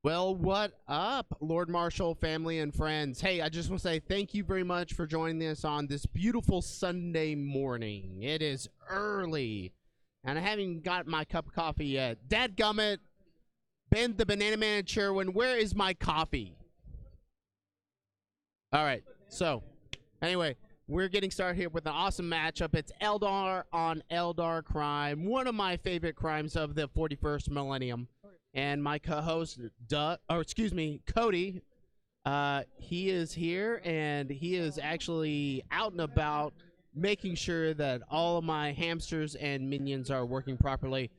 Well, what up, Lord Marshal, family, and friends? Hey, I just want to say thank you very much for joining us on this beautiful Sunday morning. It is early, and I haven't even got my cup of coffee yet. Dadgummit, Ben the Banana Man Sherwin, where is my coffee? All right, so anyway, we're getting started here with an awesome matchup. It's Eldar on Eldar Crime, one of my favorite crimes of the 41st millennium. And my co-host, Cody, he is here, and he is actually out and about making sure that all of my hamsters and minions are working properly.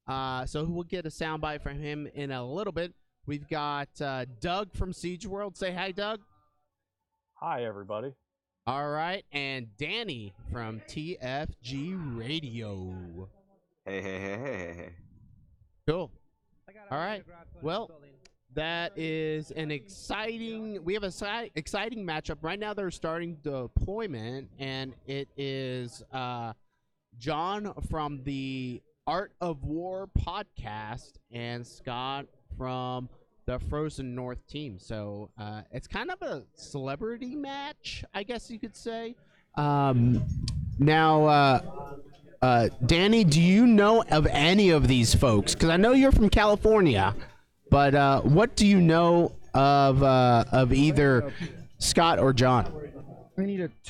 So we'll get a soundbite from him in a little bit. We've got Doug from SiegeWorld. Say hi, Doug. Hi, everybody. All right, and Danny from TFG Radio. Hey. Cool. All right. Well, that is an exciting. We have a exciting matchup right now. They're starting deployment, and it is John from the Art of War podcast and Scott from the Frozen North team. So it's kind of a celebrity match, I guess you could say. Now. Danny, do you know of any of these folks? Because I know you're from California, but what do you know of either Scott or John?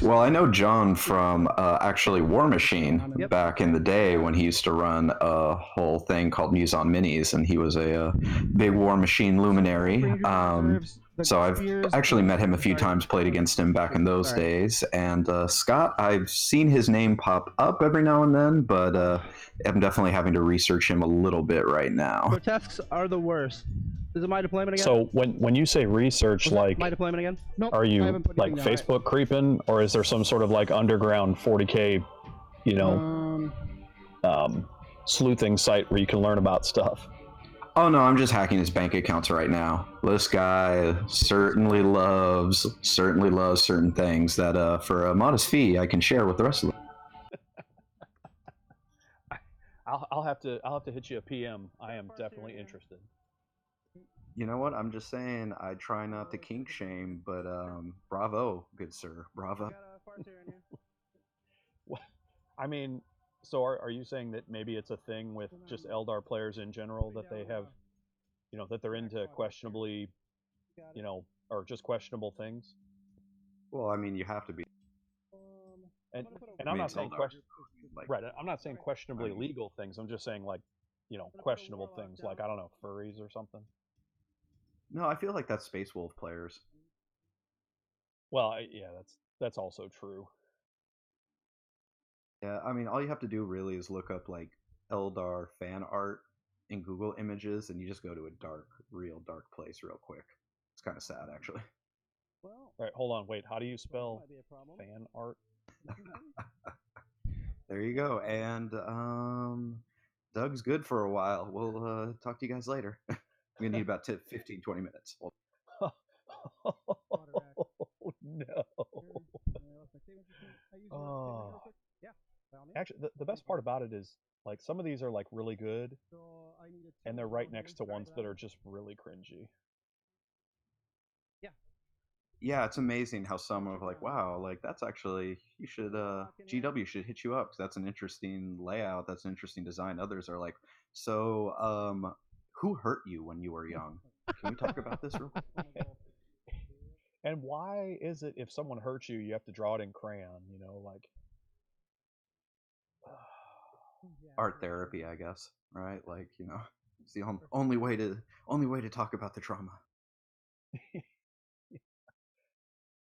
Well, I know John from actually War Machine back in the day when he used to run a whole thing called Muse on Minis, and he was a big War Machine luminary. So I've actually met him a few times, played against him back in those days. And Scott, I've seen his name pop up every now and then, but I'm definitely having to research him a little bit right now. Grotesques are the worst. Is it my deployment again? So when you say research, like, my deployment again? Nope, are you like Facebook creeping, or is there some sort of like underground 40K, sleuthing site where you can learn about stuff? Oh no, I'm just hacking his bank accounts right now. This guy certainly loves certain things that for a modest fee I can share with the rest of them. I'll have to hit you a PM. I am definitely interested. You know what? I'm just saying I try not to kink shame, but bravo, good sir, bravo. I mean, so are you saying that maybe it's a thing with just Eldar players in general that they have, that they're into questionably, or just questionable things? Well, I mean, you have to be. And I'm not saying I'm not saying questionably legal things. I'm just saying, like, questionable things, like, I don't know, furries or something. No, I feel like that's Space Wolf players. Well, yeah, that's also true. Yeah, I mean, all you have to do really is look up like Eldar fan art in Google Images, and you just go to a real dark place real quick. It's kind of sad, actually. All right, hold on, wait. How do you spell fan art? There you go. And Doug's good for a while. We'll talk to you guys later. I'm gonna need about 15, 20 minutes. Oh no. Oh. Actually, the best part about it is, like, some of these are like really good, and they're right next to ones that are just really cringy. Yeah, it's amazing how some are like, wow, like that's actually, you should GW should hit you up because that's an interesting layout, that's an interesting design. Others are like, so who hurt you when you were young? Can we talk about this real quick? And why is it if someone hurts you, you have to draw it in crayon? Like art therapy, I guess, right? Like, it's the only way to talk about the trauma.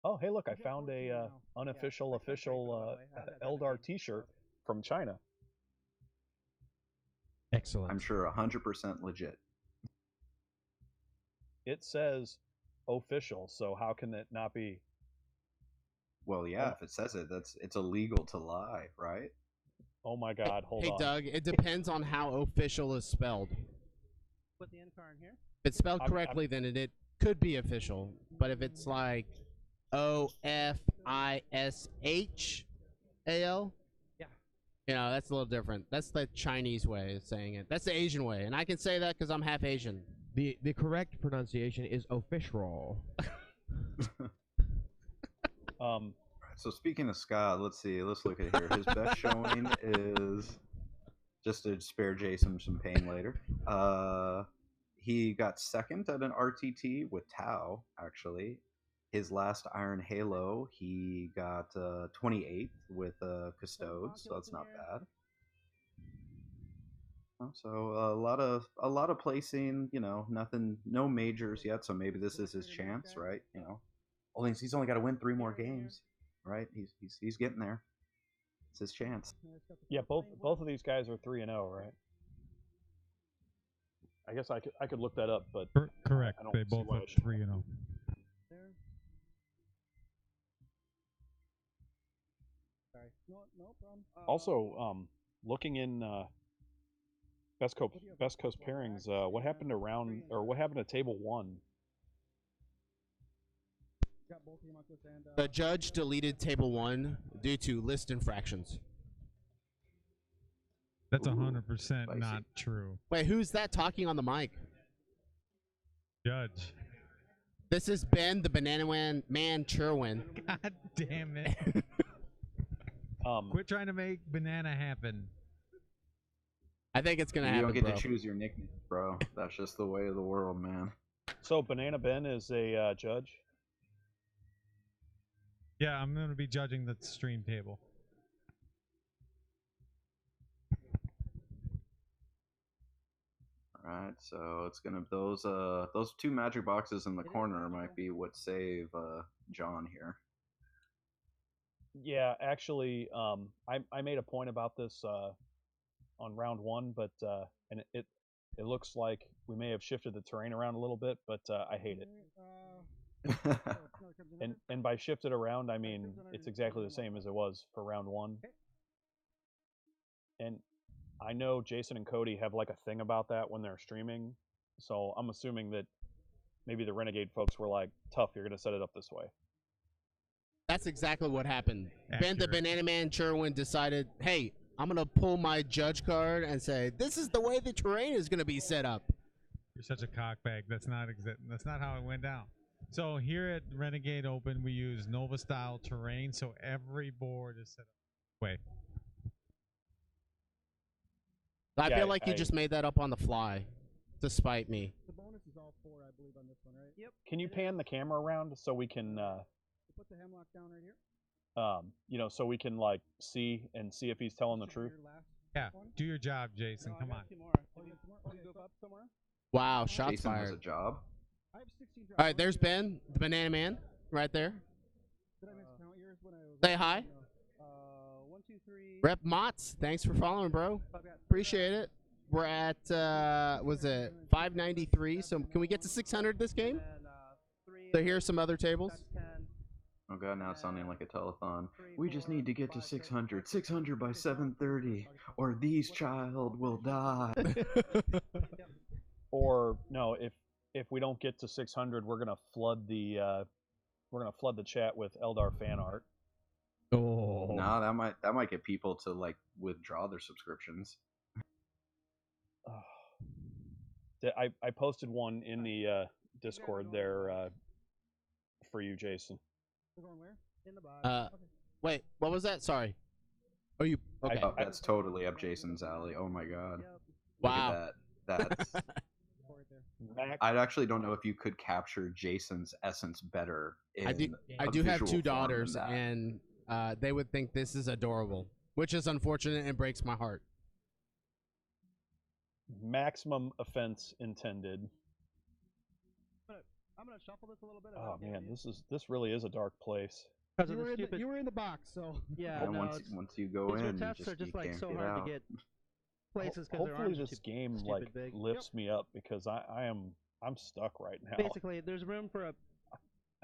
Oh, hey, look! I found a unofficial Eldar T-shirt from China. Excellent. I'm sure 100% legit. It says official, so how can it not be? Well, yeah, if it says it, it's illegal to lie, right? Oh my God! Hold on. Hey, Doug, it depends on how official is spelled. Put the end car in here. If it's spelled correctly, then it could be official. But if it's like OFISHAL, yeah, that's a little different. That's the Chinese way of saying it. That's the Asian way, and I can say that because I'm half Asian. The correct pronunciation is official. So speaking of Scott, let's see. Let's look at here. His best showing is, just to spare Jason some pain later. He got second at an RTT with Tau, actually. His last Iron Halo, he got 28th with Custodes, so that's not bad. So a lot of placing, you know, nothing, no majors yet. So maybe this is his chance, right? You know, he's only got to win 3 more games, right? He's getting there. It's his chance. Yeah, both of these guys are 3-0, right? I guess I could look that up, but correct. I don't They see both why have I should. 3-0. Sorry. No problem. Also, looking in Best Coast pairings, what happened to what happened to table 1? The judge deleted table 1 due to list infractions. That's Ooh, 100% spicy. not true. Wait, who's that talking on the mic? Judge. This is Ben, the Banana Man Cherwin. God damn it. Quit trying to make banana happen. I think it's gonna You happen, don't get bro. to choose your nickname, bro. That's just the way of the world, man. So Banana Ben is a judge. Yeah, I'm going to be judging the stream table. All right, so it's gonna those 2 magic boxes in the corner might be what save John here. Yeah, actually, I made a point about this on round 1, but and it looks like we may have shifted the terrain around a little bit, but I hate it. And by shifted around, I mean it's exactly the same as it was for round 1. And I know Jason and Cody have like a thing about that when they're streaming, so I'm assuming that maybe the Renegade folks were like, "Tough, you're gonna set it up this way." That's exactly what happened. Ben, the Accurate. Banana Man Cherwin decided, hey, I'm gonna pull my judge card and say, this is the way the terrain is gonna be set up. You're such a cockbag. That's not how it went down. So here at Renegade Open, we use Nova style terrain, so every board is set up. Wait. I Yeah, feel like you just made that up on the fly, to spite me. The bonus is all 4, I believe, on this one, right? Yep. Can you pan the camera around so we can, Put the hemlock down right here. you know, so we can like see if he's telling the truth? Yeah, do your job, Jason. Come on. Wow, shots Jason has a fired. job. I have 16 drops. All right, there's Ben, the Banana Man, right there. Did I miscount yours when I was Say hi. 1, 2, 3. Rep Mott's, thanks for following, bro. Appreciate it. We're at, was it 593? So can we get to 600 this game? So here's some other tables. Oh god, now it's sounding like a telethon. We just need to get to 600. 600 by 7:30, or these child will die. Or no, if we don't get to 600, we're gonna flood the chat with Eldar fan art. Oh. No, that might get people to like withdraw their subscriptions. I posted one in the Discord there for you, Jason. In the box. Wait, what was that? Sorry. Oh, you okay? Oh, that's totally up Jason's alley. Oh my god. Yep. Look Wow. at that. That's. Mac, I actually don't know if you could capture Jason's essence better. I a do have visual 2 form than daughters, that. and they would think this is adorable, which is unfortunate and breaks my heart. maximum offense intended. I'm gonna shuffle this a little bit. Oh man, this really is a dark place. Because of the stupid. You were in the box, so. Yeah. And No, once you go these in, tests you are just you like can't so get hard out. to get places because Hopefully this game like lifts me up, because I'm stuck right now. Basically, there's room for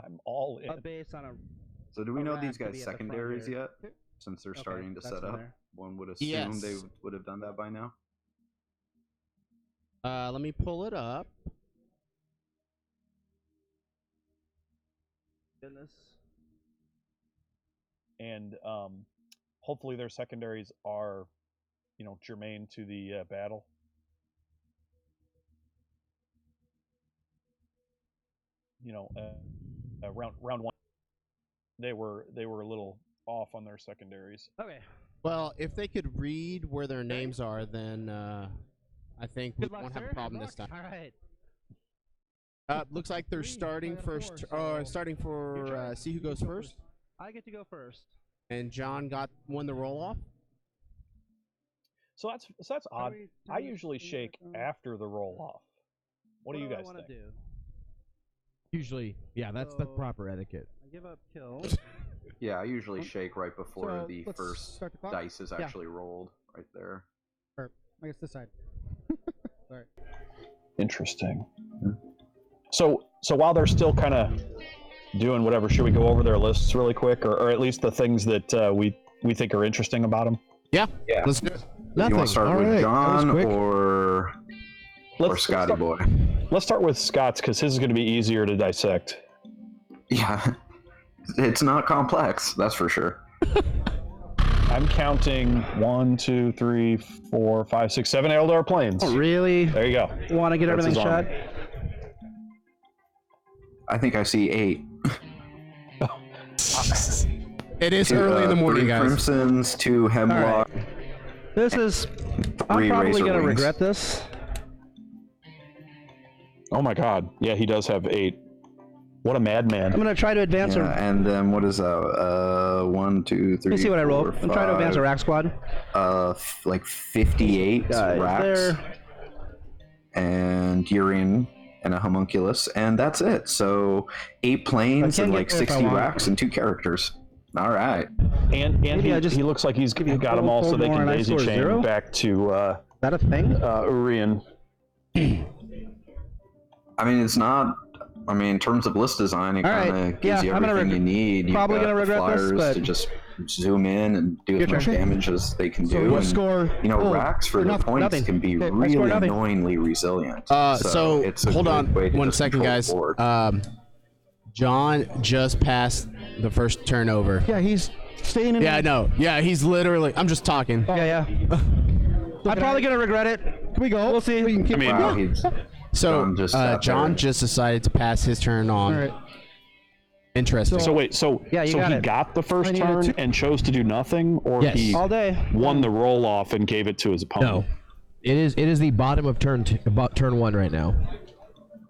I'm all in. a base on a. So do we know rack these to guys be at the front secondaries here. yet? Since they're Okay, starting to that's set from up, there. one would assume Yes. they would have done that by now. Let me pull it up. Goodness. And hopefully their secondaries are, germane to the battle. round one, they were a little off on their secondaries. Okay. Well, if they could read where their names are, then I think we won't have a problem this time. All right. Looks like they're starting first. Starting for see who goes first. I get to go first. And John won the roll off. So that's odd. I usually shake after the roll off. What do you guys think? Do? Usually, yeah, that's the proper etiquette. I give up kill. Yeah, I usually shake right before the let's first start the clock. dice is actually rolled, right there. Or, I guess this side. Sorry. Interesting. So while they're still kind of doing whatever, should we go over their lists really quick, or at least the things that we think are interesting about them? Yeah. Let's do it. You want to start with John or Scotty Boy? Let's start with Scott's, because his is going to be easier to dissect. Yeah, it's not complex, that's for sure. I'm counting 1, 2, 3, 4, 5, 6, 7 Eldar planes. Oh, really? There you go. Want to get That's everything his shot? army. I think I see 8. It is early in the morning, 3 guys. Crimsons, 2 Hemlock. This is. I'm 3 probably Razor gonna Wings. regret this. Oh my God. Yeah, he does have 8. What a madman. I'm gonna try to advance. Yeah, and then what is that? 1, 2, 3. Let me see what I rolled. 4, I'm trying to advance a 5, rack squad. like 58 Guys, racks. there. And Urine and a homunculus, and that's it. So 8 planes I and can't like get there if I 60 want. racks and 2 characters. All right. And Maybe I just he looks like he's give you a got them all so fold they more can and I daisy score chain 0? back to Is that a thing? Urian. I mean, it's not. I mean, in terms of list design, it All right. kind of gives Yeah, you I'm gonna everything you need. You've probably got gonna the regret this, flyers but- to just zoom in and do Your as much turn. damage as they can So do. what And, score? you know, Oh, racks for their points nothing. can be Okay, I really scored nothing. annoyingly resilient. So it's a hold good on way to one just second, control guys. the board. John just passed the first turnover. Yeah, he's staying in. Yeah, I know. Yeah, he's literally. I'm just talking. Yeah. I'm probably gonna regret it. Can we go? We'll see. We can keep Wow, he's So John just sat John there. just decided to pass his turn on. All right. Interesting. So wait, so Yeah, you so got he it. got the first I needed turn 2. and chose to do nothing, or Yes. he All day. won the roll off and gave it to his opponent? No, it is the bottom of about turn 1 right now.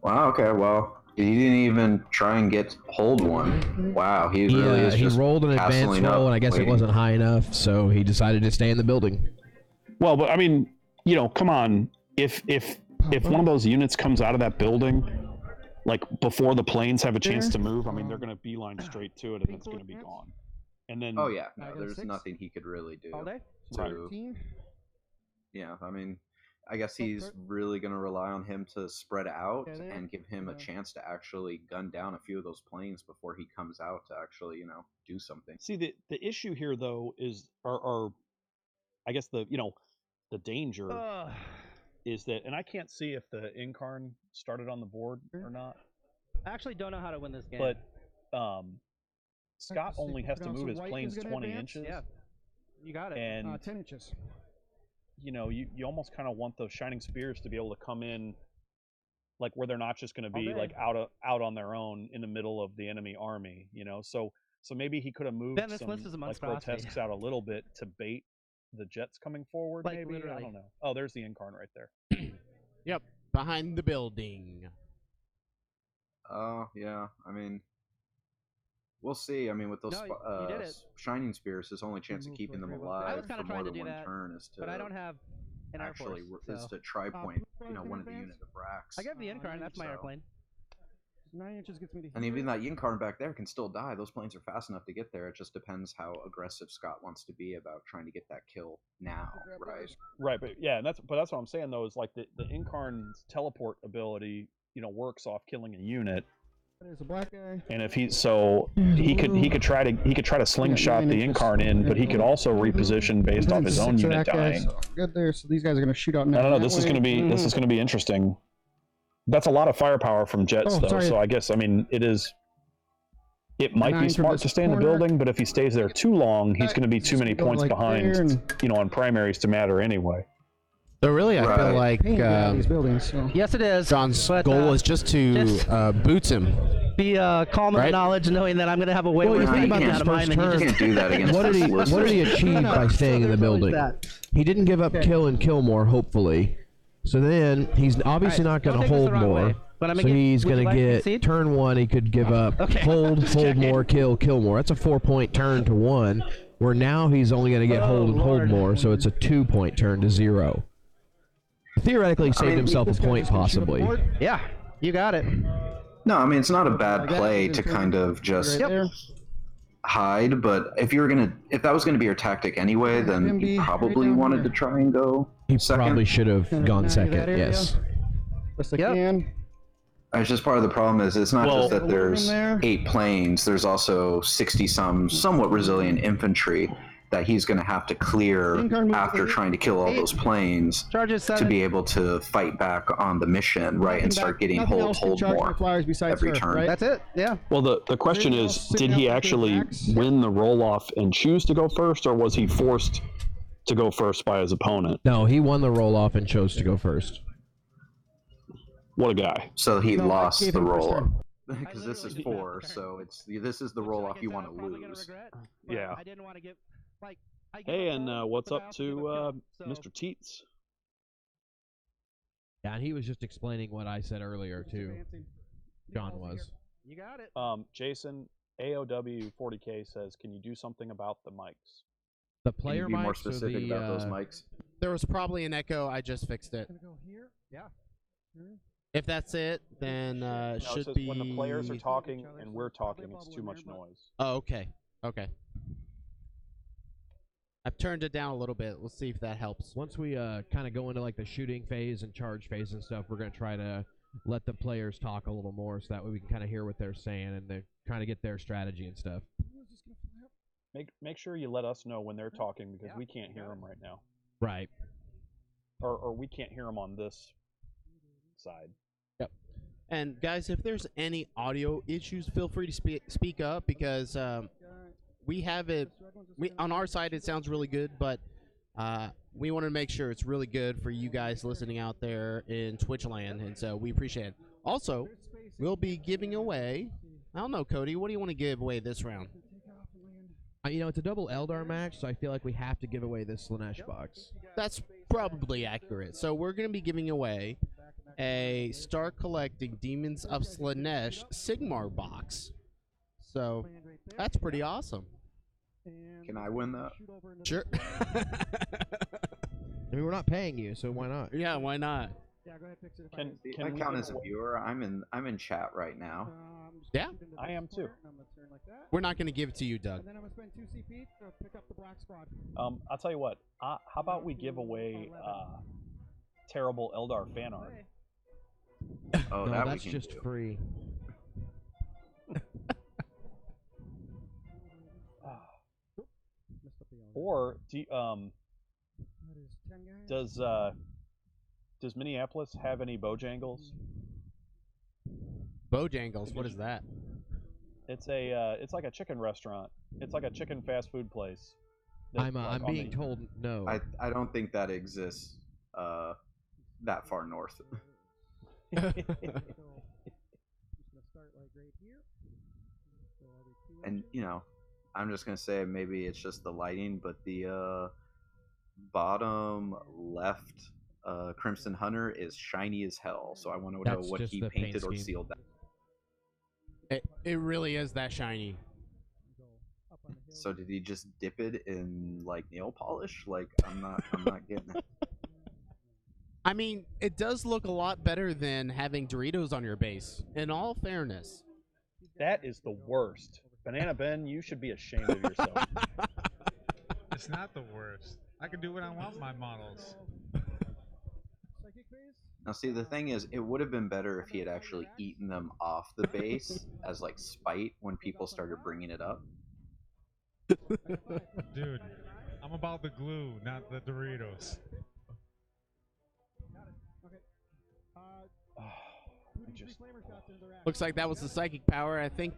Wow. Okay. Well, he didn't even try and hold one. Wow. He He, really is he just rolled an advanced castling up, roll, and I guess waiting. it wasn't high enough, so he decided to stay in the building. Well, but I mean, come on. If one of those units comes out of that building, like before the planes have a chance to move, I mean, they're gonna beeline straight to it, and it's gonna be gone. And then, Oh yeah. I No, got there's 6. nothing he could really do. All day. Right. 13. Yeah. I mean, I guess he's really going to rely on him to spread out Yeah, there. and give him a chance to actually gun down a few of those planes before he comes out to actually, do something. see, the issue here though is, or I guess the danger is that, and I can't see if the Incarn started on the board or not, I actually don't know how to win this game. but Scott So only you has put to on move some his white planes is gonna 20 advance? inches. yeah, you got it. And 10 inches. you almost kind of want those shining spears to be able to come in, like where they're not just going to All be day. like out on their own in the middle of the enemy army. So maybe he could have moved Ben, this some list is a like monstrosity. grotesques out a little bit to bait the jets coming forward. Like, maybe I literally. don't know. Oh, there's the Incarn right there. Yep, behind the building. Yeah. I mean, we'll see. I mean, with those No, you did it. shining spears, his only chance of moved keeping like them very well. I alive was kinda for trying more to than do one that, turn is to but I don't have an Air Force, is so. to try point, Flyers one of the gonna unit of racks. I got the Incarn. That's my So- airplane. 9 inches gets me to And here. even that Yinkarn back there can still die. Those planes are fast enough to get there. It just depends how aggressive Scott wants to be about trying to get that kill now, right? Right, but yeah, and that's what I'm saying though is like the Incarn's teleport ability, works off killing a unit. There's a black guy. And if he could try to slingshot the Incarn in, but he could also reposition based off his own 6 of unit that guy, dying. so good there. So these guys are going to shoot out now. I don't know. that This is way. going to be interesting. That's a lot of firepower from jets, Oh, though. sorry. So I guess it might 9 be from smart this to stay in the corner. building, but if he stays there too long, he's going to be too many Go points like behind, there and- on primaries to matter anyway. So really, I feel Right. like paint around these buildings. So. Yes, it is. John's but, goal is just to just- boots him. Be calm in the Right? knowledge, knowing that I'm going to have a way Well, you worse think team about out this of mine first than you turn. You just. can't do that against What did he listeners. achieve by staying in the building? He didn't give up kill and kill more, hopefully. So then he's obviously not going don't to take this the hold wrong more. way, but I'm So gonna get- he's would you going to like to get concede? turn 1. He could give up Okay. hold checking. more, kill more. That's a 4-point turn to 1. Where now he's only going to get Oh, hold Lord. more, so it's a 2-point turn to 0. Theoretically, he saved mean, himself a This guy point just gonna shoot up the possibly. board. Yeah, you got it. No, I mean it's not a bad Like that, play he's to gonna kind turn of just right there. hide, but if that was gonna be your tactic anyway, then him be you right probably down wanted here. to try and go He second. probably should have Kinda gone down to second. that area. Yes. Best I Yep. can. It's just part of the problem is it's not Well- just that A little room there's there. 8 planes. There's also 60-some somewhat resilient infantry that he's going to have to clear In-car move after to the trying to kill all 8. those planes Charges to 7. be able to fight back on the mission, right, and Nothing start back- getting nothing hold else can charge my more. flyers besides every her, turn. Right? That's it. Yeah. Well, the question Everything is, else did sitting he out like actually backs. win the roll off and choose to go first, or was he forced to go first by his opponent? No, he won the roll off and chose to go first. What a guy! So he No, I lost gave the him first roll turn. off because this is literally- 4, so this is the roll off you want to lose. Yeah. I didn't want to give like. I give Hey, up and hold, what's but I up also give to up kill, so- Mr. Teets? Yeah, and he was just explaining what I said earlier too. Fancy. John was. You got it. Jason AOW 40K says, "Can you do something about the mics?" The Can you player be more mics or specific the, about those mics? There was probably an echo. I just fixed it. Gonna go here. Yeah. Here. If that's it, then No, it should says be. when the players are talking each other, and so we're probably talking, it's bubble too in much there, but- noise. Oh, okay. Okay. I've turned it down a little bit. Let's see if that helps. Once we kind of go into like the shooting phase and charge phase and stuff, we're gonna try to let the players talk a little more, so that way we can kind of hear what they're saying and they kind of get their strategy and stuff. Make sure you let us know when they're talking because we can't hear them right now, Right. or we can't hear them on this side. And guys, if there's any audio issues, feel free to speak up because we have it. On our side, it sounds really good, but we want to make sure it's really good for you guys listening out there in Twitch land, and so we appreciate it. Also, we'll be giving away. I don't know, Cody. What do you want to give away this round? You know, it's a double Eldar match, so I feel like we have to give away this Slanesh box. That's probably accurate. So we're going to be giving away a Star Collecting Demons of Slanesh Sigmar box. So that's pretty awesome. Can I win that? Sure. I mean, we're not paying you, so why not? Yeah, why not? Yeah, go ahead, fix it. Can I we count give as a away- viewer? I'm in chat right now. Yeah, I am too. we're not going to give it to you, Doug. And then I'm gonna spend 2 CP to pick up the black squad. I'll tell you what. How about we give away terrible Eldar fan art? Oh, No, that that's we can just do. free. Or do you, That is 10 guys. does Minneapolis have any Bojangles? Bojangles, what is that? It's like a chicken restaurant. It's like a chicken fast food place. that, I'm like, on being the- told no. I don't think that exists that far north. So, I'm just gonna start like right here. So every 2 And inches. you know, I'm just gonna say maybe it's just the lighting, but the bottom left Crimson Hunter is shiny as hell. So I want to know That's what just he the paint painted or scheme. sealed that. It really is that shiny. Go up on the hill. So did he just dip it in like nail polish? Like I'm not getting it. I mean, it does look a lot better than having Doritos on your base, in all fairness. That is the worst. Banana Ben, you should be ashamed of yourself. It's not the worst. I can do what I want with my models. Psychic phase? Now see, the thing is, it would have been better if he had actually eaten them off the base as like spite when people started bringing it up. Dude, I'm about the glue, not the Doritos. Okay. I 2d3 just- flamer shots into the rack. Looks like that was the psychic power. I think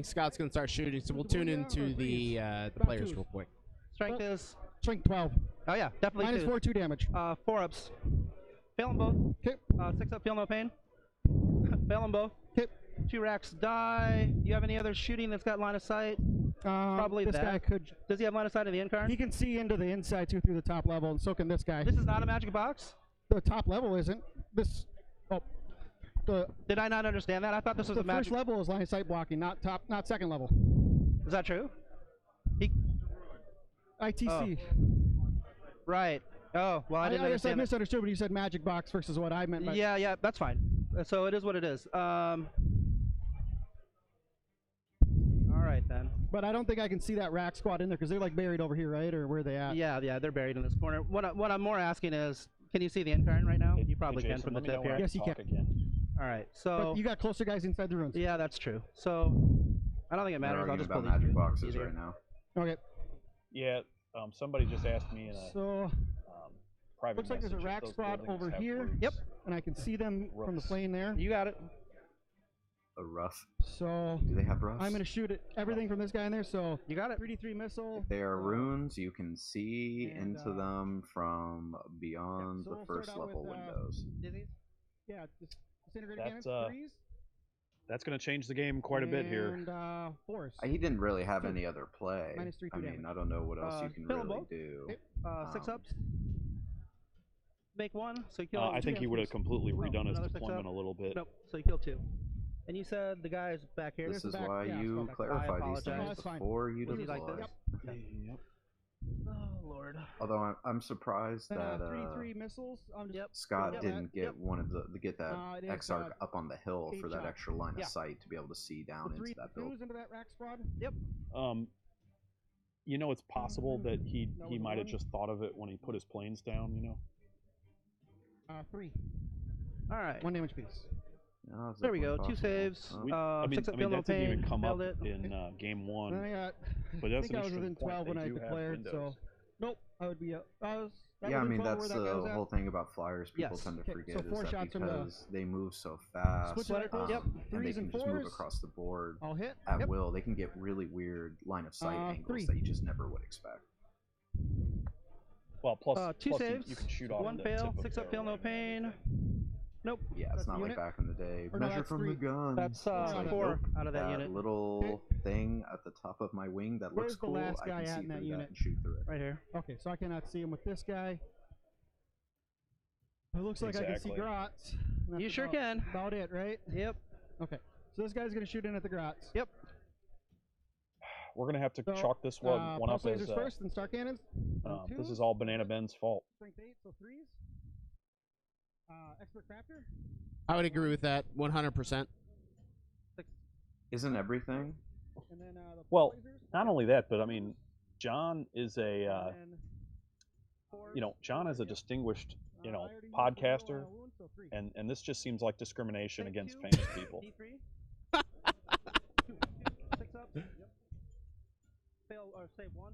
Scott's gonna start shooting, so we'll tune into the players real quick. Strength is Strength 12. Oh yeah, definitely Minus two. 4, 2 damage. 4 ups. Fail them both. Okay. 6 up, feel no pain. Fail them both. Okay. 2 racks die. You have any other shooting that's got line of sight? Probably this that. guy could. Does he have line of sight in the incarn? He can see into the inside too through the top level, and so can this guy. This is not a magic box? The top level isn't. This. Oh. Did I not understand that? I thought this was The a magic. first level is line of sight blocking, not second level. Is that true? ITC. Right. Oh, well, I didn't I guess I understand that. misunderstood when you said magic box versus what I meant. By Yeah, that's fine. So it is what it is. All right then. But I don't think I can see that rack squad in there because they're like buried over here, right? Or where are they at? Yeah, they're buried in this corner. What I'm more asking is, can you see the incarn right now? You probably Hey, can Jason, from the let me know tip when I here. Yes, you talk can. Again. All right, so But you got closer guys inside the ruins. yeah, that's true. So I don't think it We're matters. I'll arguing just about pull these magic two. boxes Easier. right now. Okay. Yeah, somebody just asked me in a So private looks like there's a message if rack those squad buildings over have here. roofs. Yep. And I can see them from the Roofs. plane there. You got it. A rough. So Do they have roughs? I'm gonna shoot at everything from this guy in there. So You got it. 3D3 missile. If they are runes, you can see And, into them from beyond so the we'll start first out level with, windows. Dizzy? Yeah, just disintegrator That's, cannons, threes, That's going to change the game quite a bit here. And fours. He didn't really have Two. any other play. Minus 3, I 2 mean, damage. I don't know what else you can fill 'em really both. do. Okay. 6 Um, ups. Make 1, so you kill. I think he would have completely Oh, redone his another 6 deployment up? a little bit. Nope. So you kill 2. And you said the guy's back here. This is back- why yeah, you it's back. clarify these apologize. things That's fine. before you Was he deploy. like this? Yep. Yep. Oh Lord. Although I'm surprised that 3D3 missiles. I'm just Yep. Scott Yep. didn't get Yep. one of the get that it is, Exarch up on the hill for cage that shot. extra line Yeah. of sight to be able to see down the into 3 that build. twos into that rack squad. You know, it's possible that he That was might have one. just thought of it when he put his planes down. You know. 3. All right. 1 damage piece. No, it's There we go. definitely 2 possible. saves. Oh. 6 up, feel no that didn't even pain. come up Failed it. in game one. Then I got. But I that's think an I was interesting within 12 point. when I They do have declared. So windows. nope, I would be. I was. Yeah, I within mean 12 that's where that guy was the at. whole thing about flyers. People Yes. tend to Okay, forget so is 4 that shots from the- because they move so fast, Switch rifles, yep. and they 3s can and just move 4s. across the board I'll hit. at Yep. will. They can get really weird line of sight angles 3. that you just never would expect. Well, plus, 2 plus saves. you can shoot off 1 the fail. tip of 6 up, feel no their pain. Nope. Yeah, That's it's the not like unit? back in the day. Or no, Measure that's from 3. the gun. That's It's like, 4 nope, out of that unit. little thing at the top of my wing that Where's looks the cool. last I guy can at see in that through unit? that and shoot through it. Right here. Okay, so I cannot see him with this guy. It looks like I can see Exactly. grots. That's You sure about- can. About it, right? Yep. Okay. So this guy's gonna shoot in at the grots. Yep. We're gonna have to So, chalk this one pulse up as lasers first, then star cannons. this 2s, is all Banana Ben's fault. strength 8, so 3s. Expert crafter. I would agree with that 100%. Isn't everything? And then the Well, pulse lasers. Not only that, but I mean, John is a And then 4s, John is a distinguished I already used podcaster, wound, so 3. and this just seems like discrimination Take against 2. famous people. D3. 6 up. Yep. Fail or save 1.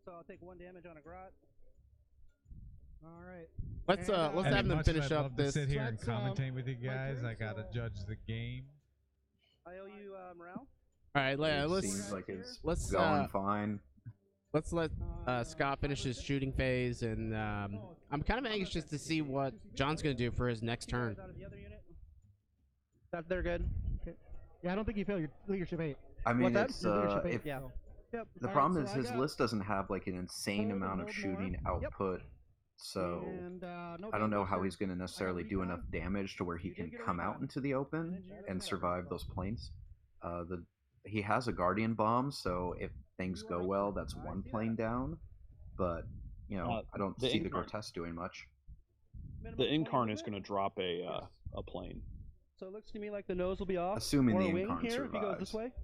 So I'll take 1 damage on a grot. All right. Let's And, let's I mean, have them much as finish I'd up love to this. sit here and That's, commentate with you my guys. turn, I gotta so- judge the game. I owe you morale. All right, It let's seems like it's let's going fine. let's let Scott finish his shooting phase, and I'm kind of anxious to see what John's gonna do for his next 2 guys turn. out of the other unit. They're good. Yeah, I don't think you fail your leadership 8. I mean, that? it's Your leadership 8. if Yeah. Yep. the All problem right, is so I his got- list doesn't have like an insane Hold amount and of hold more. shooting Yep. output, so And, no I don't know damage how or- he's going to necessarily do enough damage to where he You can did get a come out recon. into the open Engineer and got a survive recon. those planes. He has a guardian bomb, so if things You are go right, well, sir. that's I one see plane that. down. But I don't the see the Incarn- grotesque doing much. Minimum The 20 Incarn with is it. going to drop a plane. So it looks to me like the nose will be off. Assuming or the a wing Incarn here if he goes this survives. way.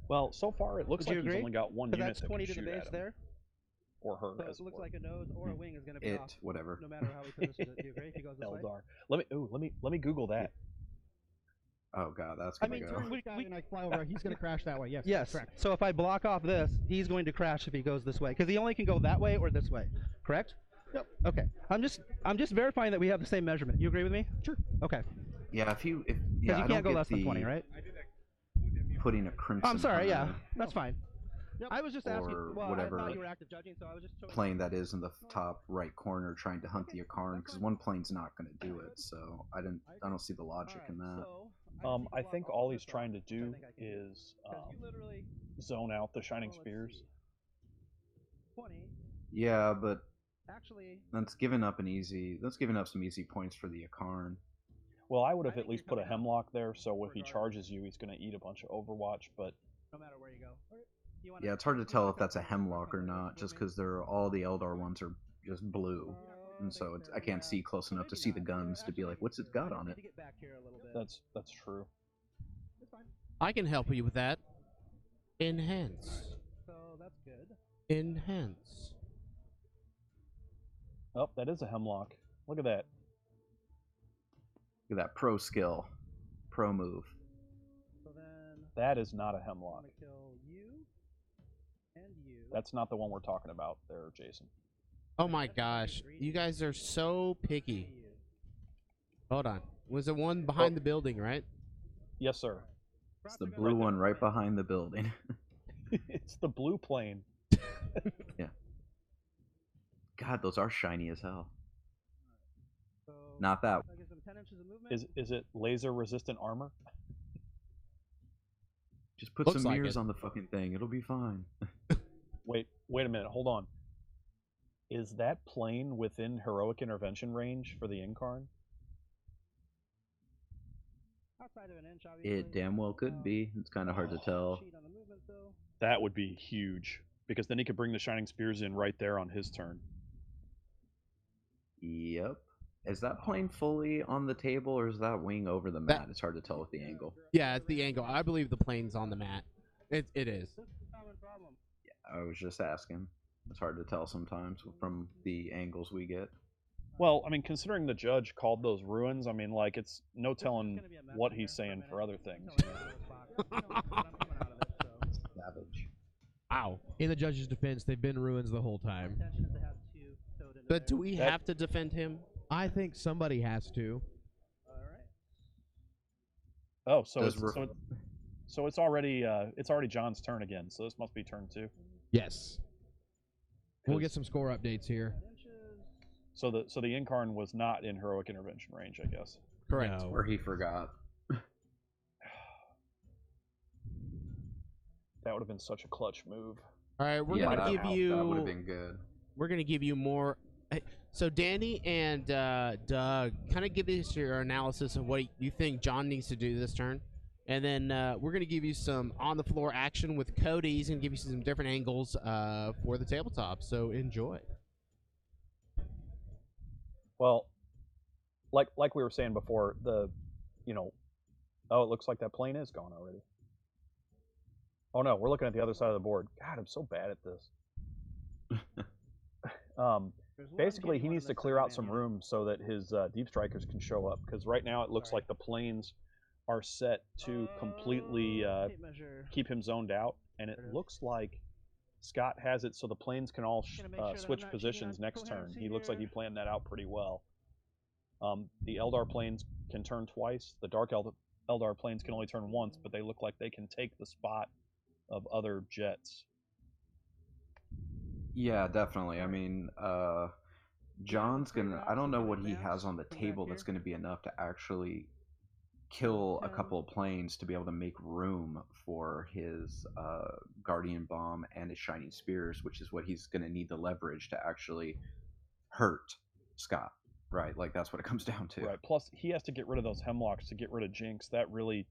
Well, so far it looks Would you like he's agree? only got one Because unit that's that 20 can to the shoot base at him, there. or her. So as it looks were. like a nose or a wing is going to be off. Whatever. No matter how he positions it. Do you agree if he goes this way? Eldar. Let me Google that. Oh god, that's I gonna mean, go. Turn this guy and I fly over. He's gonna crash that way. Yes. Yes. Correct. So if I block off this, he's going to crash if he goes this way because he only can go that way or this way. Correct? Yep. Okay. I'm just verifying that we have the same measurement. You agree with me? Sure. Okay. Yeah, if Because yeah, you I can't don't go get less than 20, the right? putting a crimson. I'm sorry. Yeah, hunter- that's fine. I was just asking. or Well, I whatever thought you were active judging, so I was just showing plane that is in the top right corner trying to hunt the Akarn, because one plane's not going to do it. So I don't see the logic in that. I think all he's trying to do is zone out the Shining Spears. 20. Yeah, but Actually, that's giving up some easy points for the Akarn. Well, I would have at least put a Hemlock there, so if he charges you, he's going to eat a bunch of Overwatch, but... No matter where you go. Yeah, it's hard to tell if that's a Hemlock or not, just because all the Eldar ones are just blue. And so I can't see close enough to see the guns to be like, what's it got on it? That's true. I can help you with that. Enhance. So that's good. Enhance. Oh, that is a Hemlock. Look at that. Look at that pro skill. Pro move. So then that is not a Hemlock. I'm gonna kill you and you. That's not the one we're talking about there, Jason. Oh my gosh. You guys are so picky. Hold on. Was the one behind the building, right? Yes, sir. It's the blue one right behind the building. It's the blue plane. Yeah. God, those are shiny as hell. So Not that. I guess 10 inches of movement. Is it laser resistant armor? Just put Looks some like mirrors it. on the fucking thing. It'll be fine. Wait a minute. Hold on. Is that plane within heroic intervention range for the Incarn? Outside of an inch, obviously. It damn well could be. It's kind of hard to tell. Cheat on the movement, though. That would be huge, because then he could bring the Shining Spears in right there on his turn. Yep. Is that plane fully on the table, or is that wing over the mat? It's hard to tell with the angle. Yeah, it's the angle. I believe the plane's on the mat. It is. This is a common problem. I was just asking. It's hard to tell sometimes from the angles we get. Well, I mean, considering the judge called those ruins, I mean, like, it's no telling what he's saying for other things. Savage. Wow. In the judge's defense, they've been ruins the whole time. But do we have to defend him? I think somebody has to. Oh, so Does it's already John's turn again. So this must be turn 2. Yes. We'll get some score updates here. So the Incarn was not in heroic intervention range, I guess. Correct. No. Or he forgot. That would have been such a clutch move. All right, we're Yeah, gonna give you. That would have been good. We're gonna give you more. So Danny and Doug, kind of give us your analysis of what you think John needs to do this turn, and then we're gonna give you some on-the-floor action with Cody. He's gonna give you some different angles for the tabletop. So enjoy. Well, like we were saying before, oh, it looks like that plane is gone already. Oh no, we're looking at the other side of the board. God, I'm so bad at this. Basically, he needs to clear out some room so that his deep strikers can show up, because right now it looks like the planes are set to completely keep him zoned out, and it looks like Scott has it so the planes can all switch positions next turn. He looks like he planned that out pretty well. The Eldar planes can turn twice. The Dark Eldar planes can only turn once, but they look like they can take the spot of other jets. Yeah, definitely. I mean, John's gonna. I don't know what he has on the table that's gonna be enough to actually kill a couple of planes to be able to make room for his Guardian Bomb and his Shining Spears, which is what he's gonna need the leverage to actually hurt Scott. Right, like that's what it comes down to. Right. Plus, he has to get rid of those Hemlocks to get rid of Jinx. That really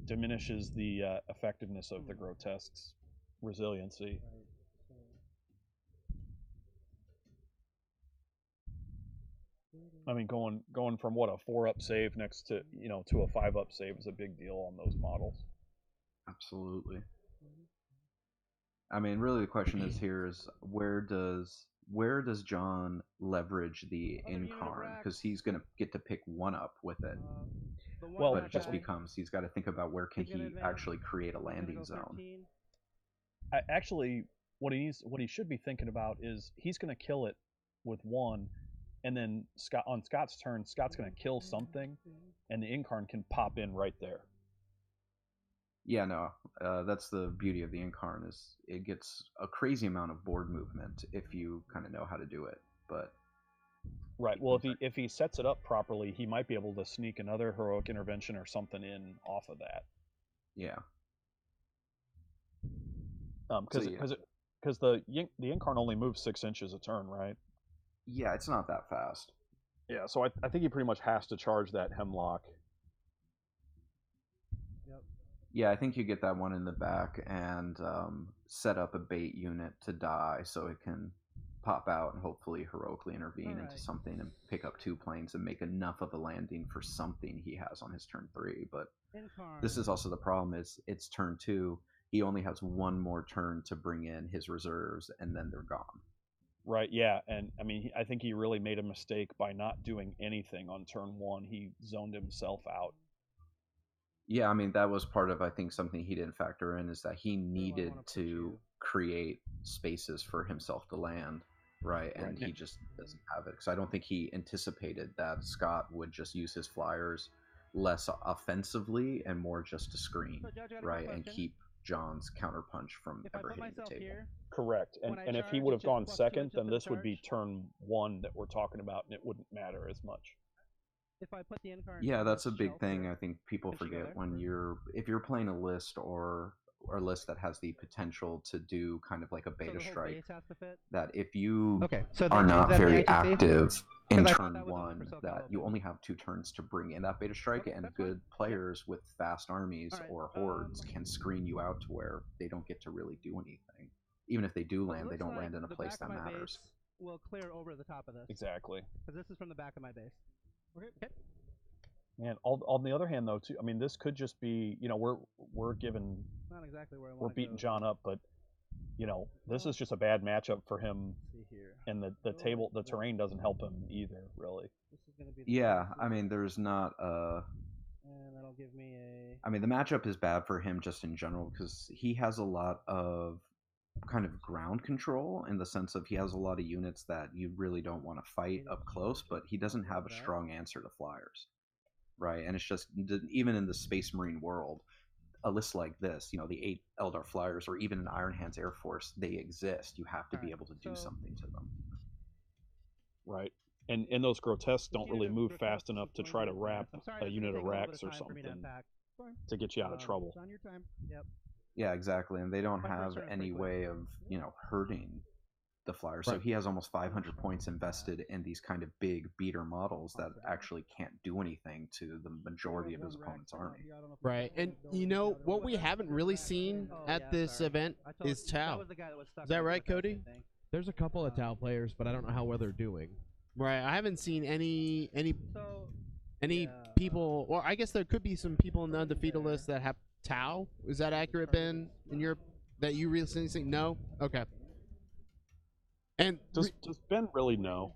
diminishes the effectiveness of the Grotesque's resiliency. I mean, going from what, a 4-up save next to to a 5-up save is a big deal on those models. Absolutely. I mean, really, the question is where does John leverage the Incarn? Because he's gonna get to pick one up with it. Well, But it just becomes he's got to think about where can he actually create a landing zone. Actually, what he should be thinking about is he's going to kill it with one, and then on Scott's turn, Scott's going to kill something, and the Incarn can pop in right there. Yeah, no, that's the beauty of the Incarn is it gets a crazy amount of board movement if you kind of know how to do it. But Right. Well, if he sets it up properly, he might be able to sneak another heroic intervention or something in off of that. yeah, Because the Incarn only moves 6 inches a turn, right? yeah, it's not that fast. Yeah. So I think he pretty much has to charge that Hemlock. Yeah, I think you get that one in the back and set up a bait unit to die so it can pop out and hopefully heroically intervene into something and pick up 2 planes and make enough of a landing for something he has on his turn 3. But this is also the problem is it's turn 2. He only has 1 more turn to bring in his reserves and then they're gone. Right. Yeah. And I mean, I think he really made a mistake by not doing anything on turn 1. He zoned himself out. Yeah, I mean, that was part of, I think, something he didn't factor in is that he needed to create spaces for himself to land, right? And he just doesn't have it. Because I don't think he anticipated that Scott would just use his flyers less offensively and more just to screen, right? And keep John's counterpunch from ever hitting the table. Correct. And if he would have gone second, then this would be turn 1 that we're talking about, and it wouldn't matter as much. If I put the Incarn, yeah, that's a big thing. I think people forget when if you're playing a list or a list that has the potential to do kind of like a beta strike, that if you are not very active in turn 1, that you only have 2 turns to bring in that beta strike, and good players with fast armies or hordes can screen you out to where they don't get to really do anything. Even if they do land, they don't land in a place that matters. We'll clear over the top of this. Exactly. Because this is from the back of my base. Okay. And on the other hand, though, too, I mean, this could just be, we're giving, not exactly where I we're beating John up, but this is just a bad matchup for him, and the terrain doesn't help him either, really. Yeah, I mean, there's not and that'll give me a. I mean, the matchup is bad for him just in general because he has a lot of kind of ground control in the sense of he has a lot of units that you really don't want to fight up close, but he doesn't have a strong answer to flyers, right? And it's just, even in the Space Marine world, a list like this, the 8 Eldar flyers or even an Iron Hands Air Force, they exist. You have to be able to do something to them. Right. And those grotesques don't really move fast enough to try to wrap a unit of Rex or something to get you out of trouble. On your time. Yep. Yeah, exactly, and they don't have any way of, hurting the flyer. So he has almost 500 points invested in these kind of big beater models that actually can't do anything to the majority of his opponent's army. Right, and what we haven't really seen at this event is Tau. Is that right, Cody? There's a couple of Tau players, but I don't know how well they're doing. Right, I haven't seen any people, or I guess there could be some people in the undefeated list that have Tau. Is that accurate, Ben? That you recently seen? No? Okay. And does Ben really know?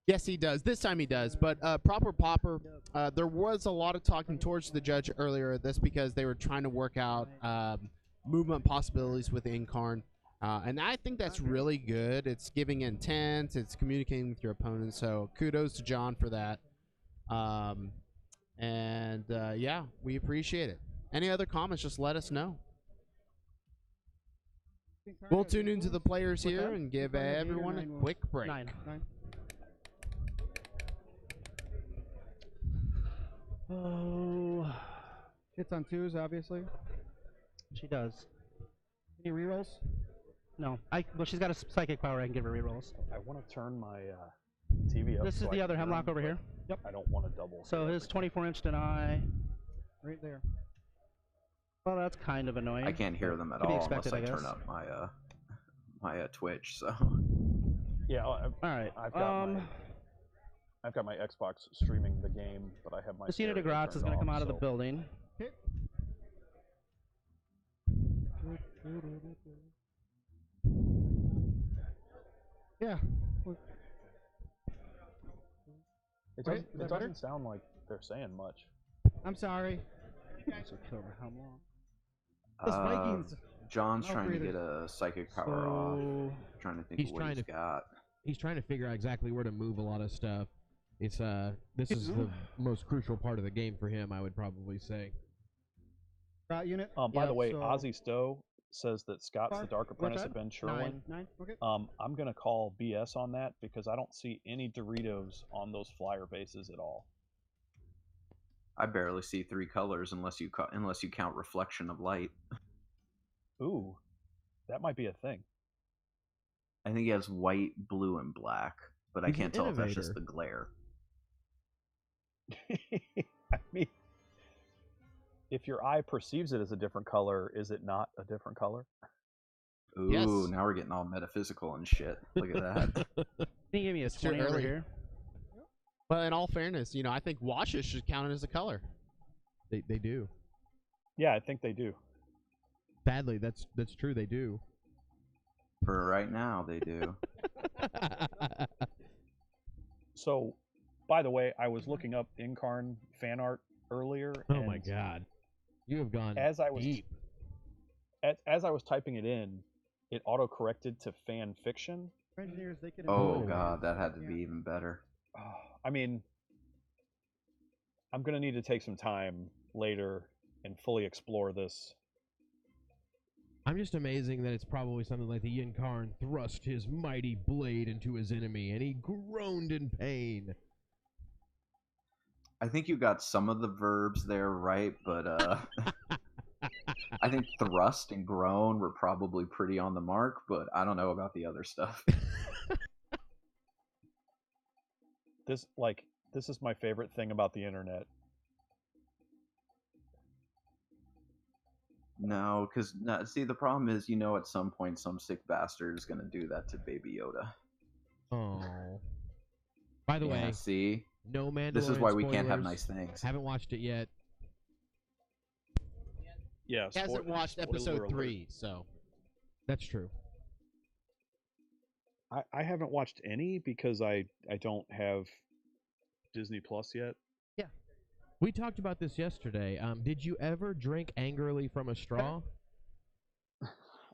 Yes, he does. This time he does. But Proper Popper, there was a lot of talking towards the judge earlier at this because they were trying to work out movement possibilities with the Incarn. And I think that's really good. It's giving intent. It's communicating with your opponent. So kudos to John for that. Yeah, we appreciate it. Any other comments, just let us know. We'll tune into the players here and give everyone a quick break. Nine. Oh, hits on 2s, obviously. She does. Any rerolls? No. Well, she's got a psychic power. I can give her rerolls. I want to turn my TV up. This is the other Hemlock over here. Yep. I don't want to double. So his 24-inch deny. Right there. Well, that's kind of annoying. I can't hear them at all unless I turn up my Twitch. So yeah, all right. I've got my Xbox streaming the game, but I have my. This unit of Gratz is going to come out of the building. Okay. Yeah. It doesn't sound like they're saying much. I'm sorry. How long? The Vikings. John's trying to get a psychic power off. Trying to think of what he's got. He's trying to figure out exactly where to move a lot of stuff. It's this is the most crucial part of the game for him, I would probably say. unit. By the way, so Ozzy Stowe says that Scott's Far? the Dark What's Apprentice that? of Ben Sherwin. 9. Okay. I'm gonna call BS on that because I don't see any Doritos on those flyer bases at all. I barely see 3 colors unless you count reflection of light. Ooh, that might be a thing. I think he has white, blue, and black, but I He's an can't tell if that's just innovator. the glare. I mean, if your eye perceives it as a different color, is it not a different color? Ooh, Yes. now we're getting all metaphysical and shit. Look at that. Can you give me a It's too 20 over early. here? But in all fairness, I think washes should count as a color. They do. Yeah, I think they do. Sadly, that's true. They do. For right now, they do. So, by the way, I was looking up Incarn fan art earlier. Oh my and god, you have gone As I was deep. as I was typing it in, it auto corrected to fan fiction. For engineers, they can. Oh improve it. god, that had to Yeah. be even better. I mean, I'm gonna need to take some time later and fully explore this. I'm just amazing that it's probably something like the Yinkarn thrust his mighty blade into his enemy, and he groaned in pain. I think you got some of the verbs there right, but I think thrust and groan were probably pretty on the mark, but I don't know about the other stuff. This is my favorite thing about the internet. No, because see, the problem is, at some point, some sick bastard is going to do that to Baby Yoda. Oh. By the Yeah, way, see, no Mandalorian this is why we can't have spoilers. nice things. Haven't watched it yet. Yeah, He hasn't watched spoiler episode alert. 3, so. That's true. I haven't watched any because I don't have Disney Plus yet. We talked about this yesterday. Did you ever drink angrily from a straw?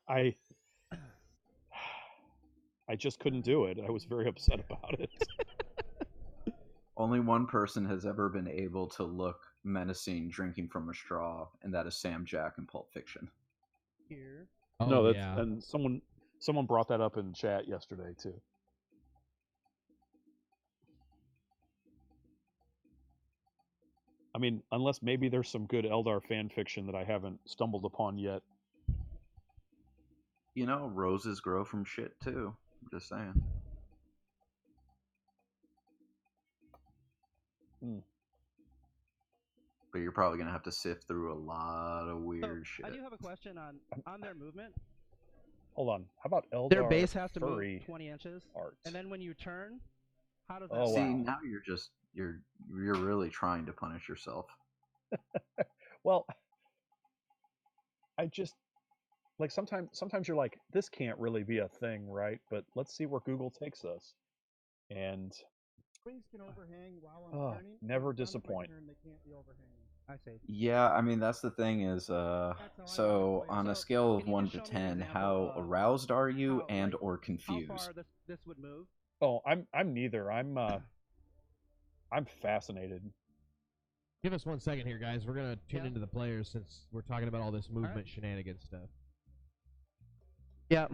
I just couldn't do it. I was very upset about it. Only one person has ever been able to look menacing drinking from a straw, and that is Sam Jack in Pulp Fiction. Here. Oh, No, that's yeah. and someone brought that up in chat yesterday too. I mean, unless maybe there's some good Eldar fan fiction that I haven't stumbled upon yet. Roses grow from shit too. I'm just saying. But you're probably gonna have to sift through a lot of weird shit. I do have a question on their movement. Hold on. How about Eldar Their base has to furry move 20 inches, art? and then when you turn, how does that? Oh, See, wow. now you're really trying to punish yourself. Well, I just sometimes you're like, this can't really be a thing, right? But let's see where Google takes us. And Wings can overhang while I'm turning. never On my disappoint. turn, they can't be overhanging. I see. Yeah, I mean that's the thing is, I so play it. on a So, scale of can you 1 just to show me an 10, example how of aroused are you how, and like, or How confused? far this would move? Oh, I'm neither. I'm fascinated. Give us 1 second here, guys. We're going to tune Yeah. into the players since we're talking about all this movement shenanigans stuff. Yeah.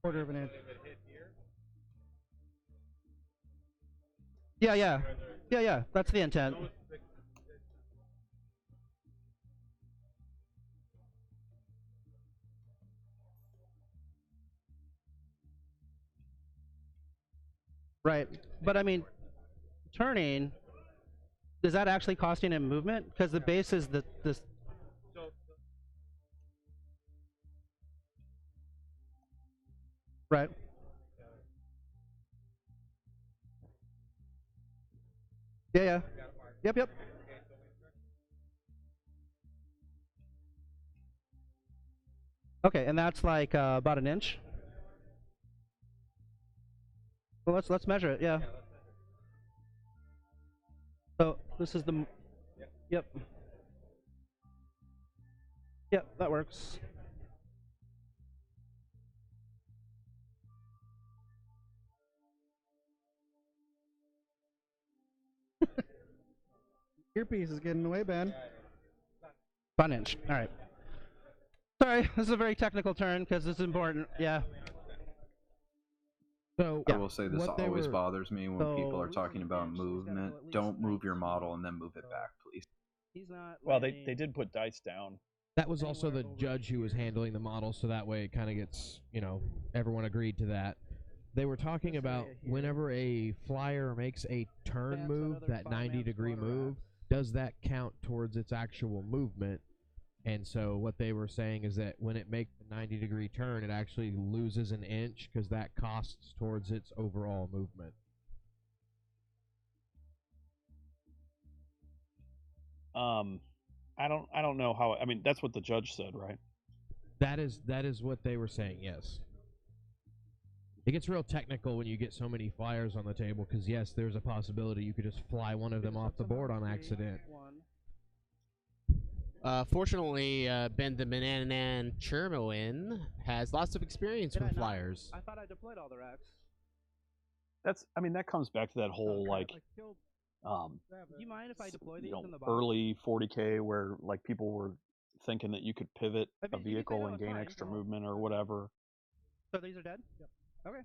Quarter of an inch. Yeah. That's the intent. Right, but I mean, turning. Is that actually costing him movement? Because the base is this. Right. Yeah. Yep. Okay, and that's like about an inch. Well, let's measure it. Yeah. So this is the. Yep. Yep, that works. Earpiece is getting away, Ben. Fun inch. All right. Sorry, this is a very technical turn because this is important. Yeah. So I will say this what they always were- bothers me when people are So, talking about he's gotta go movement. at least Don't move your 19. model and then move it back, please. He's not. Well, landing- they did put dice down. That was also the anywhere over judge who was handling the model, so that way it kind of gets, everyone agreed to that. They were talking This about area here. whenever a flyer makes a turn That's move, another that 5-man 90-degree squatter move, axe. does that count towards its actual movement? And so what they were saying is that when it makes a 90-degree turn, it actually loses an inch because that costs towards its overall movement. I don't know how. I mean, that's what the judge said, right? That is what they were saying, yes. It gets real technical when you get so many flyers on the table because, yes, there's a possibility you could just fly one of them off the board on accident. Fortunately, Ben the Banana Chermoin has lots of experience Did I with not? flyers. I thought I deployed all the racks. I mean, that comes back to that whole I killed um, Travis. Do you mind if I deploy these you know, in the box? early 40K where like people were thinking that you could pivot I a mean, you can say vehicle no, and it's gain fine. extra movement or whatever. So these are dead? Yep. Okay.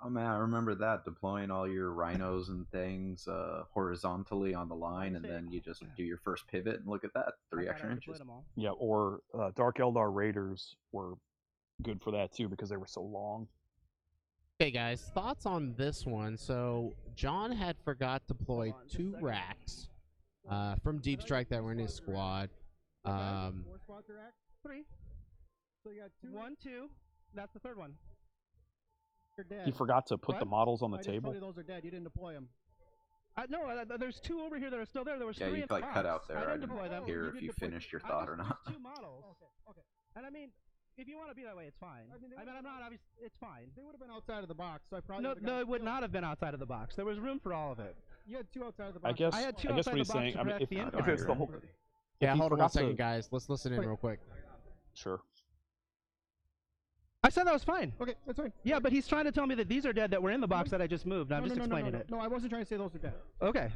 Oh man, I remember that, deploying all your rhinos and things horizontally on the line, and then you just do your first pivot and look at that, 3 I thought extra I inches. deployed them all. Yeah, or Dark Eldar Raiders were good for that too because they were so long. Okay, guys, thoughts on this one? So John had forgot to deploy Hold on, just a 2 second. racks from Deep Strike that were in his squad. 4 spots are rack. 3. So you got 2. 1, 2. That's the third one. You're dead. He forgot to put the What? models on the I just table. told you those are dead. You didn't deploy them. No, there's 2 over here that are still there. There was Yeah, 3 you in the like box. cut out there. I I didn't didn't deploy them. hear You if did you deploy- finished your I thought just, or not. There's 2 models. Okay. And I mean, if you want to be that way, it's fine. I mean, they I'm not obvious. It's fine. They would have been outside of the box, so I probably No, would've no, gotten it would killed. not have been outside of the box. There was room for all of it. You had 2 outside of the I box. guess I had 2 I guess outside what he's the box saying. to I mean, protect if, the if Empire. it's the whole, Yeah, he hold on forgot one second, to- guys. Let's listen in Wait. real quick. sure. I said that was fine. Okay, that's fine. Yeah, but he's trying to tell me that these are dead that were in the box that I just moved. I'm just explaining it. No, I wasn't trying to say those are dead. Okay.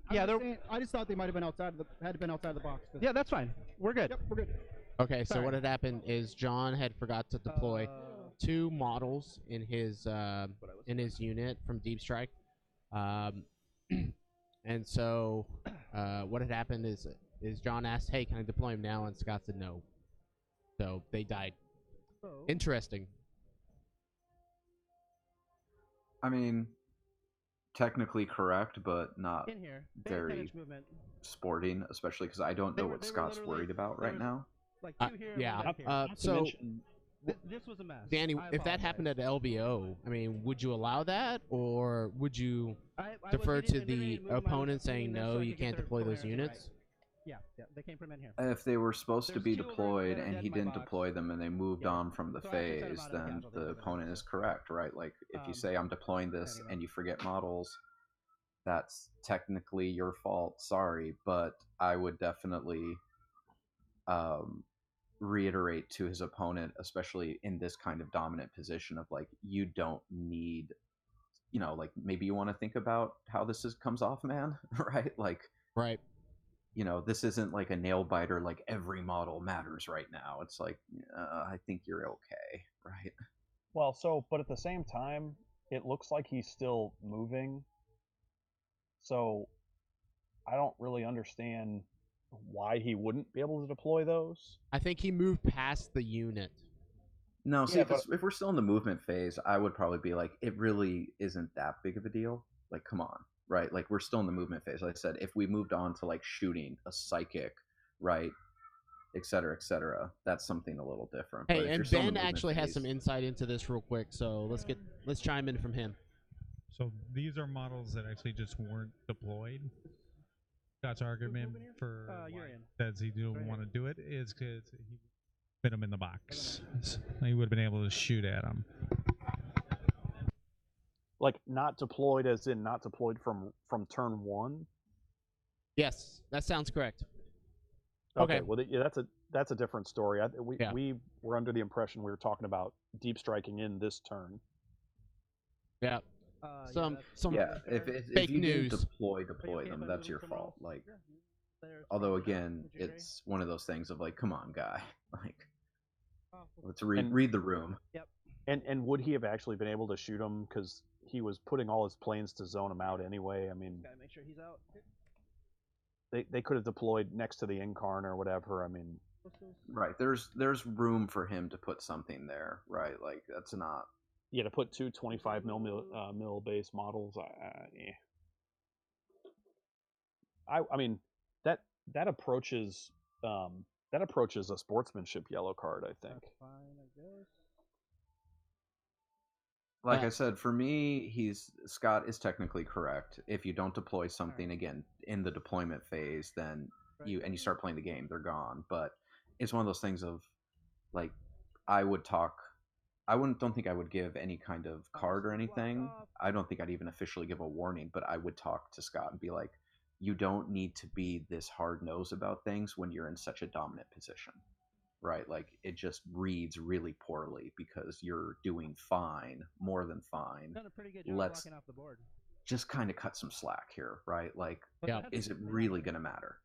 I'm Yeah, just they're. saying, I just thought they might have been outside of the outside of the box. Yeah, that's fine. We're good. Yep, we're good. Okay, so Sorry. what had happened is John had forgot to deploy 2 models in his unit from Deep Strike, and so what had happened is John asked, "Hey, can I deploy him now?" And Scott said no. So they died. So, Interesting. I mean, technically correct, but not In here. very 10 inch movement. sporting, especially because I don't They know were- what they were Scott's literally- worried about there right was- now. Like Uh, 2 here. yeah, And 1 here. Not to so mention, This was a mess. Danny, I if that happened apologize. at LBO, I mean, would you allow that, or would you I was defer leading- to leading the to move 'em, I was opponent just saying leading this no, so I you could get can't their deploy those polarity right. units? Yeah, they came from in here. If they were supposed to There's be 2 over deployed that are and dead he in my didn't box. deploy them and they moved Yeah. on from the So I actually said phase, I'm out of then casualties the over there, opponent is so. correct, right? Like, if you say I'm deploying this anyway. and you forget models, that's technically your fault. Sorry, but I would definitely reiterate to his opponent, especially in this kind of dominant position of like, you don't need, like maybe you want to think about how comes off, man, right? Like, Right. this isn't like a nail biter, like every model matters right now. It's like, I think you're okay, right? well, but at the same time, it looks like he's still moving. So I don't really understand why he wouldn't be able to deploy those. I think he moved past the unit. No, see, Yeah, but- if we're still in the movement phase, I would probably be like, it really isn't that big of a deal. Like, come on, right? Like, we're still in the movement phase. Like I said, if we moved on to like shooting a psychic, right, et cetera, that's something a little different. But Hey, if you're and still in Ben the movement actually has phase- some insight into this real quick, so let's chime in from him. So these are models that actually just weren't deployed. Scott's argument for why Urian. says he didn't Right want to do it is because he fit them in the box. So he would have been able to shoot at them. Like not deployed, as in not deployed from turn 1. Yes, that sounds correct. Okay, Okay. well, yeah, that's a different story. Yeah. We were under the impression we were talking about deep striking in this turn. Yeah. some Yeah, if fake you news. didn't deploy them, that's your fault. Like, although again, it's one of those things of like, come on, guy, like, let's read the room. Yep. And would he have actually been able to shoot him because he was putting all his planes to zone him out anyway? I mean, Gotta make sure he's out. they could have deployed next to the Incarn or whatever. I mean, Right. There's room for him to put something there. Right. Like that's not. yeah, to put two 25 mil base models. Yeah. I mean that approaches a sportsmanship yellow card. I think. That's fine, I guess. Like I said, for me, Scott is technically correct. If you don't deploy something again in the deployment phase, then you start playing the game, they're gone. But it's one of those things of like don't think I would give any kind of card or anything. I don't think I'd even officially give a warning, but I would talk to Scott and be like, you don't need to be this hard nosed about things when you're in such a dominant position. Right, like it just reads really poorly because you're doing fine, more than fine. Done a pretty good job Let's blocking off the board. just kind of cut some slack here, right? Like, Yeah. is it really going to matter?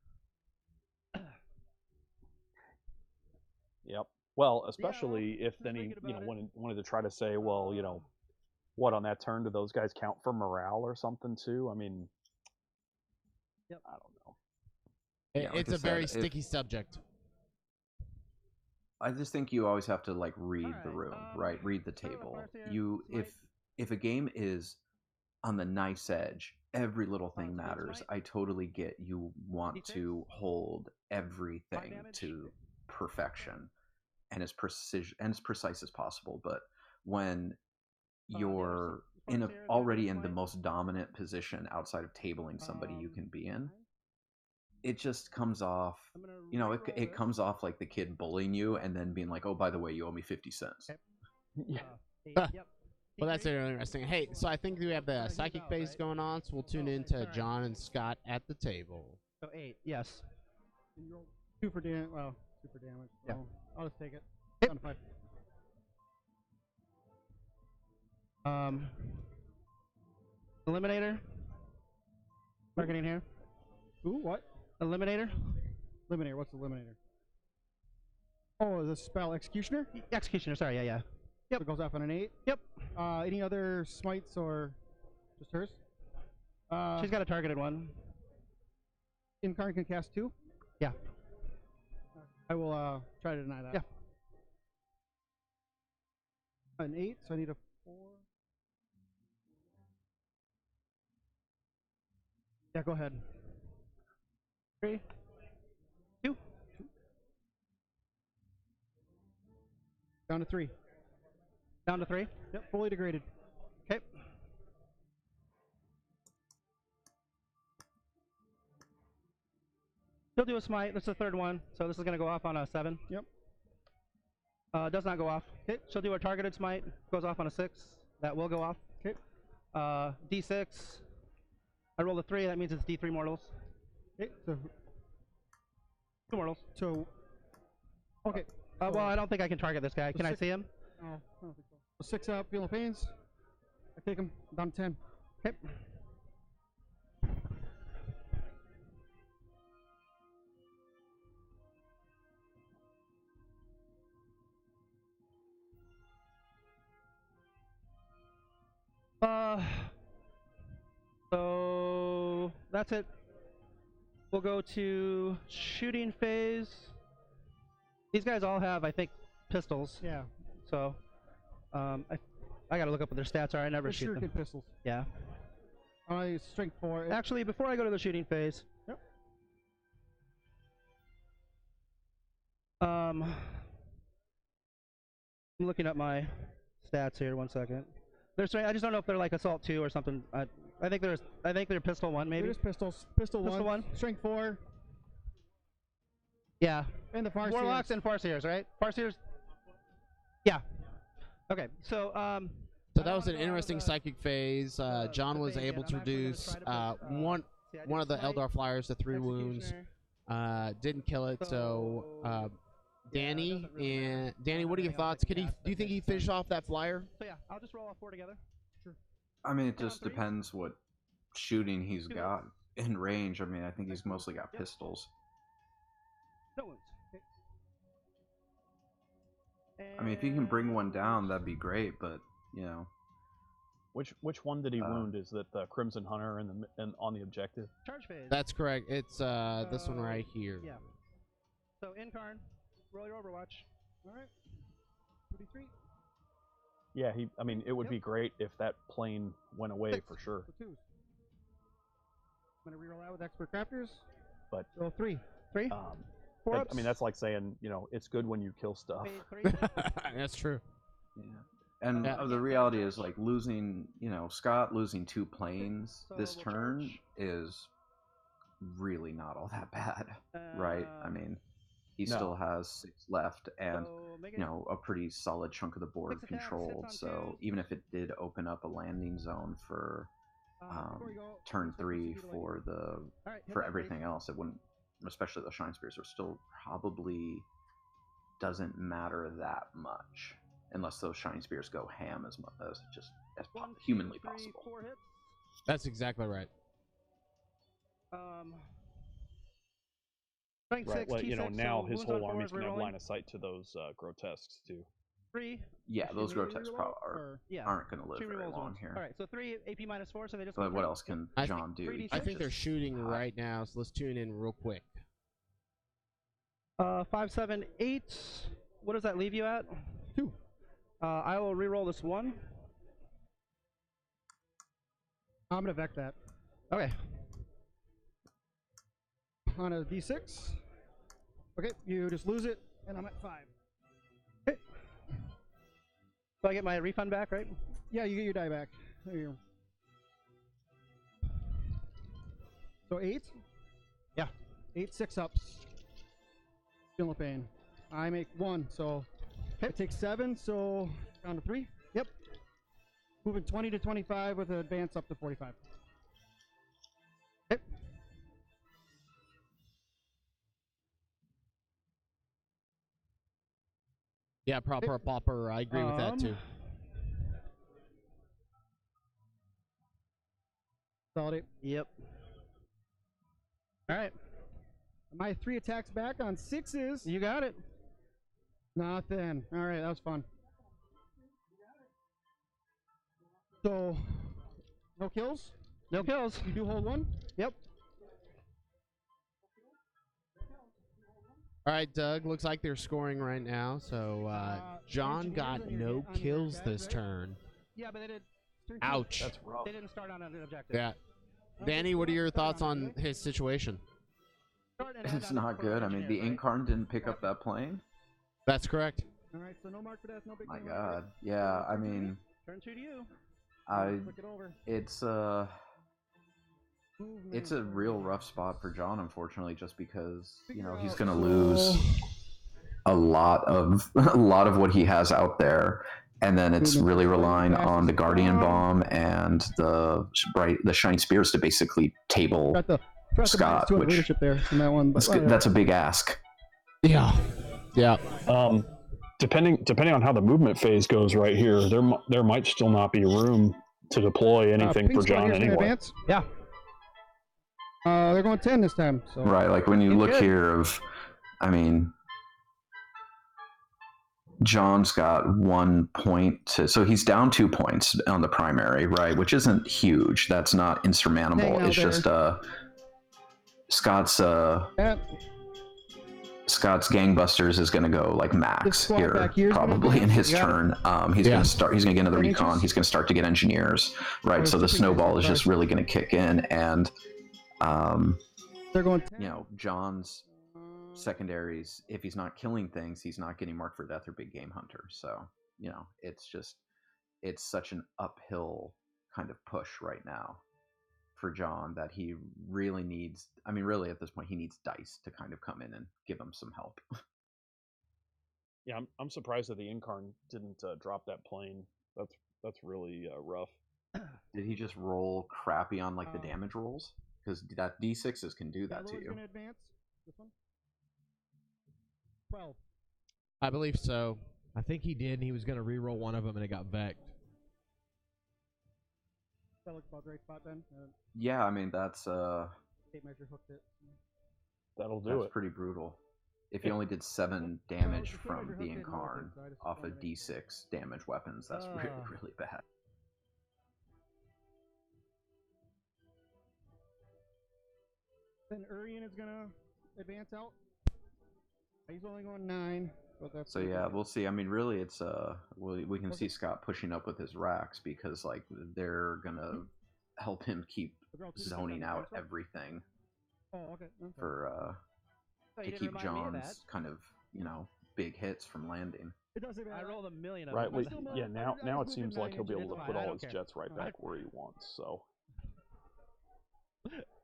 Yep. Well, especially if then he wanted to try to say, well, what on that turn do those guys count for morale or something too? I mean, Yep. I don't know. Yeah, like It's I a very said, sticky subject. I just think you always have to like read the Alright, room, right? Read the table. Farseer, You Smite. if a game is on the nice edge, every little thing Smite, matters. Smite. I totally get you want D6. to hold everything damage. to perfection and as precise as possible. But when you're Farseer, already in Smite. the most dominant position outside of tabling somebody you can be in, it just comes off, I'm gonna it reroll this. comes off like the kid bullying you and then being like, oh, by the way, you owe me 50 cents. Okay. Yeah. Eight, Ah. yep. Well, that's D3. interesting. Hey, so I think we have the he's psychic out, phase right? going on, so we'll tune Okay, into alright. John and Scott at the table. So 8, yes. And you roll 2 for damage. Well, 2 for damage. Yeah. So I'll just take it. Yep. Down to 5. Eliminator. Targeting here. Ooh, what? Eliminator. Eliminator. What's Eliminator? Oh, is this spell Executioner? Executioner, sorry, yeah. So it goes off on an 8. Yep. Any other smites or just hers? She's got a targeted one. Incarn can cast 2. Yeah. I will try to deny that. Yeah. An 8, so I need a 4. Yeah, go ahead. 3, 2. Down to 3. Down to 3. Yep, fully degraded. Okay. She'll do a smite. That's the third one. So this is going to go off on a 7. Yep. Does not go off. Okay. She'll do a targeted smite. Goes off on a 6. That will go off. Okay. D6. I rolled a 3. That means it's D3 mortals. Okay, so 2 mortals. okay. Well, I don't think I can target this guy. Can I 6 see him? Oh, I don't think so. So 6 up, feeling pains. I take him down to 10. Okay. So that's it. We'll go to shooting phase. These guys all have, I think, pistols. Yeah. So, I gotta look up what their stats are. I never They're shoot them. shuriken pistols. Yeah. I strength 4. Actually, before I go to the shooting phase. Yep. I'm looking up my stats here. 1 second. I just don't know if they're like assault 2 or something. I think they're pistol 1 maybe. It is pistols. Pistol 1. Strength 4. Yeah. And the Farseers. Warlocks and Farseers, right? Farseers. Yeah. Okay. So So that was an interesting psychic phase. John was able to reduce one of the Eldar flyers to 3 wounds. Didn't kill it. So Danny, what are your thoughts? Do you think he finished off that flyer? So yeah, I'll just roll all 4 together. Sure. I mean, it just depends what shooting he's got in range. I mean, I think he's mostly got pistols. No wounds. Okay. I mean, if you can bring one down, that'd be great. But you know, Which one did he wound? Is that the Crimson Hunter and on the objective? Charge phase. That's correct. It's this one right here. Yeah. So Incarn, roll your Overwatch. All right. 2d3. Yeah, I mean, it would be great if that plane went away for sure. So 2s. I'm gonna reroll out with expert crafters. But So 3. 3. 4 I ups. mean, that's like saying, you know, it's good when you kill stuff. Phase 3. That's true. yeah. And the reality is, like, losing, you know, Scott losing 2 planes this turn is really not all that bad, right? I mean, he still has 6 left, and you know, a pretty solid chunk of the board controlled. So even if it did open up a landing zone for turn 3 for everything else, it wouldn't, especially the Shine Spears, are still probably doesn't matter that much unless those Shine Spears go ham as humanly possible. 4 hits. That's exactly right. Strength Right. 6, Well, you know, T6, now so his wounds on whole army's 4s, gonna have rerolling. line of sight to those grotesques too. 3. Yeah, those grotesques Yeah. aren't going to live 2 very rerolls long once. here. All right, so 3 AP minus 4, so they just. But what else can John do? 3d6. I think they're shooting right now, so let's tune in real quick. 5, 7, 8. What does that leave you at? 2. I will reroll this 1. I'm gonna vec that. Okay. On a d6. Okay, you just lose it, and I'm at 5. Okay. So I get my refund back, right? Yeah, you get your die back. There you go. So 8? Yeah. 8 6-ups. Feel no pain. I make 1, so it takes 7, so down to 3. Yep. Moving 20 to 25 with an advance up to 45. Okay. Yeah, proper popper. I agree with that too. Consolidate. Yep. All right. My 3 attacks back on 6s. You got it. Nothing. All right, that was fun. So, no kills? No kills. You do hold 1? Yep. All right, Doug. Looks like they're scoring right now. So John got no kills this turn. Yeah, but they did. Ouch. That's rough. They didn't start on an objective. Yeah. Danny, what are your thoughts on his situation? It's not good. I mean, the Incarn didn't pick up that plane. That's correct. All right, so no mark for death, no big My deal. God. Yeah, I mean, Turn 2 to you. Flick it over. it's a real rough spot for John, unfortunately, just because, you know, he's going to lose a lot of what he has out there, and then it's really relying on the Guardian Bomb and the Shine Spears to basically table Scott, which leadership there in that one. that's a big ask. Yeah. Yeah. Depending on how the movement phase goes right here, there might still not be room to deploy anything for John anyway. Advance. Yeah. They're going 10 this time. So. Right, like when you He's look good. here I mean, John's got 1 point so he's down 2 points on the primary, right? Which isn't huge. That's not insurmountable. Hang out It's there. just Scott's gangbusters is going to go like This max squad here back here is gonna probably do- in his yeah. turn. He's going to get another Ranges? recon. He's going to start to get engineers, right? Oh, So the it's snowball is sorry. just really going to kick in, and They're going 10. you know, John's secondaries, if he's not killing things, he's not getting marked for death or big game hunter. So, you know, it's such an uphill kind of push right now for John that he really needs, I mean, really at this point, he needs dice to kind of come in and give him some help. Yeah, I'm surprised that the Incarn didn't drop that plane. That's really rough. Did he just roll crappy on like the damage rolls? Because that D6s can do that to Lord's you. gonna advance. This one. 12. I believe so. I think he did, and he was going to re-roll one of them, and it got vec'd. That looks about the right spot then. Yeah, I mean that's Tape measure hooked it. That'll do that's it. pretty brutal. If he only did 7 damage the tape from measure the hooked didn't work, Incarn so I just off of wanted to make sure. D6 damage weapons, that's really, really bad. Then Urian is gonna advance out. He's only going 9, but that's So yeah, we'll see. I mean, really, it's we can see Scott pushing up with his racks because like they're gonna help him keep zoning out everything Oh, okay. for Oh, to you didn't keep remind me of that. John's kind of big hits from landing. It doesn't I matter. rolled a million of Right. them. Wait, yeah. Now it seems like he'll be able to Fine, put I all don't his care. jets right Alright. back where he wants. So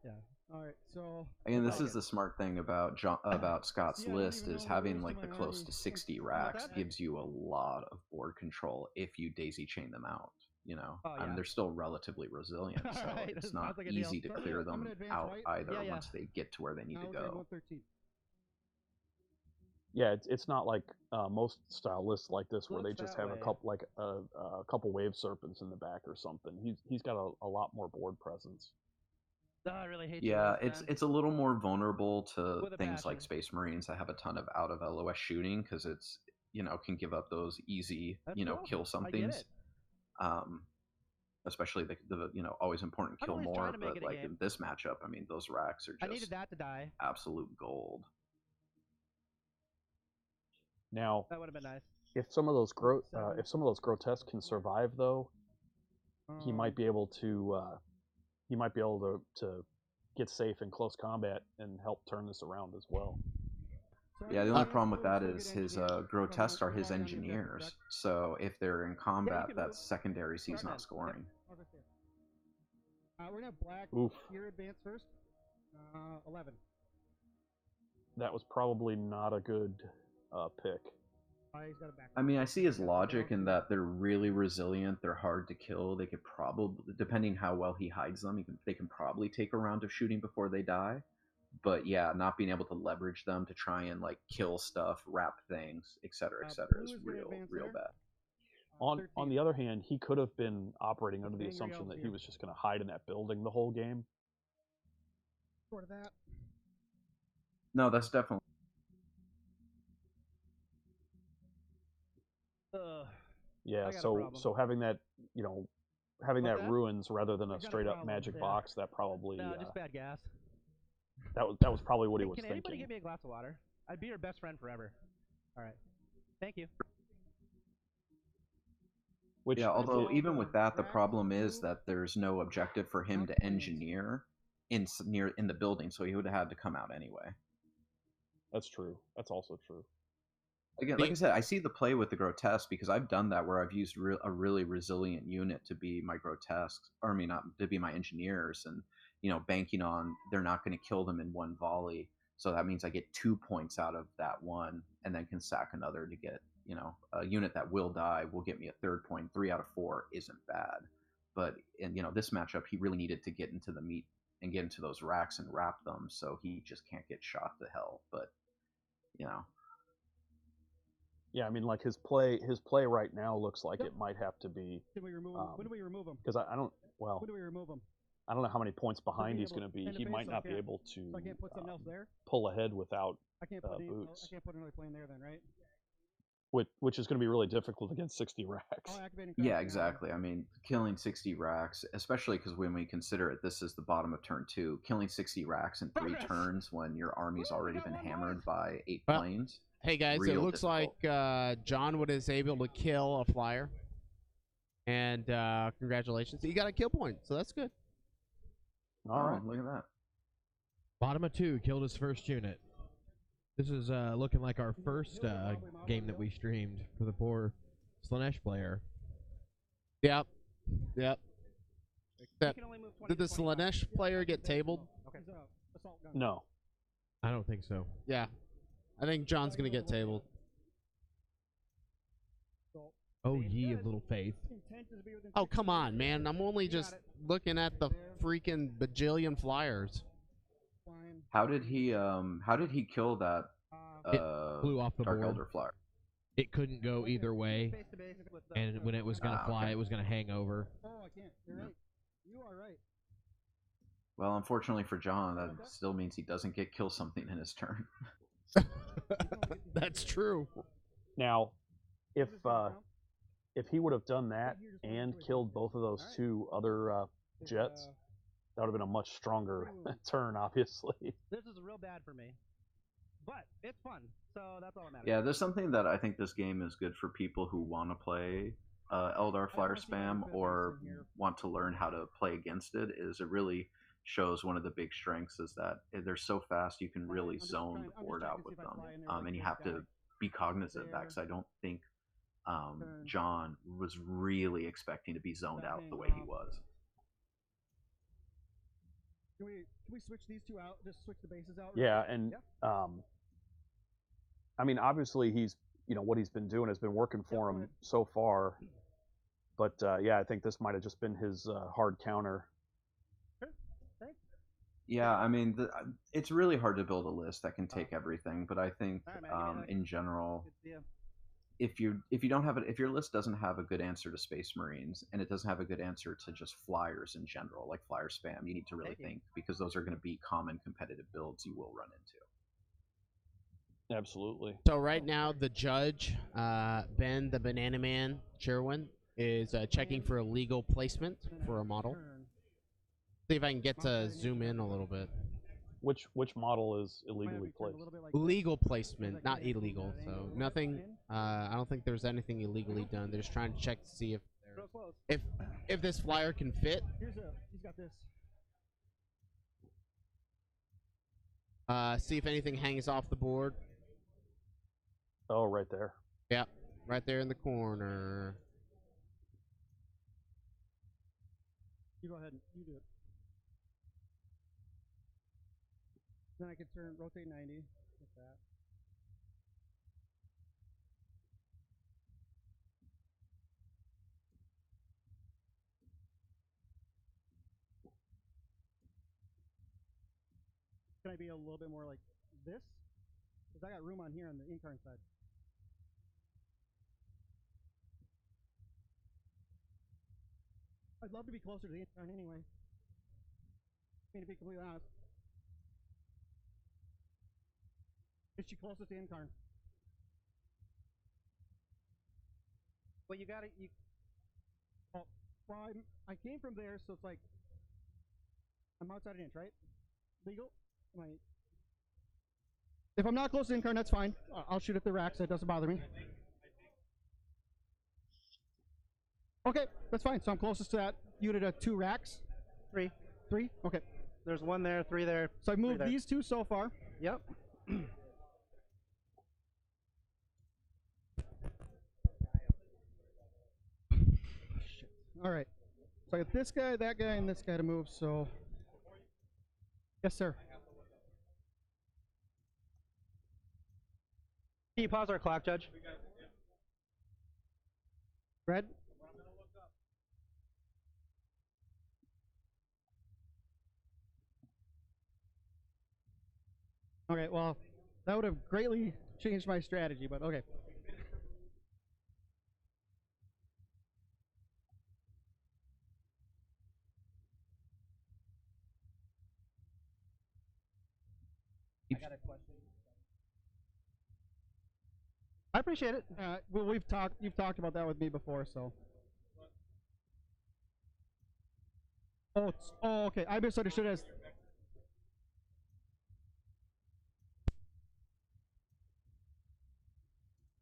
Yeah. All right. So. Again, this like is the smart thing about Scott's See, I don't list even is know the having rest like of the my close army. to 60 Something racks like that. gives you a lot of board control if you daisy chain them out. You know, Oh, I mean, yeah. they're still relatively resilient, so Alright, it's sounds not like a deal. easy to So, clear I'm them gonna advance out right. either Yeah, yeah. once they get to where they need Now to we're at go. 113. yeah, it's not like most style lists like this where they Looks just that have way. a couple wave serpents in the back or something. He's got a lot more board presence. Oh, I really hate Yeah, you, man. it's a little more vulnerable to With a things like passion. Space Marines that have a ton of out of LOS shooting because it's can give up those easy That's kill cool. I get somethings. it. Especially the always important I'm kill always more, trying to make but it a like game. in this matchup, I mean those racks are I just needed that to die. absolute gold. Now, That would have been nice. if some of those grotesques can survive, though, he might be able to to get safe in close combat and help turn this around as well. Yeah, the only problem with that is his grotesques are his engineers. So if they're in combat, can that move. secondary he's Right, man. not scoring. We're gonna have black Oof. here advance first. 11. That was probably not a good pick. He's got a back. I mean, I see his logic in that they're really resilient. They're hard to kill. They could probably, depending how well he hides them, they can probably take a round of shooting before they die. But yeah, not being able to leverage them to try and like kill stuff, wrap things, etc., etc., Blue is is gonna real advance real there. bad. On the other hand, he could have been operating under the Angry assumption elves that he here. was just going to hide in that building the whole game. Sort of that. No, that's definitely. Yeah, I got a so problem. having that having What's that that? ruins rather than I a got a straight up problem, magic yeah. box, that probably No, just bad gas. that was probably what he was Can anybody thinking. give me a glass of water? I'd be your best friend forever. All right. Thank you. Which Yeah, although all even the with that, the racks, problem is blue, that there's no objective for him not to planes. engineer in the building, so he would have had to come out anyway. that's true. That's also true. Again, like I said, I see the play with the grotesque because I've done that where I've used a really resilient unit to be my grotesques, or I mean, not to be my engineers, and banking on they're not going to kill them in one volley. So that means I get 2 points out of that one, and then can sack another to get a unit that will die will get me a third point. 3 out of 4 isn't bad, but in this matchup, he really needed to get into the meat and get into those racks and wrap them, so he just can't get shot to hell. But Yeah, I mean, like his play right now looks like it might have to be Can we remove him? When do we remove him? because I don't When do we remove him? I don't know how many points behind be he's able going to be. in the He base, might so I not be can't- able to So I can't put something else there. pull ahead without I can't put boots. I can't put another plane there then, right? which is going to be really difficult against 60 racks. Oh, activating yeah, fast now. exactly. I mean, killing 60 racks, especially because when we consider it, this is the bottom of turn 2. Killing 60 racks in 3 Progress. turns when your army's Woo, we already got been one hammered more. by 8 Well, planes. Hey guys, it Real looks difficult. like John was able to kill a flyer, and congratulations, he got a kill point, so that's good. All right. Look at that. Bottom of 2 killed his first unit. This is looking like our first game that we streamed for the poor Slanesh player. Yep. You Except, can only move 20 did the to 25. Slanesh player get tabled? Okay. He's a assault gun. No. I don't think so. Yeah. I think John's gonna get tabled. So, Oh, ye of little faith. intent is to be within Oh, 60 come on, meters. man. I'm only You got just it. looking at the freaking bajillion flyers. Flying. How did he kill that Flew off the Dark board. Elder flyer? It couldn't go either way, Face to base with the- and when it was gonna Ah, fly, okay. it was gonna hang over. Oh, I can't. You're right. You are right. Well, unfortunately for John, that still means he doesn't get kill something in his turn. That's true. Now, if he would have done that and killed both of those two other jets, that would have been a much stronger turn, obviously. This is real bad for me, but it's fun, so that's all that matters. Yeah, there's something that I think this game is good for people who want to play Eldar Flyer Spam or want to learn how to play against it. Is it really shows one of the big strengths is that they're so fast you can really zone the board out with them, and you have to be cognizant of that because I don't think John was really expecting to be zoned out the way he was. Can we switch these two out? Just switch the bases out? Yeah, and I mean, obviously he's what he's been doing has been working for him so far, but yeah, I think this might have just been his hard counter. Yeah, I mean, it's really hard to build a list that can take everything, but I think in general, if you don't have it, if your list doesn't have a good answer to Space Marines and it doesn't have a good answer to just flyers in general, like flyer spam, you need to really think because those are going to be common competitive builds you will run into. Absolutely. So right now, the judge, Ben the Banana Man Sherwin, is checking for a legal placement for a model. See if I can get to zoom in a little bit. Which model is illegally placed? Legal placement, not illegal. So nothing. I don't think there's anything illegally done. They're just trying to check to see if this flyer can fit. He's got this. See if anything hangs off the board. Oh, right there. Yep, right there in the corner. You go ahead and you do it. Then I can rotate 90 with that. Can I be a little bit more like this? Because I got room on here on the incarn side. I'd love to be closer to the incarn anyway. I mean, to be completely honest. Is she closest to incarn? Well, you gotta. Oh, well, I came from there, so it's like I'm outside an inch, right? Legal? If I'm not close to incarn, that's fine. I'll shoot at the racks. That doesn't bother me. Okay, that's fine. So I'm closest to that unit of 2 racks. 3. 3? Okay. There's 1 there, 3 there. So I've moved these 2 so far. Yep. All right. So I got this guy, that guy, and this guy to move. So, yes, sir. Can you pause our clock, Judge? Red. Okay. Well, that would have greatly changed my strategy, but okay. I got a question. I appreciate it. Well, you've talked about that with me before, so. Oh, okay. I misunderstood as.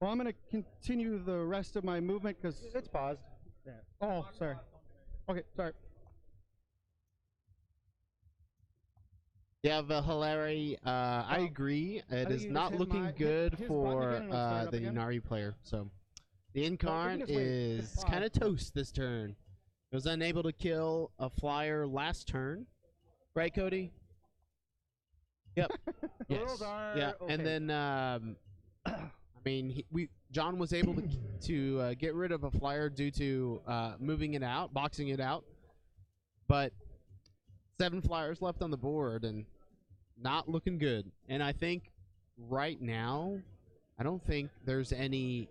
Well, I'm gonna continue the rest of my movement because it's paused. Yeah. Oh, sorry. Okay, sorry. Yeah, the Hilary, I agree. It is not looking good for the Inari player. So the Incarn is kind of toast this turn. It was unable to kill a flyer last turn. Right, Cody? Yep. Yes. Yeah, okay. And then, I mean, John was able to get rid of a flyer due to moving it out, boxing it out. But 7 flyers left on the board and not looking good. And I think right now, I don't think there's any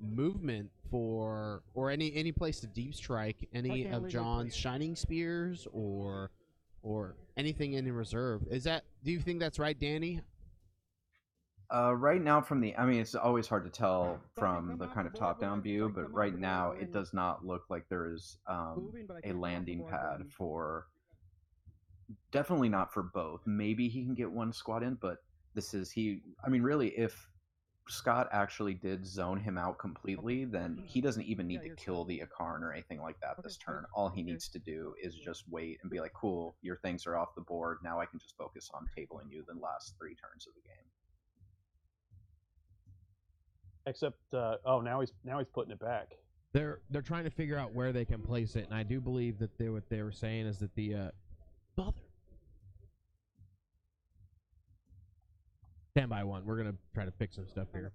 movement for, or any place to deep strike any of John's shining spears or anything in reserve? Do you think that's right, Danny? Right now, I mean, it's always hard to tell from the kind of top-down view, but right now it does not look like there is a landing pad for. Definitely not for both. Maybe he can get one squad in, but I mean, really, if Scott actually did zone him out completely, then he doesn't even need to kill the Akarn or anything like that this turn. All he needs to do is just wait and be like, cool, your things are off the board. Now I can just focus on tabling you the last 3 turns of the game. Except, now he's putting it back. They're trying to figure out where they can place it, and I do believe that what they were saying is that the stand by one. We're gonna try to fix some stuff here.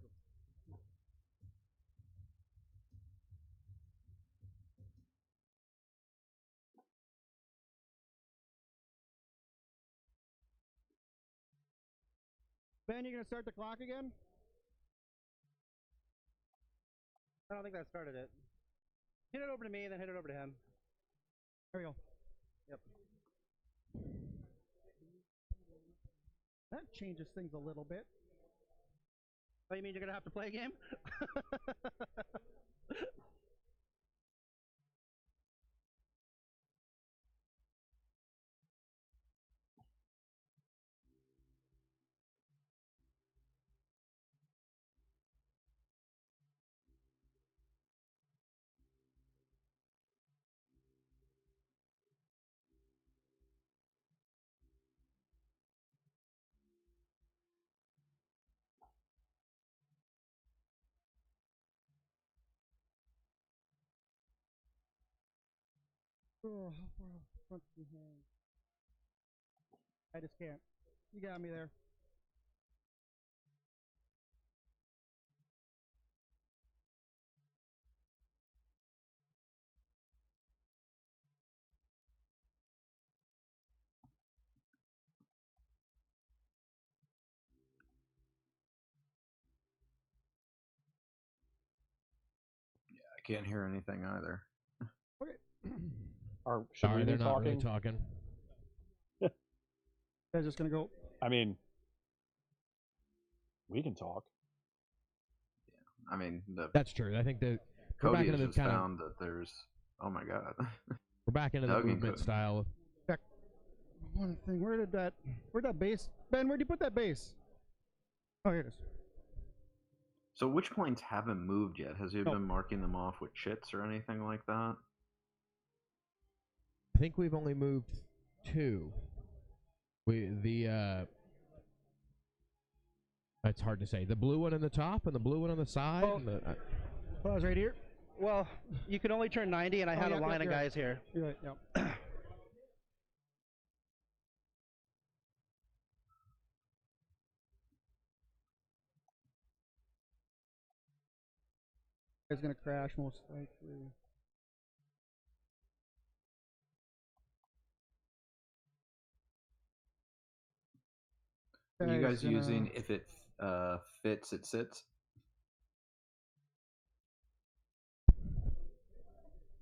Ben, you gonna start the clock again? I don't think that started it. Hit it over to me, then hit it over to him. There we go. Yep. That changes things a little bit. Oh, you mean you're gonna have to play a game? Oh, how far up front do you have? I just can't. You got me there. I can't hear anything either. Okay. Should Sorry, we be they're not really talking? talking. Guys, just gonna go. I mean, we can talk. I mean, That's true. I think that we're back Cody into has the just kind of found that there's. Oh my god. we're back into the Doug and movement Cody. style. One thing. Where'd that base? Ben, where'd you put that base? Oh, here it is. So which planes haven't moved yet? Has he No. been marking them off with chits or anything like that? I think we've only moved 2. It's hard to say. The blue one on the top and the blue one on the side. Oh. And the, Pause right here. Well, you can only turn 90, and I had a line of guys here. You're right. Yep. It's gonna crash most likely. Are you guys Guy's using if it fits, it sits?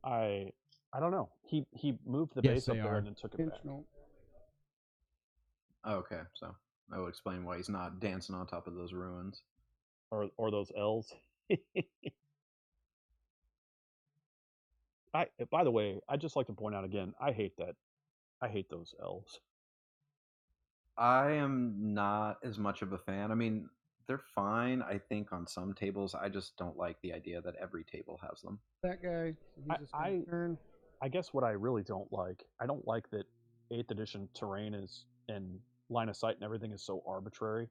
I don't know. He moved the Yes, base up they there are. and then took it back. No. Oh, okay, so that would explain why he's not dancing on top of those ruins. Or those L's. By the way, I'd just like to point out again, I hate those L's. I am not as much of a fan. I mean, they're fine, I think, on some tables. I just don't like the idea that every table has them. That guy. He's just gonna turn. I guess what I really don't like, I don't like that 8th edition terrain is and line of sight and everything is so arbitrary.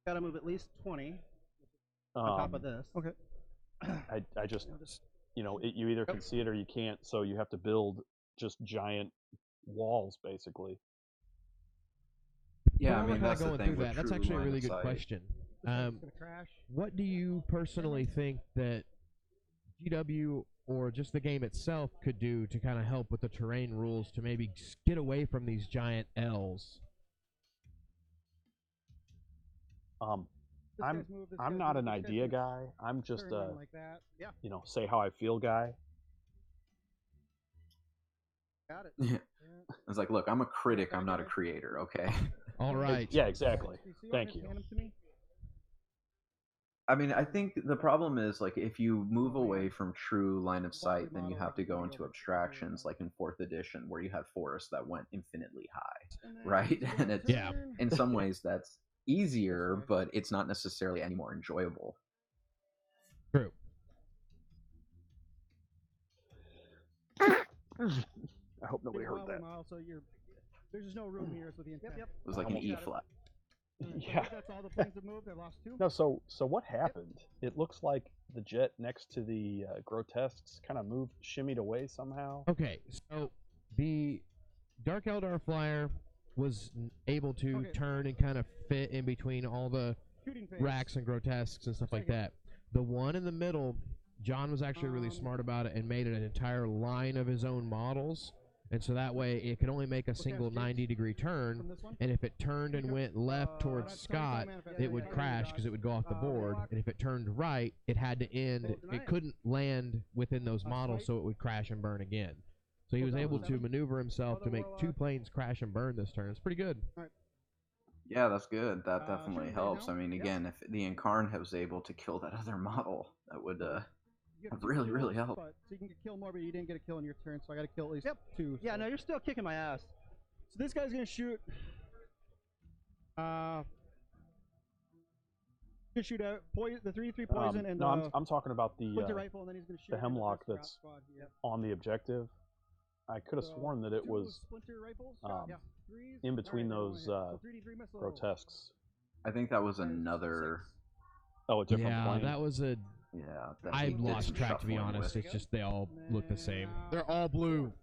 Gotta move at least 20 on top of this. Okay. I just you either can see it or you can't, so you have to build just giant walls basically. Yeah, While I we're mean kinda that's the going thing through with that. That's true actually a line really of good sight. question. It's gonna crash. What do you personally think that GW or just the game itself could do to kind of help with the terrain rules to maybe get away from these giant L's? I'm guy's move, this I'm guy's not move, an this guy's idea move. guy. I'm just Turn a in like that. Yeah, say how I feel guy. got it. Yeah. Yeah. It's like, look, I'm a critic. I'm not a creator. Okay. All right. Yeah, exactly. You see Thank him? you. Hand him to me. I mean, I think the problem is, like, if you move away from true line of sight, then you have to go into abstractions, like in 4th edition, where you had forests that went infinitely high, And then right? he's And gonna it's, Yeah. turn. in some ways, that's easier, but it's not necessarily any more enjoyable. True. I hope nobody Big heard wobbly that. mile, so there's just no room here. So the intent. Yep. It was like an E flat. Yeah. That's all the planes have moved. They lost 2. No, so what happened? It looks like the jet next to the grotesques kind of moved, shimmied away somehow. Okay, so the Dark Eldar flyer was able to Okay. turn and kind of fit in between all the Shooting phase. racks and grotesques and stuff like that. The one in the middle, John was actually really smart about it and made it an entire line of his own models. And so that way it could only make a single 90-degree turn, From this one. and if it turned and went left towards that's Scott, manifest. it would Yeah, crash because it would go off the board. block. And if it turned right, it had to end. deny It it. couldn't land within those models, slight. so it would crash and burn again. So he was down able to 7. maneuver himself to Other make warlock. 2 planes crash and burn this turn. It's pretty good. Yeah, that's good. That definitely shooting phase helps. now? I mean, Yep. again, if the Incarn was able to kill that other model, that would You get really, 2 really kills, help. But, so you can kill more, but you didn't get a kill in your turn, so I got to kill at least 2. Yeah, so. no, you're still kicking my ass. So this guy's gonna shoot. Gonna shoot out the 3/3 poison and no, the I'm talking about splinter the rifle, and then he's gonna shoot the into hemlock Scout that's squad. Yep. on the objective. I could have So, sworn that it 2 was splinter rifles. um, Yeah. 3s. in between Alright, those so 3D3 missile. grotesques. I think that was Fires another. 6. Oh, a different Yeah, plane. that was a. Yeah, that I he did lost some track, to be shuffling honest. with. It's just they all look the same. They're all blue.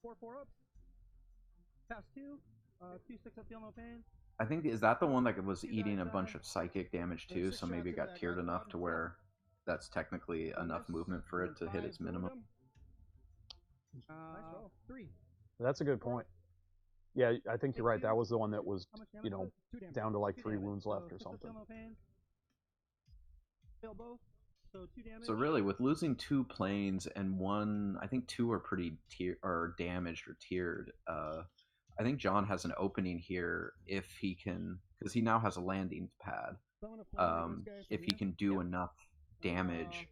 4 ups. Pass 2. 2 6 up, deal no pain. I think is that the one that was eating a bunch of psychic damage too, Six so maybe it shots got into tiered that enough guy. to where that's technically enough movement for it to hit its minimum. Nice roll. 3. That's a good point. Yeah, I think you're right. That was the one that was, How much damage you know, was it? 2 damage. down to like 2 3 damage. wounds So left or 6 up, deal something. no pain. Fail both. So 2 damage. So really, with losing 2 planes and one, I think 2 are pretty damaged or tiered. I think John has an opening here if he can, because he now has a landing pad. So I'm gonna fly this guy If from he here. can do enough damage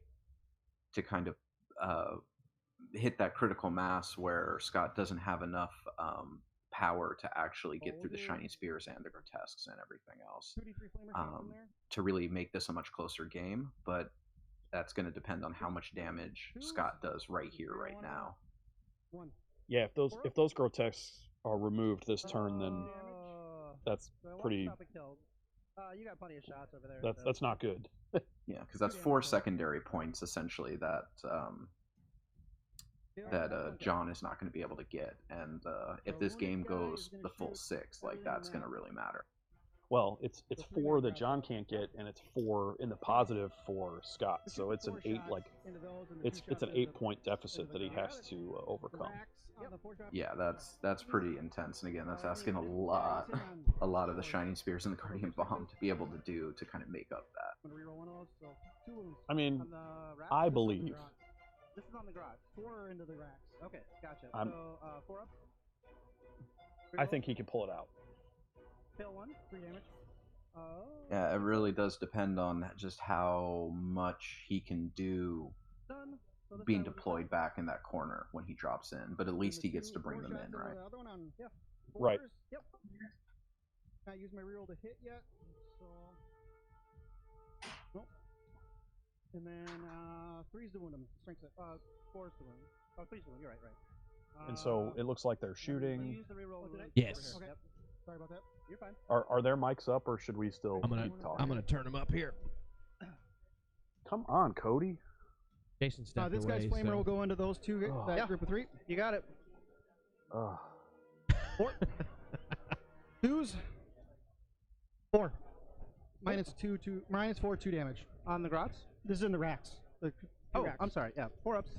to kind of hit that critical mass where Scott doesn't have enough power to actually get through the Shining Spears and the Grotesques and everything else 2D3 flamer shot from there. to really make this a much closer game. But that's going to depend on how much damage Scott does right here, right now. 1. Yeah, if those grotesques are removed this turn, then that's So I want pretty. to stop a kill. You got plenty of shots over there. so- That's not good. Yeah, because that's 4 secondary points essentially that John is not going to be able to get. And if this game goes the full 6, like that's going to really matter. Well, it's 4 that John can't get, and it's 4 in the positive for Scott. Shoot So it's an 4 8 shots like into those and the 2 it's shots an into the- 8-point deficit that he has to the overcome. racks on the 4 shots. Yeah, that's pretty intense. And again, that's asking a lot of the Shining Spears and the Guardian Bomb to be able to do to kind of make up that. I'm gonna reroll one of those. So 2 wounds. I mean, On the racks? I This is on the believe. garage. This is on the garage. 4 into the racks. Okay, gotcha. I'm- So 4 up. I think he can pull it out. Fail 1. 3 damage. Yeah, it really does depend on just how much he can do Done. So this being guy was a deployed fail. back in that corner when he drops in. But at And least the he gets 2 to bring 4 them shots in, into right? The other one on, yeah. Right. 4s. Yep. Not use my reroll to hit yet. So. Nope. And then 3's to wound him. Strength set. 4's to wound. Oh, 3's to wound. You're right, right. And so it looks like they're You shooting. use the reroll to wound. Yes. Okay. Yep. Sorry about that. You're fine. Are their mics up, or should we still I'm keep talking? gonna turn them up here. Come on, Cody. Jason stepped This guy's away, flamer so- will go into those 2. Oh. That Yeah. group of 3. You got it. Ugh. 2s. 4. Minus 4, 2 damage. On the grots? This is in the racks. The 2 Oh, racks. I'm sorry. Yeah, 4 ups.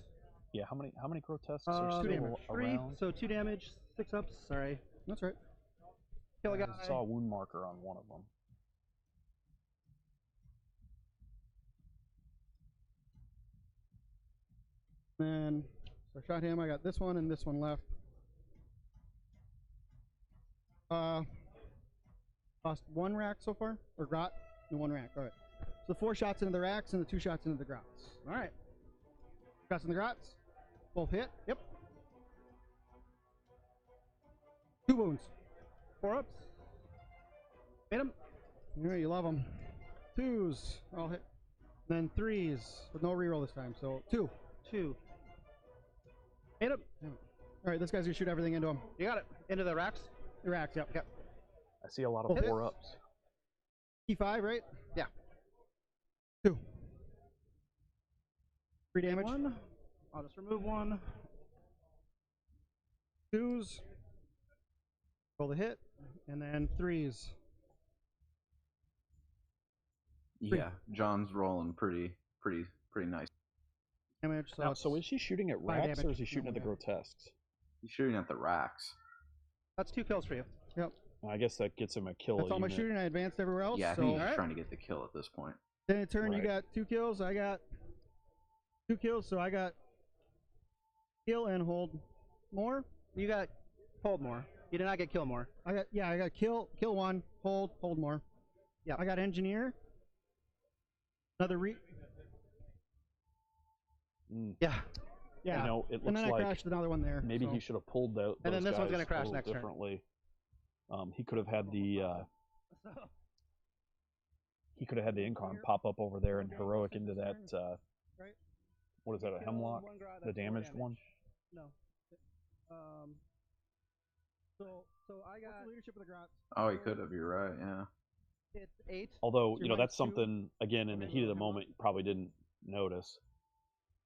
Yeah, how many grotesques are 2 still damage. 3, around? so 2 damage, 6 ups. Sorry. That's right. Kill a guy. I saw a wound marker on one of them. Then so I shot him. I got this one and this one left. Lost 1 rack so far, or grot, and 1 rack. All right. So 4 shots into the racks and the 2 shots into the grots. All right. Shots in the grots. Both hit. Yep. 2 wounds. 4 ups. Hit him. Yeah, you love them. 2s. All hit. Then 3s with no reroll this time. So 2. 2. Hit him. All right, this guy's gonna shoot everything into him. You got it. Into the racks? The racks, yep. Yep. I see a lot of Hits. 4-ups. T5, right? Yeah. 2. 3 damage. 1. I'll just remove 1. 2s. Roll the hit. And then 3s. Yeah, John's rolling pretty nice. Damage. So, Now, it's so is he shooting at 5 racks or damage. is he shooting at the Yeah. grotesques? He's shooting at the racks. That's 2 kills for you. Yep. I guess that gets him a kill. That's all my unit. shooting. I advanced everywhere else. Yeah, I so think he's trying to get the kill at this point. then in turn, you Right. got 2 kills. I got 2 kills, so I got kill and hold more. You got hold more. You did not get kill more. I got kill 1, hold more. Yeah. I got engineer. Another Yeah. yeah. You know, it and looks then I like crashed another one there. maybe so. he should have pulled those And then this one's guys gonna crash a little next turn. differently. He could have had the incon pop up over there and heroic into that. What is that? A hemlock? The damaged one? No. So I got leadership of the grots. Oh, he could have. You're right. Yeah. It's 8. Although, So you know, you're that's minus 2. something, again, in the heat of the moment, you probably didn't notice.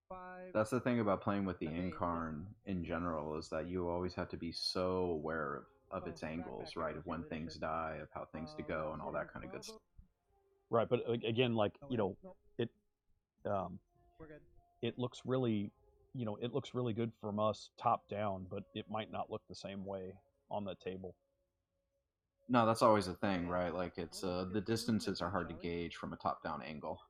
5. That's the thing about playing with the Incarn in general, is that you always have to be so aware of its angles, right? Of when things die, of how things to go, and all that kind of good stuff. Right, but again, like, you know, it We're good. it looks really, you know, it looks really good from us top down, but it might not look the same way on the table. No, that's always a thing, right? Like, it's the distances are hard to gauge from a top-down angle.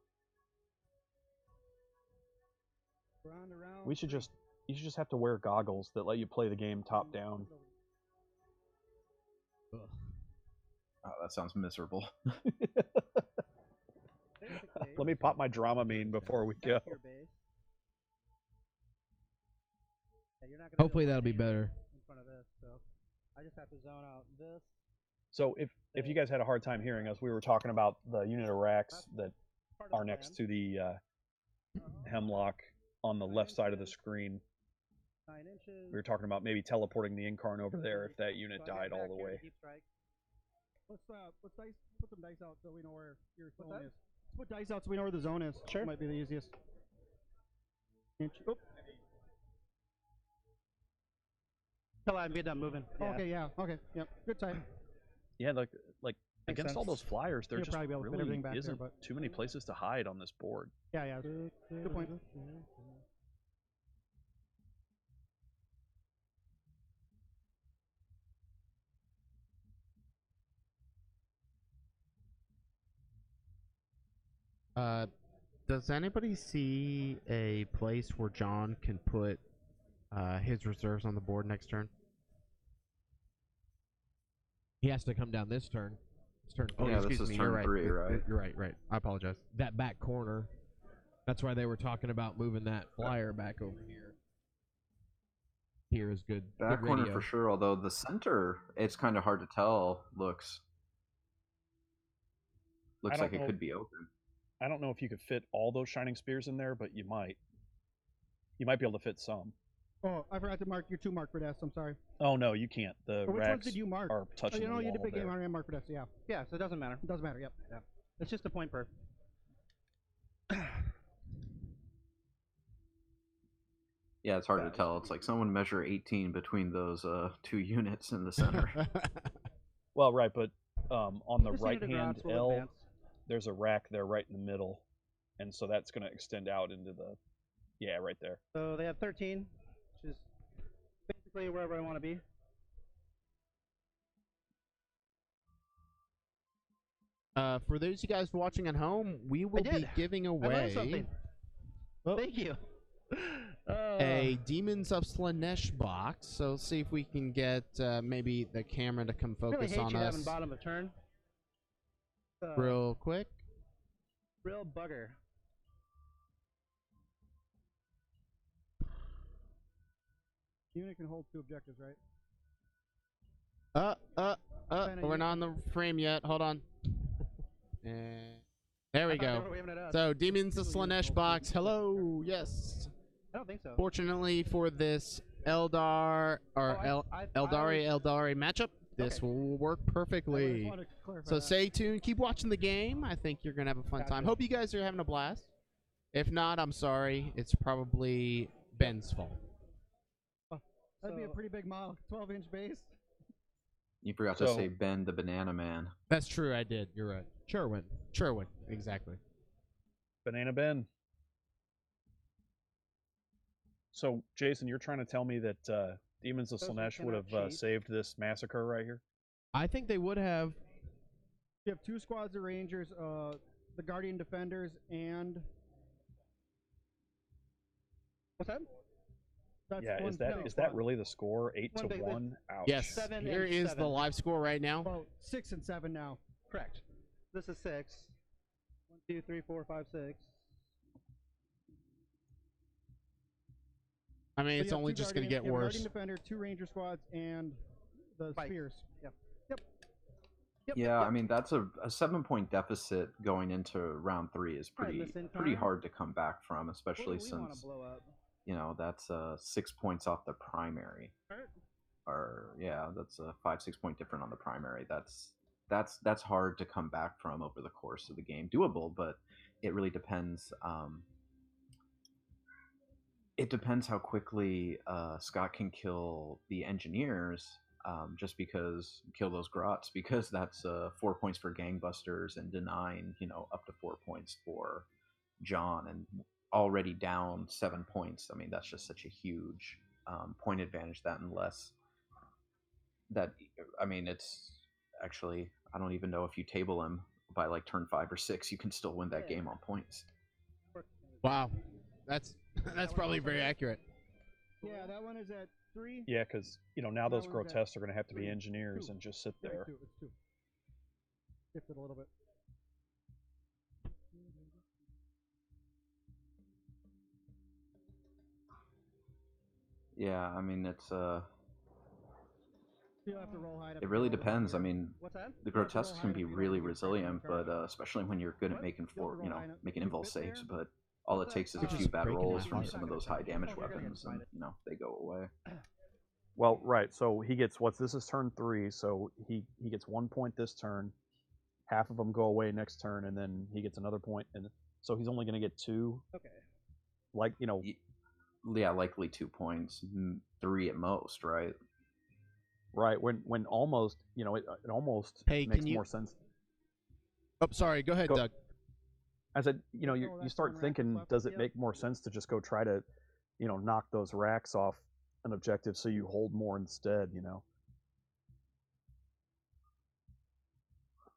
Around. You should just have to wear goggles that let you play the game top down. Oh, that sounds miserable. Let me pop my Dramamine before we go. Hopefully that'll be better. In front of this, so I just have to zone out this. So if you guys had a hard time hearing us, we were talking about the unit of racks that are next to the hemlock on the left side of the screen. 9 inches. We were talking about maybe teleporting the Incarn over there if that unit died all the way. Let's put some dice out so we know where your zone is. Let's put dice out so we know where the zone is. Sure. Might be the easiest. Oh. Till I get done moving. Yeah. Okay, yeah. Okay, yep. Good time. Yeah, like Makes against all sense. those flyers, there You'll just probably be able to fit really everything back there, isn't but- too many places to hide on this board. Yeah. Good point. Does anybody see a place where John can put his reserves on the board next turn? He has to come down this turn. This turn. Oh, Yeah, this excuse is me. turn You're right. 3, right? You're right. I apologize. That back corner. That's why they were talking about moving that flyer back over here. Here is good. Back good corner radio. for sure, although the center, it's kind of hard to tell. Looks don't like it know. could be open. I don't know if you could fit all those shining spears in there, but you might. You might be able to fit some. Oh, I forgot to mark your 2 mark for deaths. I'm sorry. Oh no, you can't. The Or which ones racks did you mark? are touching You know, the you wall did big game there. on mark for deaths. Yeah. Yeah, so it doesn't matter. It doesn't matter. Yep. Yeah. It's just a point per. Yeah, it's hard to tell. It's like someone measure 18 between those 2 units in the center. Well, right, but on the This unit right of hand grots will L, advance. there's a rack there right in the middle, and so that's going to extend out into the, yeah, right there. So they have 13, which is basically wherever I want to be. For those of you guys watching at home, we will be did. giving I learned away. something. Oh. Thank you. a Demons of Slanesh box. So let's see if we can get maybe the camera to come really focus hate on you having us bottom of turn. real quick. Real bugger. Unit can hold 2 objectives, right? We're not on the frame yet. Hold on. And there we I thought they go. were waving at us. So, Demons of Slanesh box. Hello. Yes. I don't think so. Fortunately for this Eldar or Eldari matchup, this will work I just perfectly. wanted to clarify So that. stay tuned. Keep watching the game. I think you're gonna have a fun time. Gotcha. Hope you guys are having a blast. If not, I'm sorry. It's probably Ben's fault. That'd be a pretty big model, 12-inch base. You forgot to So- say Ben the Banana Man. That's true. I did. You're right. Sherwin. Exactly. Banana Ben. So, Jason, you're trying to tell me that Demons of Those we Slanesh would cannot have cheat. saved this massacre right here? I think they would have. You have 2 squads of Rangers, the Guardian Defenders, and What's that? that's Yeah, one is that big is that squad. really the score? 8 One to big- 1? Ouch. Yes. 7 Here and is the 7. live score right now. Well, 6 and 7 now. Correct. This is 6. 1, 2, 3, 4, 5, 6. I mean, So it's you have only 2 just gonna Guardian- get you have a worse. Guardian Defender, 2 Ranger squads, and the Spikes. Spears. Yep. Yeah, I mean that's a 7-point deficit going into round 3 is Right, pretty listen, pretty Connor. hard to come back from, especially What do we want since to blow up? that's 6 points off the primary. Alright. Or yeah, that's a 5-6 point difference on the primary. That's hard to come back from over the course of the game. Doable, but it really depends. It depends how quickly Scott can kill the engineers. Just because kill those grots, because that's 4 points for gangbusters and denying up to 4 points for John, and already down 7 points. I mean that's just such a huge point advantage. It's actually, I don't even know if you table him by like turn 5 or 6, you can still win that game on points. Wow, that's probably very accurate. Yeah, that one is at 3. Yeah, because now those That one's at grotesques are going to have to be 3, engineers 2. and just sit Yeah, there. It's 2. Shifted a little bit. Yeah, I mean it's You'll have to roll high to it really figure out what depends. I you're- mean, What's that? the You have to roll grotesques high can to be figure out really what you're resilient, primary but especially when you're good at What? making You have to roll high making to invul fit there. saves. But all it takes is a Which few is bad breaking rolls my from heart. some of those high damage Oh, you're gonna weapons, and find it. they go away. Well, right. So he gets this is turn 3, so he gets 1 point this turn. Half of them go away next turn, and then he gets another point, and so he's only going to get 2. Okay. Like Yeah, likely 2 points, 3 at most, right? right when almost it almost Hey, makes can you- more sense. Oh, sorry. Go ahead, Go- Doug. I said, Go you that start one rack thinking, left. does it Yep. make more sense to just go try to, knock those racks off an objective so you hold more instead,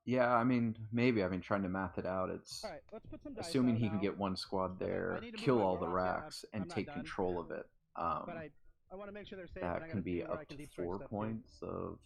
Yeah, I mean, maybe. I mean, trying to math it out, it's All right. Let's put some dice assuming out he can now, get one squad Okay, I there, need to move kill my all the grots. Yeah, racks, I'm and not take done. control of it. but I want to make sure they're safe. and I That gotta can be see where I up can to deep strike 4 stuff, too. points of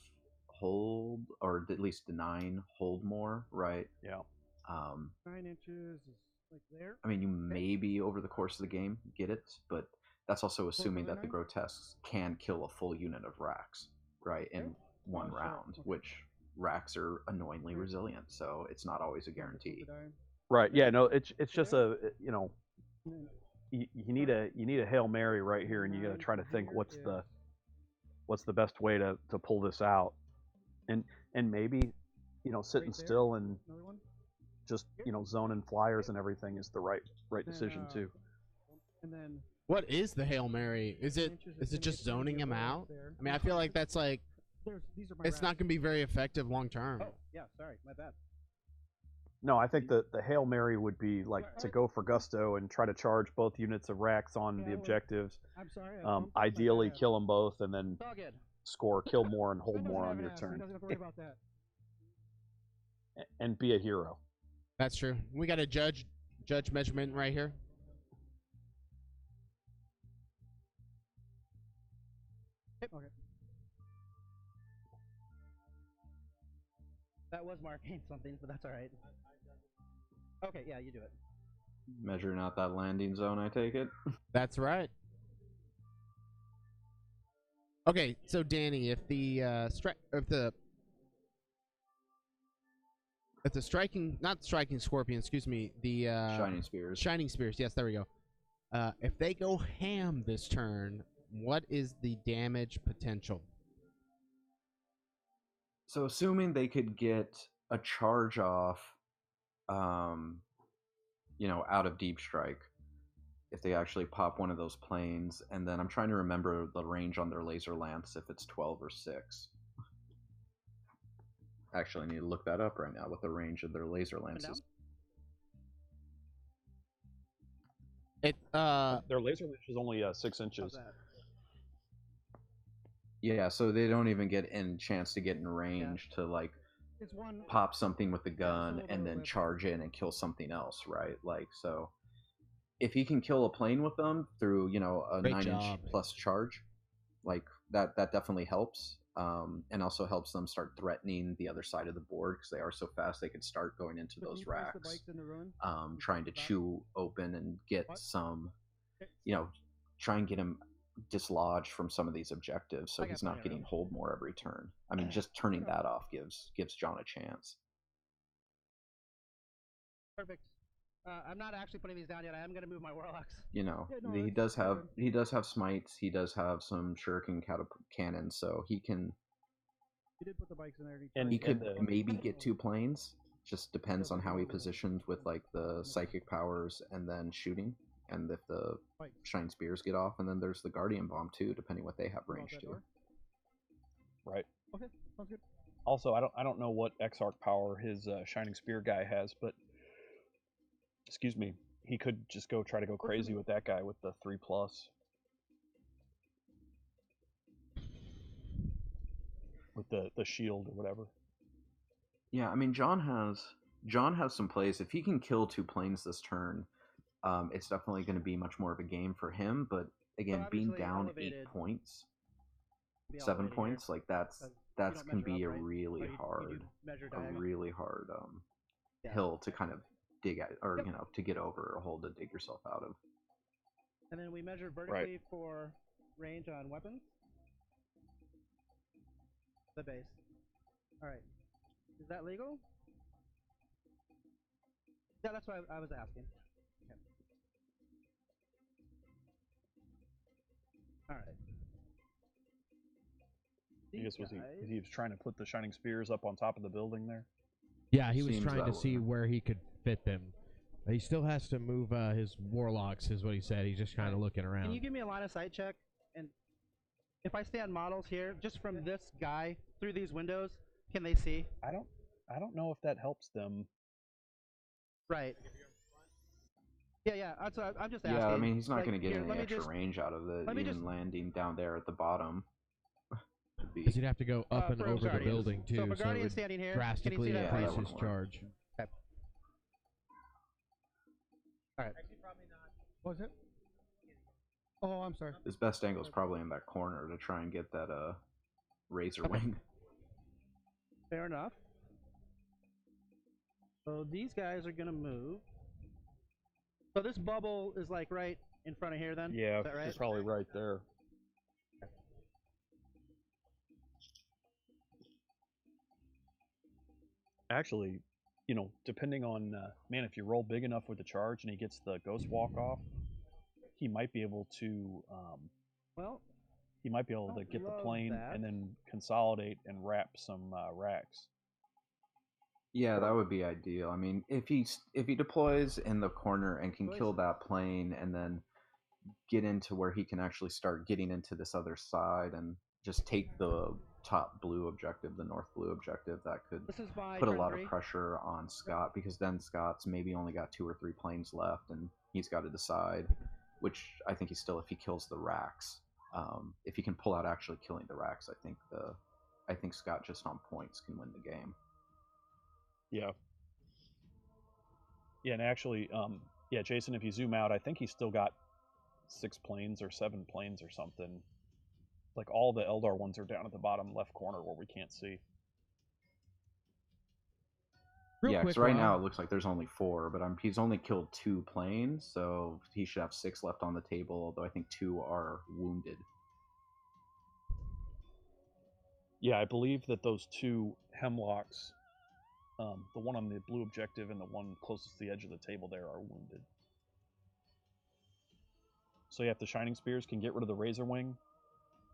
hold, or at least 9 hold more, right? Yeah. 9 inches is like there. I mean, you maybe over the course of the game get it, but that's also assuming that the 9? grotesques can kill a full unit of racks, right, in one Oh, sure. round, Okay. which racks are annoyingly Sure. resilient, so it's not always a Yeah, just flip guarantee. the die. Right. Yeah. No. It's just there? a And then you need a Hail Mary right here, and you got to 9 try to think here what's is the best way to pull this out, and maybe sitting Right there. still and another one. just zoning flyers and everything is the right Then, decision too. And then What is the Hail Mary? Is 9 it inches is it gonna just get zoning pretty him good out? there. I mean, I feel like that's like These are my it's not racks. gonna be very effective long term. Oh, yeah. Sorry. My bad. No, I think the Hail Mary would be like to go for gusto and try to charge both units of racks on Yeah, the I would. objectives. I'm sorry. I bumped my Ideally, ass. kill them both and then It's all good. kill more and hold Ben doesn't more have on an your ass, so he turn, doesn't have to worry about that. and be a hero. That's true. We got a judge measurement right here. Okay. That was marking something, but that's all right. Okay, yeah, you do it. Measuring out that landing zone, I take it. That's right. Okay, so Danny, if the not striking scorpion, excuse me, the Shining Spears. shining spears. Yes, there we go. If they go ham this turn, what is the damage potential? So assuming they could get a charge off, out of deep strike, if they actually pop one of those planes, and then I'm trying to remember the range on their laser lance, if it's 12 or 6. Actually, I need to look that up right now, what the range of their laser lance is. Their laser range is only 6 inches. Yeah, so they don't even get a chance to get in range to like It's one. pop something with the gun so and then the- charge in and kill something else, right? Like, so if he can kill a plane with them through, a Great 9-inch job. plus charge, like that definitely helps. And also helps them start threatening the other side of the board because they are so fast they could start going into But can those you place the racks, bikes in the ruin? trying to chew open and get What? some, Okay. try and get him dislodged from some of these objectives so I got he's not plenty of getting room. hold more every turn. I mean, just turning that off gives John a chance. Perfect. I'm not actually putting these down yet. I am going to move my warlocks. You know, Yeah, no, he that's does have good. he does have smites. He does have some shuriken cannons, so he can You did put the bikes in there. he could the- maybe get 2 planes. Just depends on how he positions with like the psychic powers and then shooting, and if the shine spears get off, and then there's the guardian bomb too, depending what they have range to. Right. Okay, sounds good. Also, I don't know what Exarch power his Shining Spear guy has, but excuse me, he could just try to go crazy with that guy with the 3+. With the shield or whatever. Yeah, I mean John has some plays. If he can kill 2 planes this turn, it's definitely going to be much more of a game for him. But again, being obviously down elevated. 8 points, Be 7 elevated here, points, like that don't can measure be up, a right? really Or you do hard, measure diagonal? Yeah. hill to kind of dig at, or Yep. to get over, or hold to dig yourself out of. And then we measure vertically for range on weapons. The base. All right. Is that legal? Yeah, that's what I was asking. Okay. All right. I guess These he guys- was trying to put the Shining Spears up on top of the building there. Yeah, he was Seems trying that to see way. where he could fit them. He still has to move his warlocks, is what he said. He's just kind of looking around. Can you give me a line of sight check? And if I stand models here, just from this guy through these windows, can they see? I don't know if that helps them. Right. Yeah. I'm just asking. Yeah, I mean he's not Like, going to get here, let any me extra just- range out of it. let me Even just- landing down there at the bottom would be. Because he'd have to go up and for over the Guardians. building too, So if a so it Guardian's would standing here, drastically can you see that Yeah, increase that his wouldn't work. charge. All right. What was it? Oh, I'm sorry. His best angle is probably in that corner to try and get that razor Okay. wing. Fair enough. So these guys are gonna move. So this bubble is like right in front of here then? Yeah, Is that right? it's probably right there. Actually, depending on man, if you roll big enough with the charge and he gets the ghost walk off, he might be able to Well, to get the love plane that. and then consolidate and wrap some racks. Yeah, that would be ideal. I mean, if he deploys in the corner and can kill that plane, and then get into where he can actually start getting into this other side and just take the top blue objective, the north blue objective, that could this is my put a turn lot 3. of pressure on Scott, because then Scott's maybe only got 2 or 3 planes left, and he's got to decide, which I think if he kills the racks, if he can pull out actually killing the racks, I think Scott just on points can win the game. Yeah. Yeah, and actually, Jason, if you zoom out, I think he's still got 6 planes or 7 planes or something like all the Eldar ones are down at the bottom left corner where we can't see. Real Yeah, because quick, right Rob. now it looks like there's only 4, but he's only killed 2 planes, so he should have 6 left on the table, although I think 2 are wounded. Yeah, I believe that those 2 hemlocks, the one on the blue objective and the one closest to the edge of the table there, are wounded. So yeah, if the Shining Spears can get rid of the Razor Wing,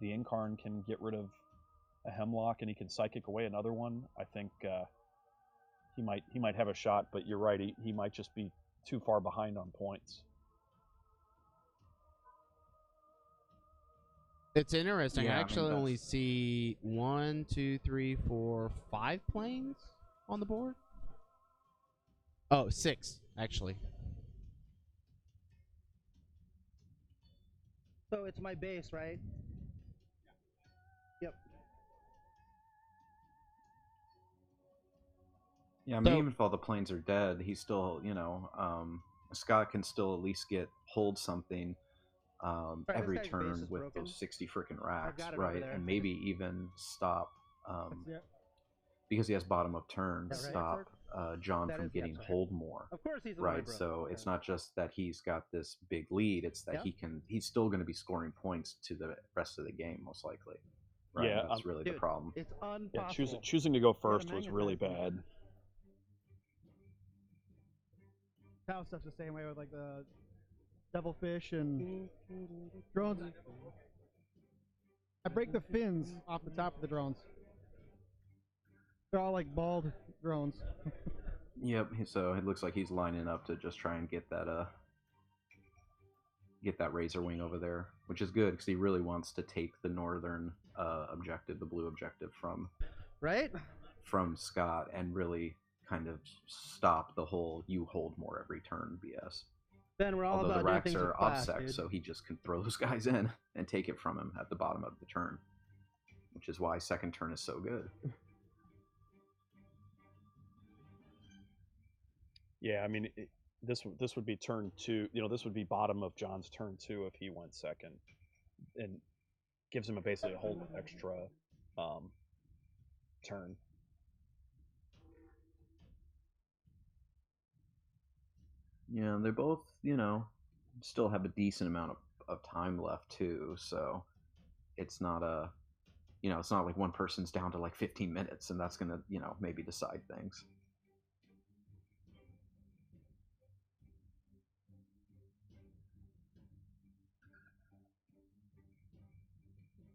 the Incarn can get rid of a hemlock, and he can psychic away another one, I think he might have a shot, but you're right, he might just be too far behind on points. It's interesting. Yeah, I I mean, actually only that's- see 1, 2, 3, 4, 5 planes on the board. Oh, 6 actually. So it's my base, right? Yep. Yeah, I mean, So- even if all the planes are dead, he's still, Scott can still at least hold something this every guy's base turn is with broken. those 60 freaking racks, got it over right? there. And maybe even stop, Yeah. because he has bottom of turn, That right? stop John That from is the getting upside. hold more. Of course he's the Right, liberal. so it's not just that he's got this big lead, it's that Yeah. he's still going to be scoring points to the rest of the game, most likely. Right, Yeah, that's really Dude, the problem. It's impossible. Yeah, choosing to go gotta first was really magnetize bad. Town stuff's the same way with like the devilfish and drones. I break the fins off the top of the drones. They're all like bald drones. Yep, so it looks like he's lining up to just try and get that Razor Wing over there, which is good because he really wants to take the northern objective, the blue objective Right? from Scott, and really kind of stop the whole "you hold more every turn" BS. Ben, we're all Although about the doing racks things with are class, obsec, dude. so he just can throw those guys in and take it from him at the bottom of the turn, which is why second turn is so good. Yeah, I mean, this would be turn 2. This would be bottom of John's turn 2 if he went second, and gives him basically a whole extra turn. Yeah, they both, still have a decent amount of time left too, so it's not it's not like one person's down to like 15 minutes and that's gonna, maybe decide things.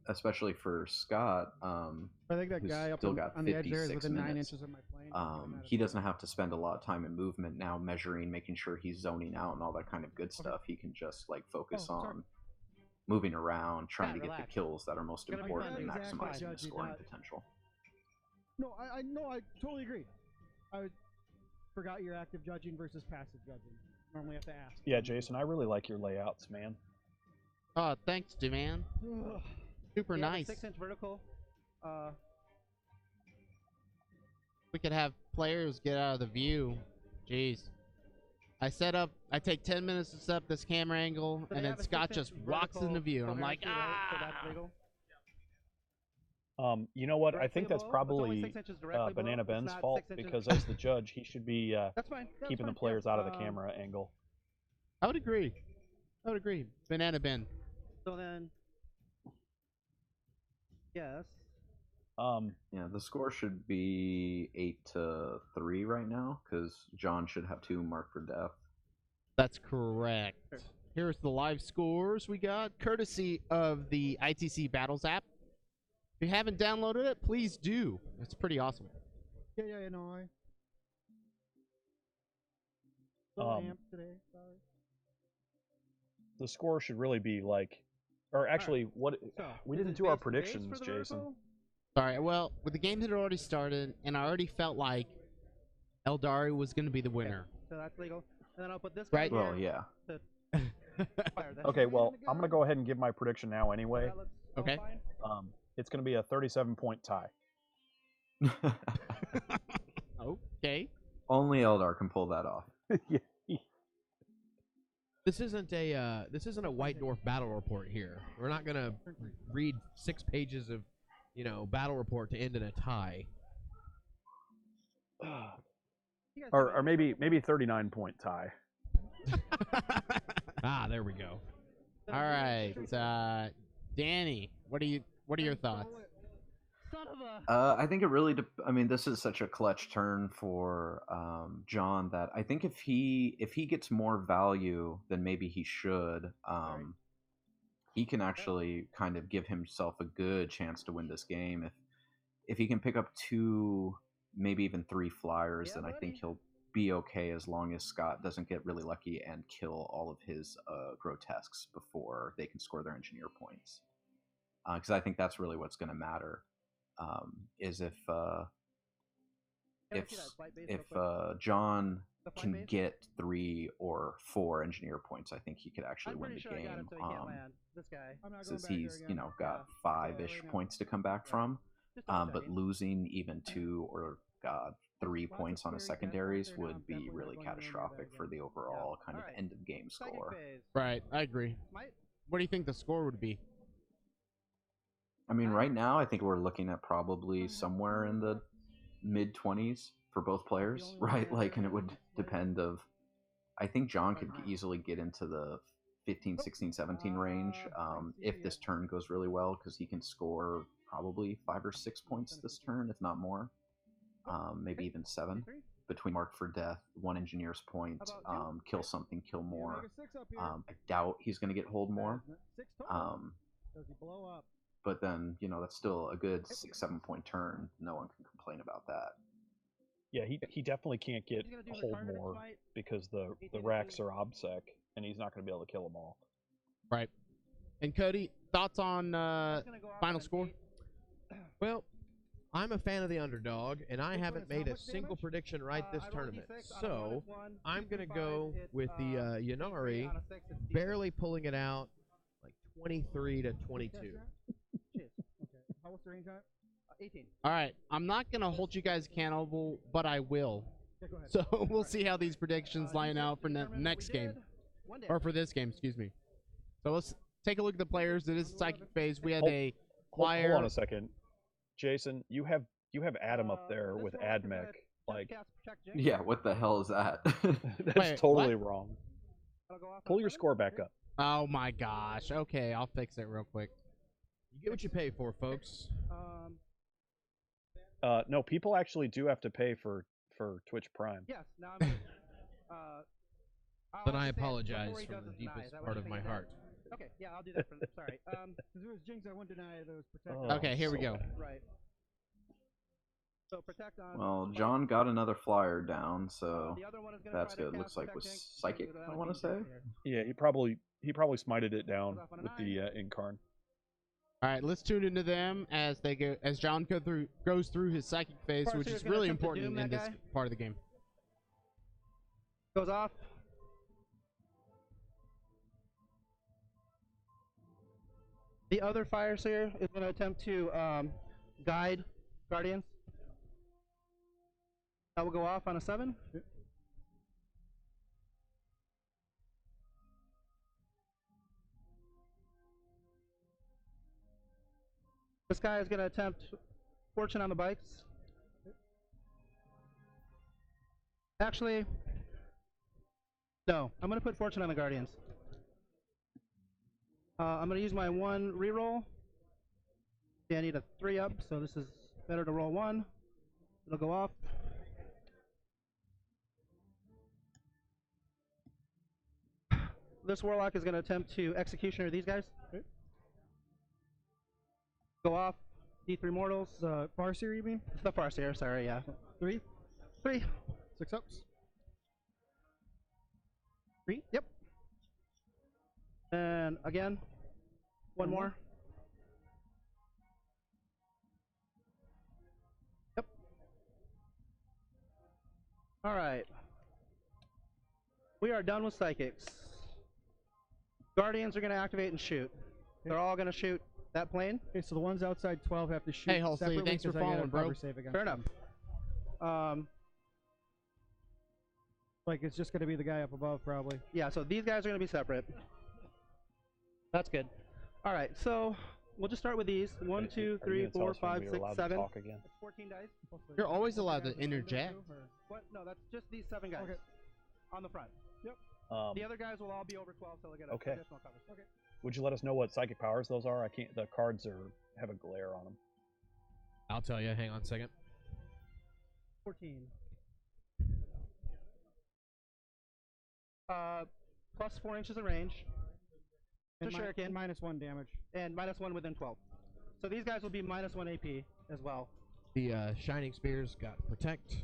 Especially for Scott, I think that who's guy up still got on the edge there is 56 within 9 minutes. inches of my plane. He doesn't have to spend a lot of time in movement now, measuring, making sure he's zoning out and all that kind of good stuff. He can just focus sorry. on moving around, trying to get the relax. kills that are most Gonna be important fun, and exactly. maximizing the Judge, scoring not- potential. No, I totally agree. I forgot you're active judging versus passive judging. Normally have to ask. Yeah, Jason, I really like your layouts, man. Oh, thanks, man. Ugh. Super Yeah, the nice. 6-inch vertical. We could have players get out of the view. Jeez. I take 10 minutes to set up this camera angle, So they and then have a Scott 6-inch just walks in the vertical view, and I'm like, coherence relay, so that's legal. You know what? I Directly think that's below? It's only probably 6 inches directly below. Banana It's Ben's not fault 6 inches. because as the judge, he should be That's fine. That's keeping the fine. players Yeah. out of the camera angle. I would agree. Banana Ben. So then, yes. Yeah, the score should be 8-3 right now because John should have 2 marked for death. That's correct. Here's the live scores we got, courtesy of the ITC Battles app. If you haven't downloaded it, please do. It's pretty awesome. Yeah, no, I. Amped today. Sorry. The score should really be or actually, what So, we is didn't it do our base for predictions, the Jason. vertical? Sorry, well, with the game had already started, and I already felt like Eldar was going to be the winner. So that's legal. And then I'll put this guy Right. here Well, yeah. to fire this. Okay, well, I'm gonna go ahead and give my prediction now anyway. That looks all Okay. fine. It's gonna be a 37-point tie. Okay. Only Eldar can pull that off. Yeah. This isn't a White Dwarf battle report here. We're not gonna read 6 pages of, battle report to end in a tie. Or maybe 39-point tie. There we go. All right, Danny, what are your thoughts? Son of a. I think it really. This is such a clutch turn for John that I think if he gets more value than maybe he should, he can actually kind of give himself a good chance to win this game. If he can pick up 2, maybe even 3 flyers, then I think he'll be okay as long as Scott doesn't get really lucky and kill all of his grotesques before they can score their engineer points. Because I think that's really what's going to matter. Is if John can get 3 or 4 engineer points, I think he could actually win the game. This guy. Since he's got 5-ish points to come back from, but losing even 2 or 3 points on his secondaries would be really catastrophic for the overall kind of end of game score. Right, I agree. What do you think the score would be? Right now, I think we're looking at probably somewhere in the mid-20s for both players, right? And it would depend I think John could easily get into the 15, 16, 17 range if this turn goes really well, because he can score probably 5 or 6 points this turn, if not more. Maybe even 7. Between Mark for Death, 1 engineer's point, kill something, kill more. I doubt he's going to get hold more. Does he blow up? But then, that's still a good 6-7 point turn. No one can complain about that. Yeah, he definitely can't get hold more because the racks are obsec, and he's not going to be able to kill them all. Right. And Cody, thoughts on final score? Well, I'm a fan of the underdog, and I haven't made a single prediction right this tournament. So I'm going to go with the Yanari barely pulling it out, like 23-22. What's the range on it? 18. All right, I'm not going to hold you guys accountable, but I will. So we'll see how these predictions line out for next game. Or for this game, excuse me. So let's take a look at the players. It is psychic phase. We had a flyer. Hold on a second. Jason, you have Adam up there with AdMech. Yeah, what the hell is that? That's totally wrong. Pull your score back up. Oh my gosh. Okay, I'll fix it real quick. You get what you pay for, folks. No, people actually do have to pay for Twitch Prime. Yes. Now I'm. Then I apologize from the deepest part of my heart. Okay, yeah, I'll do that. Sorry. Because it was Jinx, I wouldn't deny those protect. Okay, here we go. Right. So protect on. Well, John got another flyer down, so that's good. Looks like was psychic, I want to say. Yeah, he probably smited it down with the Incarn. All right, let's tune into them as John goes through his psychic phase, which is really important in this part of the game. Goes off. The other fire seer is going to attempt to guide Guardians. That will go off on a 7. This guy is going to attempt Fortune on the bikes. Actually, no. I'm going to put Fortune on the Guardians. I'm going to use my 1 reroll. Yeah, I need a 3 up, so this is better to roll 1. It'll go off. This Warlock is going to attempt to Executioner these guys. Okay. Go off. D3 mortals. The Farseer, you mean? The Farseer, sorry, yeah. 3? 3. 6 ups? 3, yep. And again, one more. Yep. All right. We are done with psychics. Guardians are going to activate and shoot. They're all going to shoot that plane. Okay, so the ones outside 12 have to shoot. Hey, Halsey, thanks for 'cause I get a following, bro. cover save against Fair enough. Like, it's just going to be the guy up above, probably. Yeah, so these guys are going to be separate. That's good. All right, so we'll just start with these. 1, 2, 3, 4, 5, 6, 7. Talk again? That's 14 dice. You're always allowed to interject. What? No, that's just these 7 guys. Okay. On the front. Yep. The other guys will all be over 12, so they'll get additional coverage. Okay. Would you let us know what psychic powers those are? I can't. The cards have a glare on them. I'll tell you. Hang on a second. 14. Plus 4 inches of range. And To shuriken. -1 damage. And -1 within 12. So these guys will be -1 AP as well. The Shining Spears got Protect.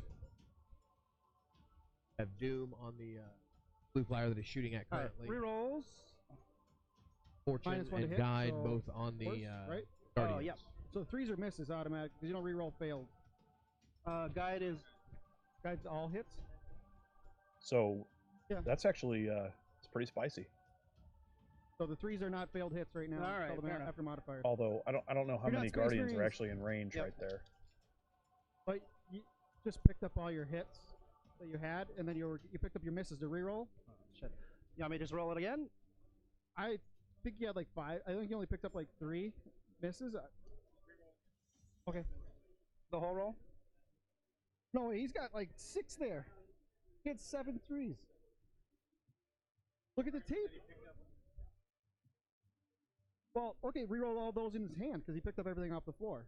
Have Doom on the blue flyer that he's shooting at currently. All right, rerolls. Fortune -1 to and hit, Guide so both on the worse, right? Guardians. Yep. So 3s are misses automatic, because you don't reroll failed. Guide is... Guide's all hits. So Yeah. that's actually it's pretty spicy. So the 3s are not failed hits right now. All right, Call them fair enough. after modifier. Although I don't know how You're not many space guardians are marines. actually in range Yep. right there. But you just picked up all your hits that you had, and then you picked up your misses to reroll. Shit. You want me to just roll it again? I think you had like 5. I think you only picked up like 3 misses. Okay. The whole roll? No, he's got like 6 there. He had 7 3s. Look at the tape. Well, okay, reroll all those in his hand because he picked up everything off the floor.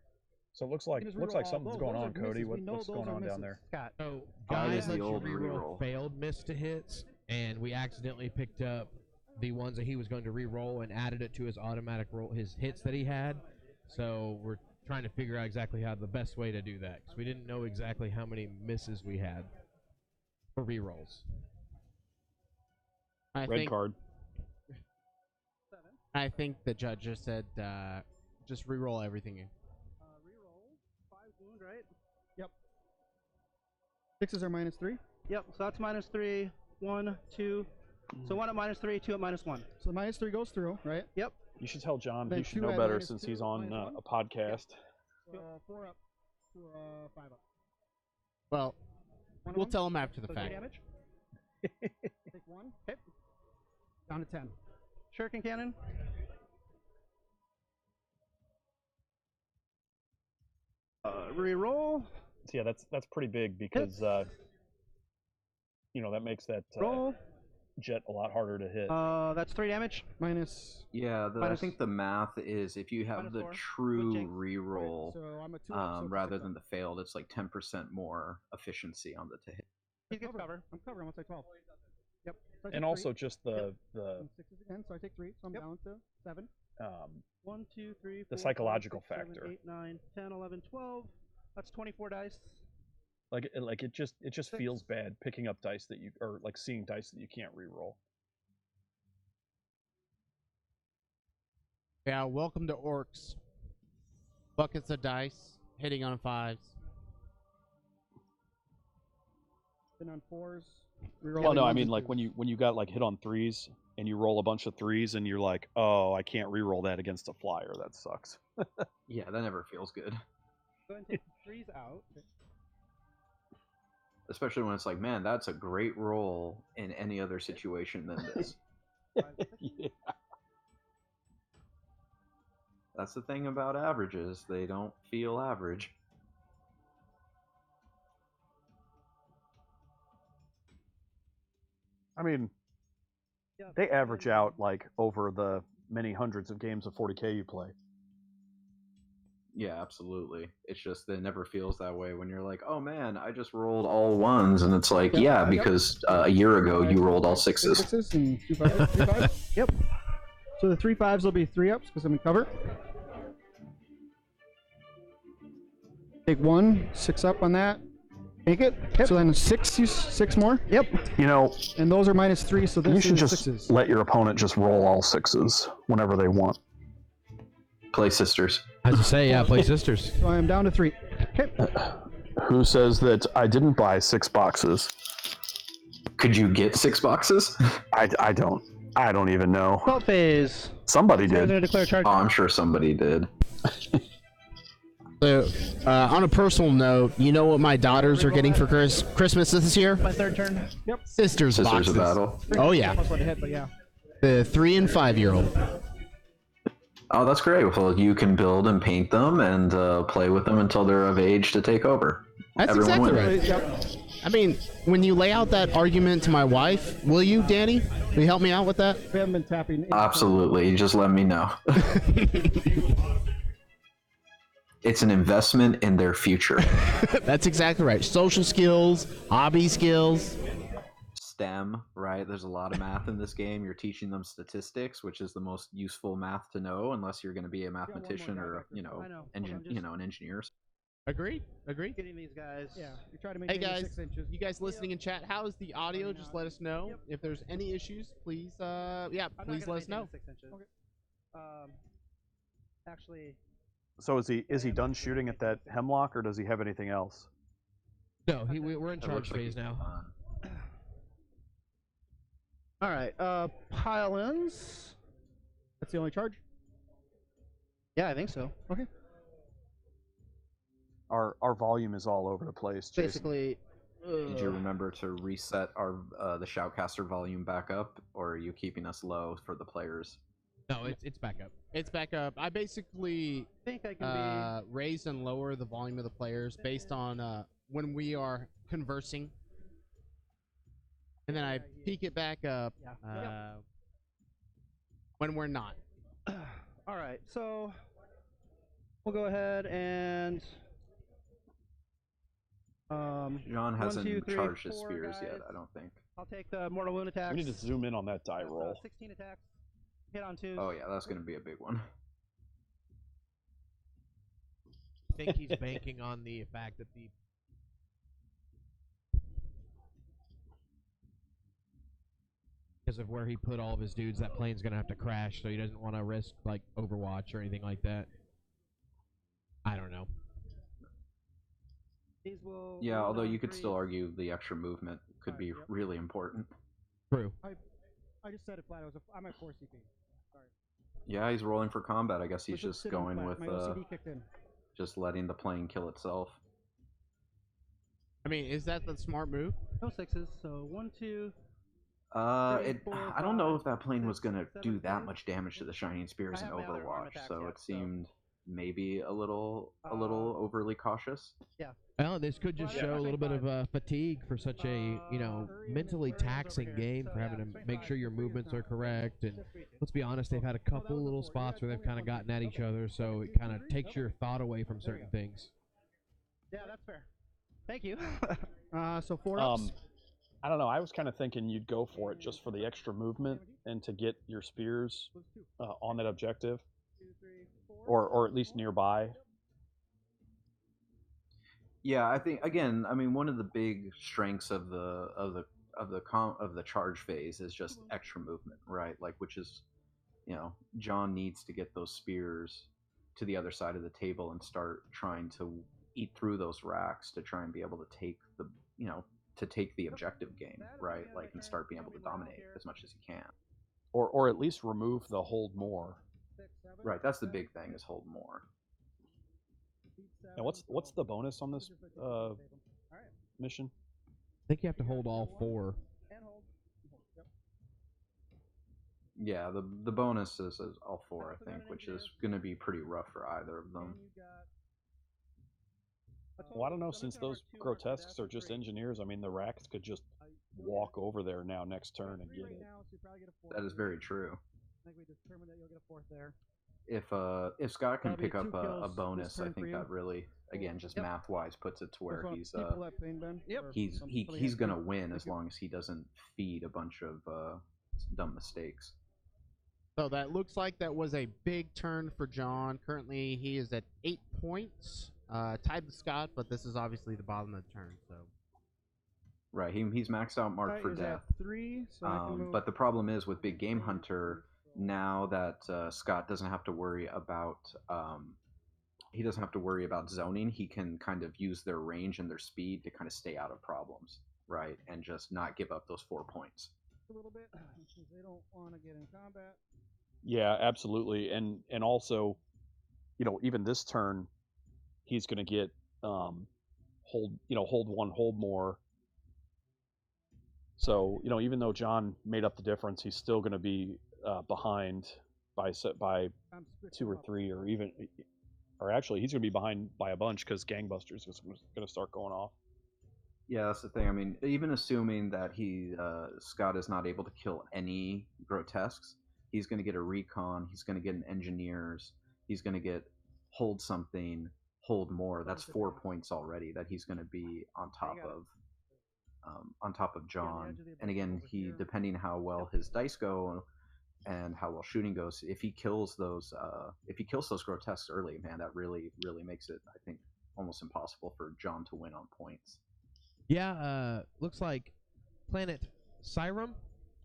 So it looks like You just reroll all something's those. going Those on, are Cody. misses. We know What's those going are on down misses. there? Scott. So Mine Guide is the lets you old reroll reroll. failed miss to hits, and we accidentally picked up the ones that he was going to re-roll and added it to his automatic roll, his hits that he had. So we're trying to figure out exactly how the best way to do that, because we didn't know exactly how many misses we had for re-rolls. Red card. I think the judge just said just re-roll everything in. Reroll. 5 wound, right? Yep. 6s are -3. Yep, so that's -3. 1, 2. So 1 at -3, 2 at -1. So the -3 goes through, right? Yep. You should tell John Then he should 2 know at better -2, since he's on -1. a podcast. So 4 up to 5 up. Well, One of we'll them? tell him after the So 3 fact. damage. Take 1. Okay. Down to 10. Shuriken cannon. Reroll. So yeah, that's pretty big because that makes that Roll. jet a lot harder to hit. That's 3 damage. Minus. Yeah, I Minus- think the math is if you have the -4 with true Jinx. reroll, So I'm a 2 up, so rather 6 than up. the failed, it's like 10% more efficiency on the to hit. He gets cover. I'm covering once I 12. Yep. So I take And 3. also just the And 6s again, so I take 3, so I'm Yep. down to 7. 1, 2, 3, 4, The psychological 5, 6, 7, factor. 8, 9, 10, 11, 12. That's 24 dice. it just feels bad picking up dice that you or like seeing dice that you can't reroll. Yeah, welcome to Orcs. Buckets of dice, hitting on 5s. Then on 4s. Well, no, I mean like when you got like hit on 3s and you roll a bunch of 3s and you're like, oh, I can't reroll that against a flyer. That sucks. Yeah, that never feels good. Go ahead and take 3s out. Especially when it's like, man, that's a great roll in any other situation than this. Yeah. That's the thing about averages. They don't feel average. I mean, Yeah, they average out like over the many hundreds of games of 40K you play. Yeah, absolutely. It's just that it never feels that way when you're like, oh man, I just rolled all 1s, and it's like, Yep, yeah, yep. because a year ago you rolled all 6s. 6s and 2 5s. 3 5s. Yep. So the 3 5s will be 3 ups because I'm in cover. Take 1, 6 up on that. Make it. Yep. So then 6 more. Yep. You know, And those are -3, so this you should is just 6s. let your opponent just roll all 6s whenever they want. Play sisters. As I say, yeah, play sisters. So I am down to 3. Okay. Who says that I didn't buy 6 boxes? Could you get 6 boxes? I don't even know. Assault phase. Somebody So I'm did. going to declare charge. Oh, I'm sure somebody did. So, on a personal note, you know what my daughters are getting for Christmas this year? My third turn. Yep. Sisters boxes. of Battle. Oh yeah. Plus one to hit, but yeah. The 3 and 5-year-old. Oh, that's great. Well, you can build and paint them and play with them until they're of age to take over. That's Everyone exactly wins. right. Yep. I mean, when you lay out that argument to my wife, will you, Danny? Will you help me out with that? We haven't been tapping. Absolutely. Just let me know. It's an investment in their future. That's exactly right. Social skills, hobby skills. STEM, right? There's a lot of math in this game. You're teaching them statistics, which is the most useful math to know, unless you're going to be a mathematician or an engineer. Agreed. Getting these guys. Yeah, you try to Hey maintain guys, 6 inches. you guys listening in chat, how is the audio? Just let us know. If there's any issues, please, please let us know. 6 inches. Okay. Actually, So is he done shooting at that hemlock, or does he have anything else? No, we're in It charge looks like phase he's now. done. All right. Pile-ins. That's the only charge. yeah, I think so. Okay. Our volume is all over the place, Jason. Basically. Did you remember to reset our the shoutcaster volume back up, or are you keeping us low for the players? No, it's back up. It's back up. I basically think I can raise and lower the volume of the players based on when we are conversing. And then I peak it back up when we're not. All right, so we'll go ahead and. John hasn't 1, 2, 3, charged his 4 spears guys. yet, I don't think. I'll take the mortal wound attacks. We need to zoom in on that die That's, roll. 16 attacks. Hit on 2s. Oh yeah, that's going to be a big one. I think he's banking on the fact that because of where he put all of his dudes, that plane's gonna have to crash, so he doesn't want to risk like Overwatch or anything like that. I don't know. These will Yeah, roll although down you could 3s. still argue the extra movement could be really important. True. I just said it flat. I'm at 4 CP. Sorry. Yeah, he's rolling for combat. I guess he's Let's just sit on going flat. with My OCD kicked in. just letting the plane kill itself. I mean, is that the smart move? No 6s, so 1, 2. I 4, don't know 5, if that plane was 6, gonna 7, do that 8. much damage to the Shining Spears I in have my other arm Overwatch, attacks so yet, it seemed maybe a little Uh, overly cautious. Well, this could just show a little bit of fatigue for such a mentally taxing game, for having to make sure your movements are correct. And let's be honest, they've had a couple little spots where they've kind of gotten at each other, so it kind of takes your thought away from certain things. Yeah, that's fair. Thank you. So 4 ups. I don't know. I was kind of thinking you'd go for it just for the extra movement and to get your spears on that objective, 2, 3, 4. or at least nearby. Yeah, I think again, I mean, one of the big strengths of the charge phase is just extra movement, right? Like, which is, John needs to get those spears to the other side of the table and start trying to eat through those racks to try and be able to take the objective game, right? Like, and start being able to dominate as much as he can. Or at least remove the hold more. Right, that's the big thing, is hold more. Now, what's the bonus on this mission? I think you have to hold all 4. Yeah, the bonus is all 4, I think, which is going to be pretty rough for either of them. Well, I don't know, since those grotesques are just engineers, I mean, the racks could just walk over there now next turn and get it. That is very true. I think we determined that you'll get a 4th there. If Scott can That'll be pick up 2 a kills bonus, this I turn for think you. that really, again, just math-wise puts it to where he's gonna win as long as he doesn't feed a bunch of dumb mistakes. So that looks like that was a big turn for John. Currently, he is at 8 points, tied with Scott, but this is obviously the bottom of the turn. So, right, he's maxed out Mark for death. 3, so I can move. But the problem is with Big Game Hunter, now that Scott doesn't have to worry about zoning, he can kind of use their range and their speed to kind of stay out of problems, right, and just not give up those 4 points. A little bit because they don't want to get in combat. Yeah, absolutely. And also, even this turn, he's going to get hold one, hold more. So even though John made up the difference, he's still going to be behind by 2 or 3, or actually he's going to be behind by a bunch because Gangbusters is going to start going off. Yeah, that's the thing. I mean, even assuming that Scott is not able to kill any grotesques, he's going to get a recon. He's going to get an engineers. He's going to get hold something, hold more. That's 4 points already that he's going to be on top of John. And again, depending how well his dice go and how well shooting goes, if he kills those grotesques early, man, that really makes it, I think, almost impossible for John to win on points. Yeah, looks like Planet Syrum,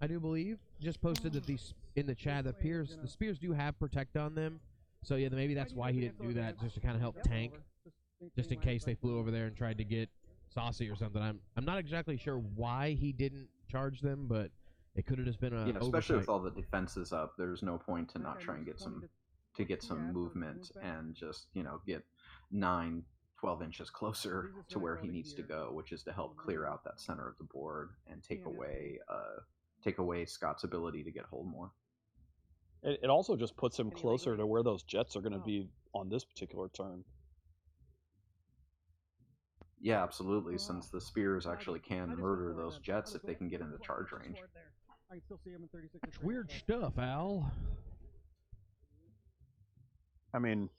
I do believe, just posted that in the chat that the spears do have protect on them. So yeah, maybe that's why he didn't do that, just to kind of help tank, just in case they flew over there and tried to get saucy or something. I'm not exactly sure why he didn't charge them, but it could have just been a especially with all the defenses up. There's no point to not try and get some movement and just get 9-12 inches closer to where he needs to go, which is to help clear out that center of the board and take away Scott's ability to get hold more. It also just puts him closer to where those jets are going to be on this particular turn. Yeah, absolutely, since the spears actually can murder those jets if they can get into charge range. I can still see him in 36. That's weird stuff, Al. I mean,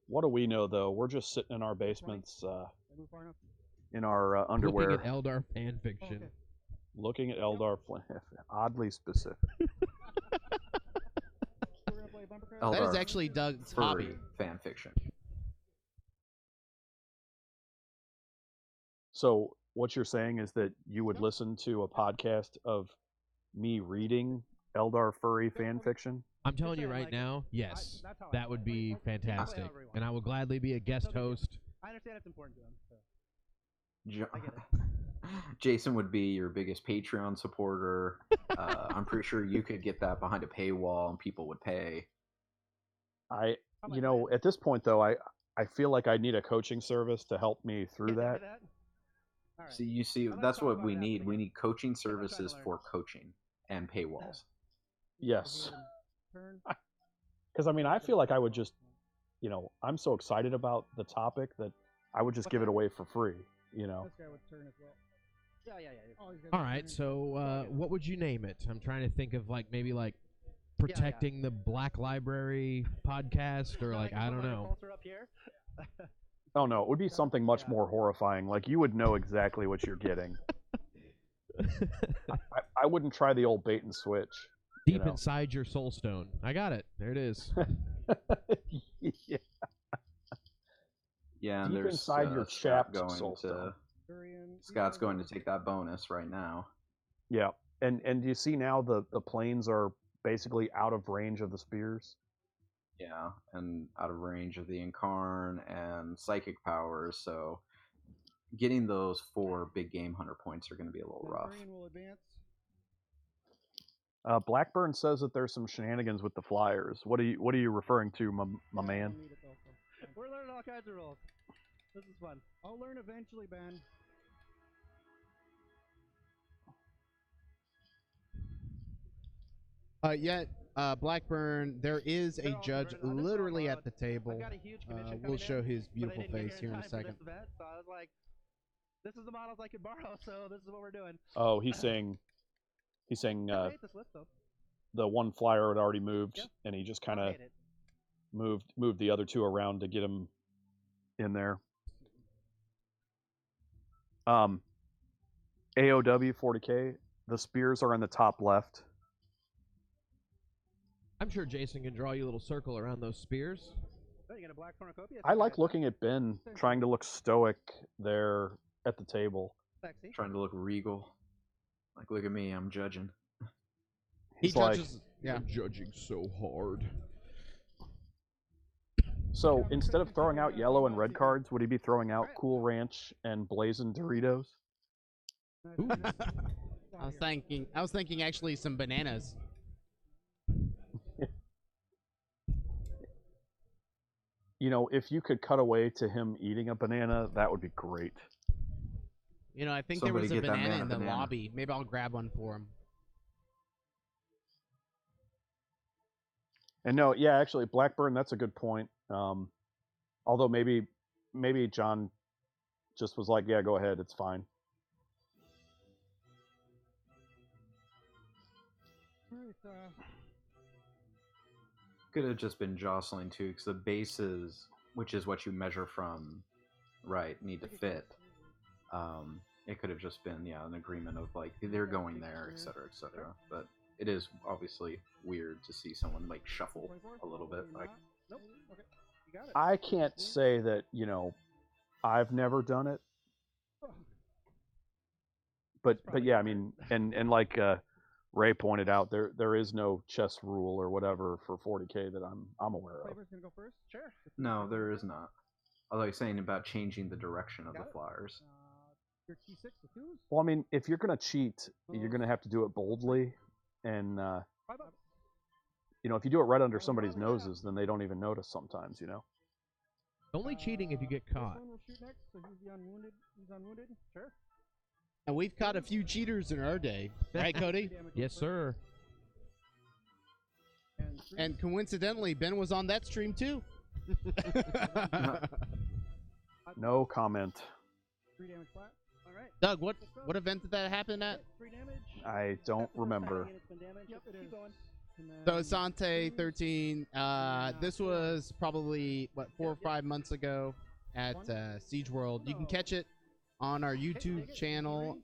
what do we know, though? We're just sitting in our basements, in our underwear. Looking at Eldar fan fiction. Looking at Eldar, oddly specific. That is actually Doug's hobby. Fan fiction. So what you're saying is that you would listen to a podcast of me reading Eldar furry fan fiction? I'm telling you right now, yes, that would be fantastic, and I will gladly be a guest host. I understand it's important to them. So. Jason would be your biggest Patreon supporter. I'm pretty sure you could get that behind a paywall and people would pay. At this point though, I feel like I need a coaching service to help me through that. Right. See, that's what we need. We need coaching services for coaching and paywalls. Yes. Because I feel like I would just, I'm so excited about the topic that I would just give it away for free. This guy would turn as well. Yeah. All right, so what would you name it? I'm trying to think of maybe protecting the Black Library podcast, or I don't know. Oh no, it would be something much more horrifying. You would know exactly what you're getting. I wouldn't try the old bait and switch. Deep inside your soul stone. I got it. There it is. Yeah, and deep there's inside your chapped soul stone. Scott's going to take that bonus right now. Yeah, and you see now the planes are basically out of range of the spears. Yeah, and out of range of the Incarn and Psychic powers, so getting those 4 big game hunter points are going to be a little rough. Blackburn says that there's some shenanigans with the flyers. What are you referring to, my man? We're learning all kinds of rules. This is fun. I'll learn eventually, Ben. Blackburn, there is a judge literally at the table. We'll show his beautiful face here in a second. So I was like, this is the models I could borrow, so this is what we're doing. Oh, he's saying the one flyer had already moved, and he just kind of moved the other 2 around to get him in there. AOW 40K, the spears are in the top left. I'm sure Jason can draw you a little circle around those spears. I like looking at Ben trying to look stoic there at the table. Trying to look regal. Look at me, I'm judging. He judges. I'm judging so hard. So instead of throwing out yellow and red cards, would he be throwing out Cool Ranch and Blazing Doritos? I was thinking actually some bananas. You know, if you could cut away to him eating a banana, that would be great. You know, I think Somebody there was a get that banana man a in the banana. lobby. Maybe I'll grab one for him. And no, yeah, actually, Blackburn, that's a good point. Although maybe John just was like, yeah, go ahead, it's fine. Alright, Could have just been jostling too, because the bases, which is what you measure from, right, need to fit. It could have just been, yeah, an agreement of like they're going there, etc., etc. But it is obviously weird to see someone like shuffle a little bit. Like, nope. Okay. You got it. I can't say that, you know, I've never done it. But yeah, I mean, and like Ray pointed out, there is no chess rule or whatever for 40K that I'm aware of. Flavor's gonna go first. Sure. no, there is not. Although you're saying about changing the direction of the flyers. Your T6 to 2s. Well, I mean, if you're gonna cheat, you're gonna have to do it boldly, and $5. you know, if you do it right under somebody's noses, then they don't even notice sometimes, you know. Only cheating if you get This caught. one will shoot next, so he's the unwounded. He's unwounded. Sure. And we've caught a few cheaters in our day, right, Cody? Yes, sir. And, 3. And coincidentally, Ben was on that stream too. No comment. 3 damage flat. All right. Doug, what event did that happen at? 3 damage. I don't remember. Yep, it is. So Sante 13. This was probably 4 or 5 months ago at SiegeWorld. You can catch it on our YouTube channel,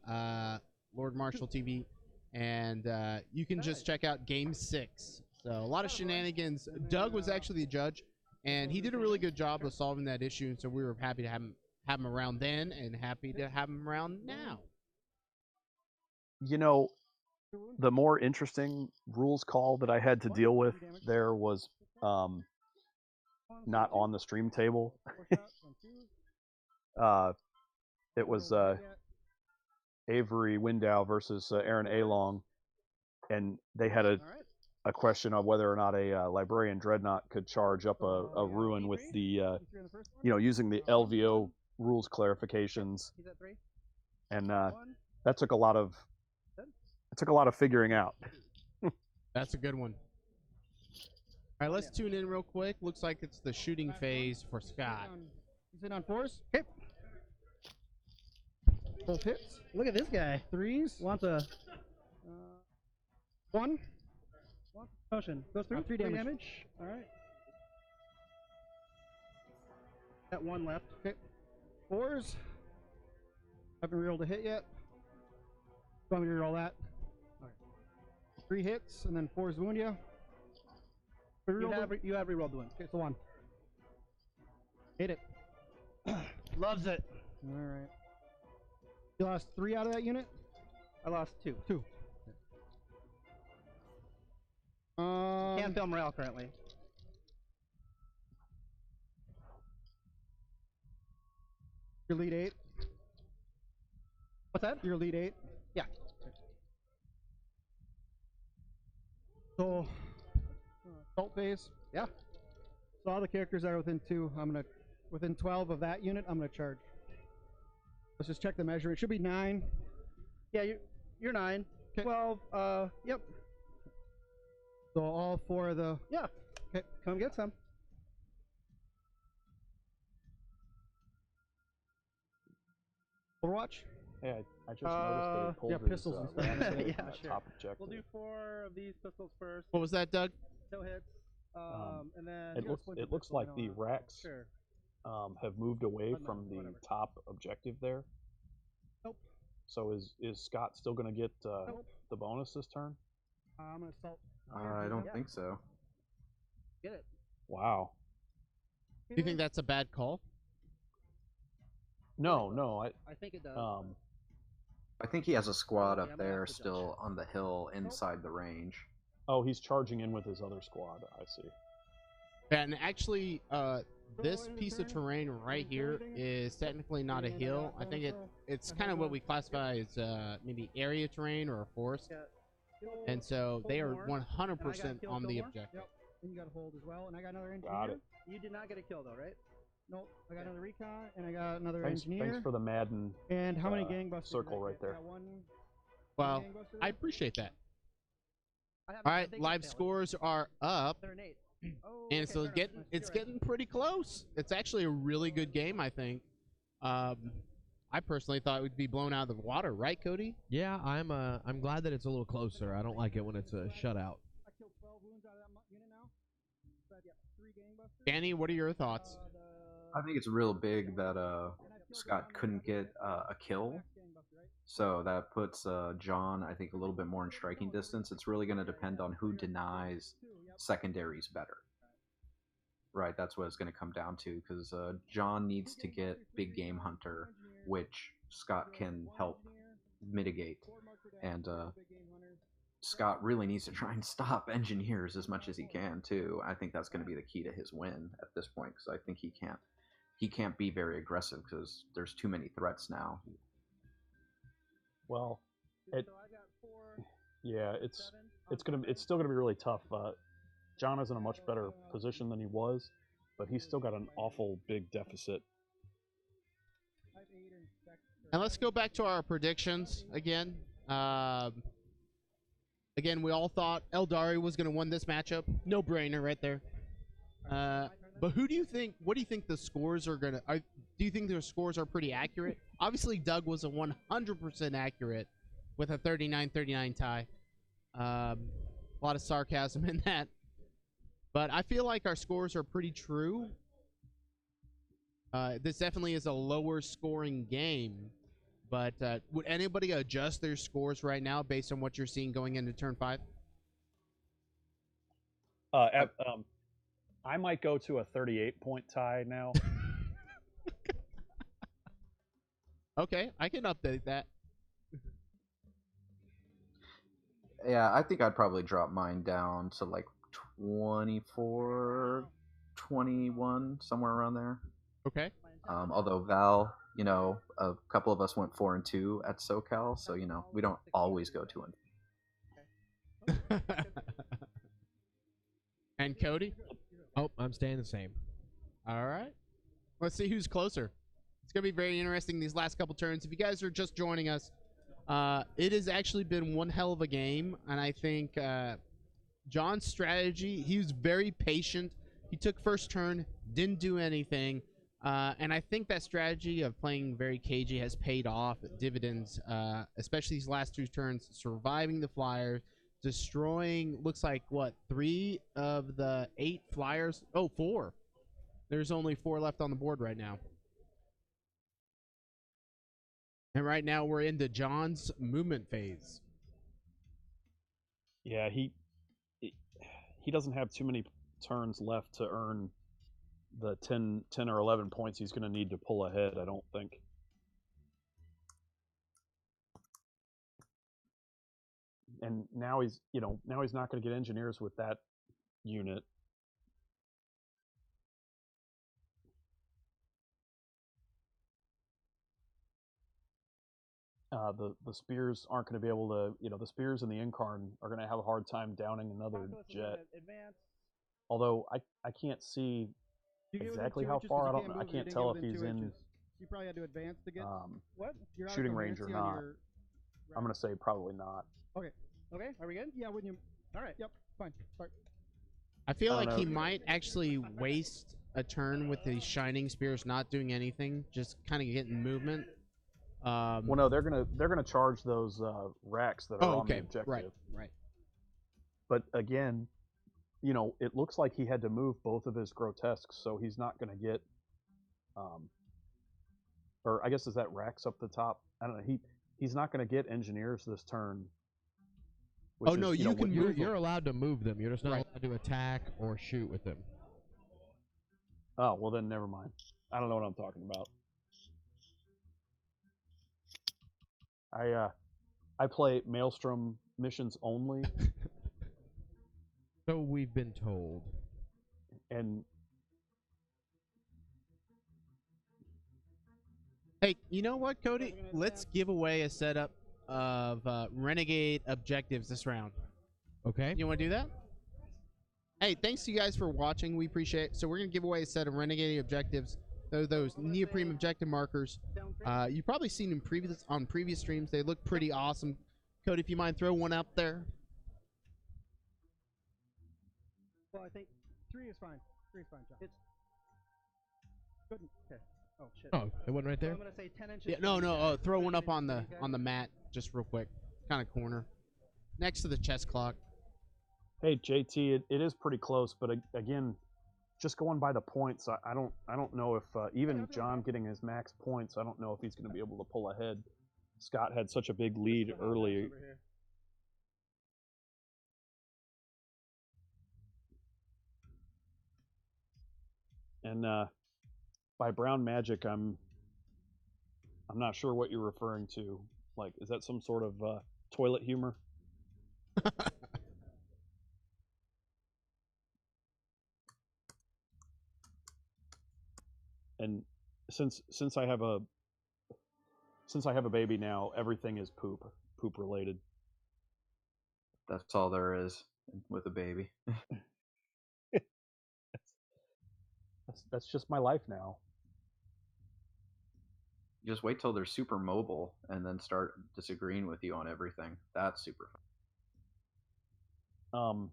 Lord Marshal TV, and you can just check out Game 6. So a lot of shenanigans. Doug was actually the judge, and he did a really good job of solving that issue. And so we were happy to have him around then, and happy to have him around now. You know, the more interesting rules call that I had to deal with there was not on the stream table. It was Avery Window versus Aaron Along, and they had a question of whether or not a Librarian Dreadnought could charge up a ruin with the, you know, using the LVO rules clarifications, He's at 3. and that took a lot of figuring out. That's a good one. All right, let's tune in real quick. Looks like it's the shooting phase for Scott. He's in on 4s. Okay. Both hits. Look at this guy. 3s. Wants a 1. potion. Goes through. 3 damage. All right. Got 1 left. Okay. 4s. Haven't rerolled a hit yet. Want me to reroll that? All right. 3 hits, and then 4s wound you. You have rerolled the one. Okay, so 1. Hit it. Loves it. All right. You lost 3 out of that unit? I lost 2. 2. Can't fail morale currently. Your lead 8. What's that? Your lead 8. Yeah. So, assault phase. Yeah. So all the characters that are within 2, within 12 of that unit, I'm gonna charge. Let's just check the measure. It should be 9. Yeah, you're 9. Okay. 12. Yep. So all 4 of the. Yeah. Okay. Come get some. Overwatch. Hey, I just noticed that he pulled yeah, his pistols and stuff. Renegade Yeah, on that sure. top objective. We'll do 4 of these pistols first. What was that, Doug? 2 hits. And then It looks like the racks Sure. have moved away But no, from the whatever. top objective there. Nope. So is Scott still going to get Nope. the bonus this turn? I'm gonna assault. I don't think so. Get it. Wow. Do you think that's a bad call? No, I think it does. I think he has a squad Yeah, up I'm gonna there have to still on the hill inside the range. oh, he's charging in with his other squad. I see. And actually, this piece of terrain right here is technically not a hill. I think it's kind of what we classify as maybe area terrain or a forest. And so they are 100% on the objective. and you got a hold as well. And I got another engineer. Got it. You did not get a kill though, right? Nope. I got another recon, and I got another Thanks engineer. for the Madden And how many gangbusters? circle did I right get? there. I got one Well, gangbuster I there? appreciate that. I All right, live scores are up, They're an 8. Oh, and okay, it's fair enough. getting You're it's right. getting pretty close. It's actually a really good game, I think. I personally thought it would be blown out of the water, right, Cody? Yeah, I'm glad that it's a little closer. I don't like it when it's a shutout. I killed 12 wounds out of that unit now. So I've got 3 gangbusters. Danny, what are your thoughts? I think it's real big that Scott couldn't get a kill. So that puts John, I think, a little bit more in striking distance. It's really going to depend on who denies secondaries better. Right, that's what it's going to come down to, because John needs to get Big Game Hunter, which Scott can help mitigate. And Scott really needs to try and stop engineers as much as he can, too. I think that's going to be the key to his win at this point, because I think he can't be very aggressive because there's too many threats now. Well, it's still gonna be really tough. John is in a much better position than he was, but he's still got an awful big deficit. And let's go back to our predictions again. Again, we all thought Eldar was going to win this matchup. No brainer right there. But who do you think? What do you think the scores are going to? Do you think their scores are pretty accurate? Obviously, Doug was a 100% accurate with a 39-39 tie. A lot of sarcasm in that. But I feel like our scores are pretty true. This definitely is a lower scoring game. But would anybody adjust their scores right now based on what you're seeing going into turn 5? I might go to a 38-point tie now. Okay, I can update that. Yeah, I think I'd probably drop mine down to like 24, 21, somewhere around there. Okay. Although Val, a couple of us went 4-2 at SoCal, so we don't always go 2-2. And Cody? Oh, I'm staying the same. All right. Let's see who's closer. It's going to be very interesting these last couple turns. If you guys are just joining us, it has actually been one hell of a game, and I think John's strategy, he was very patient. He took first turn, didn't do anything, and I think that strategy of playing very cagey has paid off dividends, especially these last 2 turns, surviving the Flyers, destroying, looks like, 3 of the 8 Flyers? Oh, 4. There's only 4 left on the board right now. And right now we're into John's movement phase. Yeah, he doesn't have too many turns left to earn the 10 or 11 points he's going to need to pull ahead, I don't think. And now he's not going to get engineers with that unit. The spears aren't going to be able to, the spears and the Incarn are going to have a hard time downing another jet. Although I can't see exactly how far. I can't tell if he's in. You probably had to advance to get what? Shooting range or not. I'm going to say probably not. Okay. Okay. Are we good? Yeah. Wouldn't you? All right. Yep. Fine. Start. I feel like he might actually waste a turn with the Shining Spears not doing anything, just kind of getting movement. Well, no, they're gonna charge those racks that are on the objective. Right. But again, it looks like he had to move both of his grotesques, so he's not gonna get. Or I guess is that racks up the top? I don't know. He's not gonna get engineers this turn. Oh no, you can move. You're allowed to move them. You're just not allowed to attack or shoot with them. Oh well, then never mind. I don't know what I'm talking about. I play Maelstrom missions only. So we've been told. And hey, you know what, Cody? Let's give away a setup of Renegade objectives this round. Okay. You want to do that? Hey, thanks to you guys for watching. We appreciate it. So we're going to give away a set of Renegade objectives. Those neoprene objective markers. You've probably seen them on previous streams. They look pretty awesome. Cody, if you mind, throw one up there. Well, I think 3 is fine. 3 is fine, John. It's good. Okay. Oh shit. Oh, it wasn't right So there? I'm gonna say 10 inches. Yeah, no. Throw one up on the mat, just real quick, kind of corner, next to the chest clock. Hey JT, it is pretty close, but again, just going by the points, I don't know if even John getting his max points, I don't know if he's going to be able to pull ahead. Scott had such a big lead early. And by brown magic, I'm not sure what you're referring to. Like, is that some sort of toilet humor? And since I have a baby now, everything is poop related. That's all there is with a baby. That's just my life now. Just wait till they're super mobile and then start disagreeing with you on everything. That's super fun.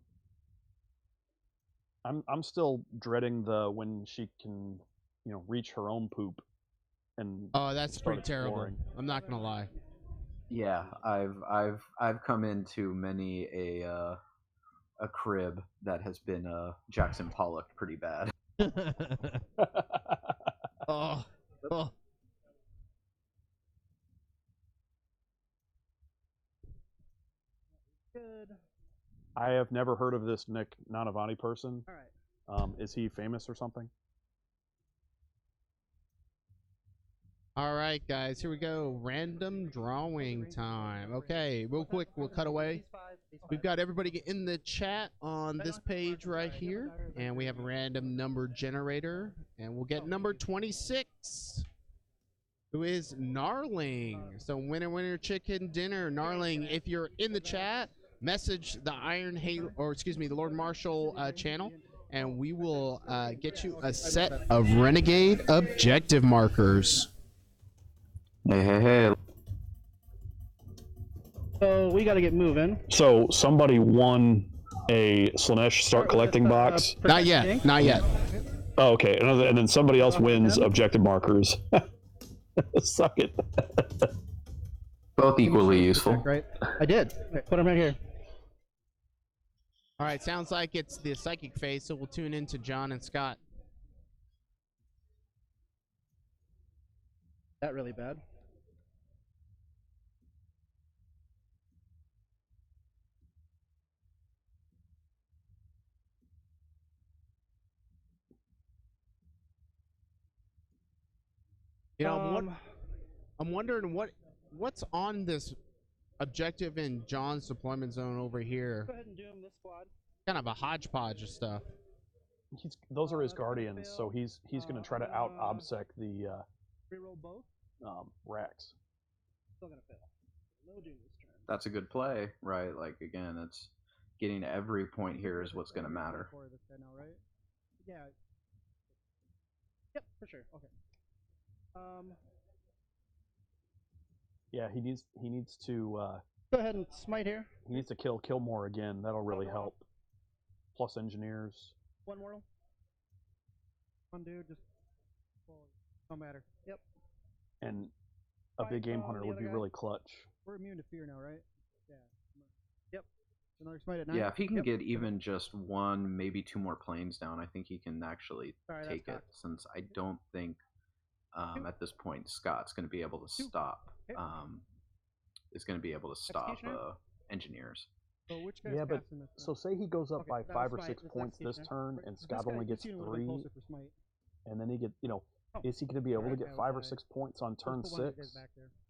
I'm still dreading when she can, reach her own poop. And that's pretty terrible. I'm not gonna lie. Yeah, I've come into many a crib that has been Jackson Pollock pretty bad. Oh. Good. I have never heard of this Nick Nanavani person. All right. Is he famous or something? All right, guys, here we go. Random drawing time. Okay, real quick, we'll cut away. We've got everybody in the chat on this page right here, and we have a random number generator, and we'll get number 26, who is Gnarling. So winner, chicken dinner. Gnarling, if you're in the chat, message the the Lord Marshal channel, and we will get you a set of Renegade objective markers. Hey. So we got to get moving. So somebody won a Slanesh start collecting box. Not yet. Oh, okay. And then somebody else wins objective markers. Suck it. Both equally useful. Right. I did. Right, put them right here. All right. Sounds like it's the psychic phase, so we'll tune in to John and Scott. That really bad. You know, I'm wondering what's on this objective in John's deployment zone over here. Go ahead and do him this squad. Kind of a hodgepodge of stuff. Those are his guardians, so he's going to try to out obsec the reroll both. racks. Still gonna fail. No doom this turn. That's a good play, right? Like, again, it's getting every point here is what's going to matter. This guy now, right? Yeah. Yep, for sure. Okay. Yeah, he needs to go ahead and smite here. He needs to kill Killmore again. That'll really help. Plus engineers. One mortal. One dude, just no matter. Yep. And a big game hunter would be really clutch. We're immune to fear now, right? Yeah. Yep. Another smite at 9. Yeah, if he can get even just 1, maybe 2 more planes down, I think he can actually take it. Since I don't think at this point Scott's going to be able to stop. Is going to be able to stop engineers. So which guy's yeah, but this so say he goes up by 5 or 6 points this turn, and Scott only gets 3, and then he get is he going to be able to get 5 or 6 points on turn 6?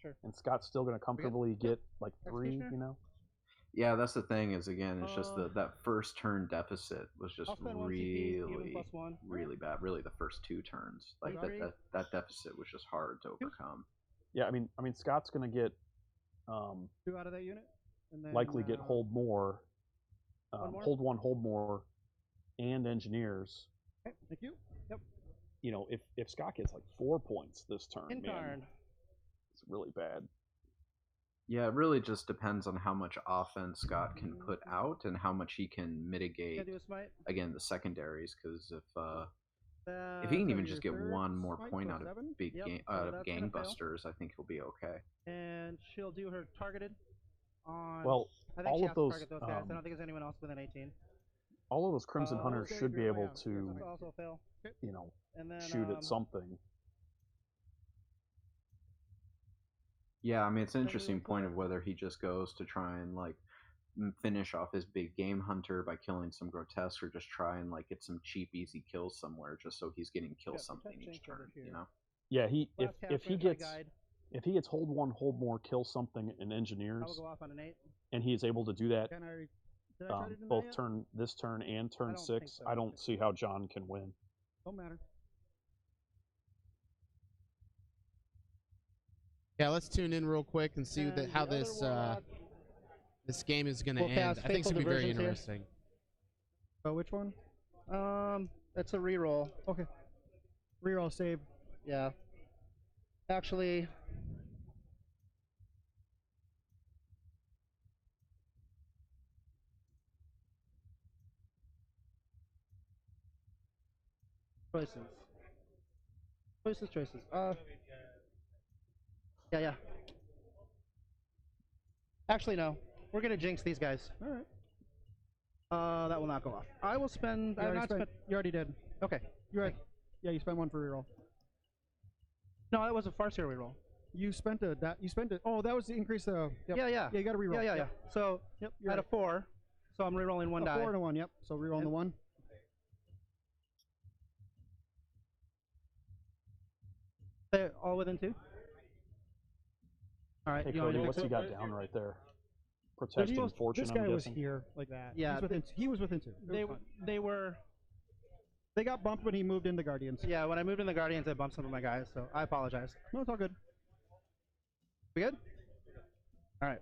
Sure. And Scott's still going to comfortably get like 3, Yeah, that's the thing. Is again, it's just that first turn deficit was just really bad. Really, the first 2 turns, like that deficit was just hard to overcome. Yeah, I mean, Scott's going to get 2 out of that unit, and then likely get hold more, hold 1, hold more, and engineers. Okay, thank you. Yep. You know, if Scott gets like 4 points this turn, In man, turn. it's really bad. Yeah, it really just depends on how much offense Scott can put out and how much he can mitigate, Can I do a smite? again, the secondaries. Because if he That's can even your just get third one more smite, point so out of 7? Yep, so out of that's gonna fail. gangbusters, I think he'll be okay. And she'll do her targeted on. Well, I think all she of has to those, target those guys. I don't think there's anyone else within 18. all of those Crimson Hunters save should be your way able out. to, That's Also fail. you know, And then shoot at something. Yeah, I mean, it's an Then we interesting went to point the- of whether he just goes to try and like finish off his big game hunter by killing some grotesque, or just try and like get some cheap, easy kills somewhere, just so he's getting kill Yeah, something protect each Jinx over turn. here. You know. Yeah, if Last cast, if he we're gonna gets guide. if he gets hold 1, hold more, kill something in I will engineers, go off on an 8. and he is able to do that Can I? Did I try to deny both it? this turn and turn don't think 6, so. I don't see how John can win. Don't matter. Yeah, let's tune in real quick and see And how the other this warlock this game is going to will end. cast I think it's Faithful going to be very Diversions here. interesting. Oh, which one? That's a reroll. Okay. Reroll save. Yeah. Actually, choices. Choices. Yeah. Actually, no. We're gonna jinx these guys. All right. That will not go off. I will spend. You I've already not spent. You already did. Okay. You're right. Yeah, you spent one for reroll. No, that was a Farseer reroll. You spent a. Oh, that was the increase. Yep. Yeah. Yeah, you got to reroll. Yeah. Yep. So Yep. at a 4, so I'm rerolling one die. 4 and a 1. Yep. So rerolling the 1. They're all within 2. All right. Hey, you want Cody, me to what's fix he it? got down right there? Protecting fortune, This guy I'm was guessing. here like that. Yeah, He was within 2. They were. They got bumped when he moved into Guardians. Yeah, when I moved in the Guardians, I bumped some of my guys, so I apologize. No, it's all good. We good? All right.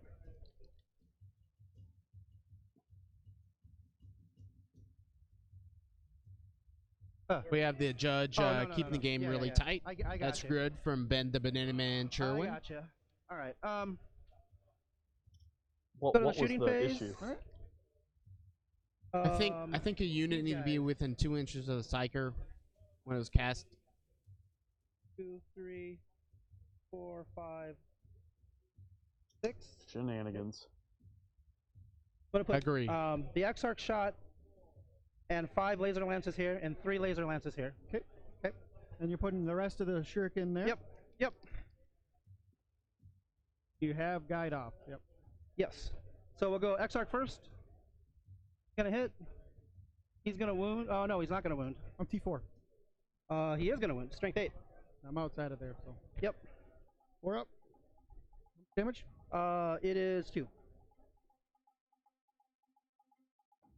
We have the judge No, keeping the game Yeah, really yeah. tight. I got That's you. good from Ben the Banana Man I Sherwin. gotcha. All right. What So the was shooting the phase. issue? I think a unit these needed to be guys. within 2 inches of the psyker when it was cast. 2, 3, 4, 5, 6. Shenanigans. I'm gonna put Agree. the Exarch shot and 5 laser lances here and 3 laser lances here. Okay. And you're putting the rest of the shuriken there. Yep. You have guide off. Yep. Yes. So we'll go Exarch first. Gonna hit. He's gonna wound. Oh no, he's not gonna wound. I'm T4. He is gonna wound. Strength 8. I'm outside of there, so. Yep. 4 up. Damage. It is 2.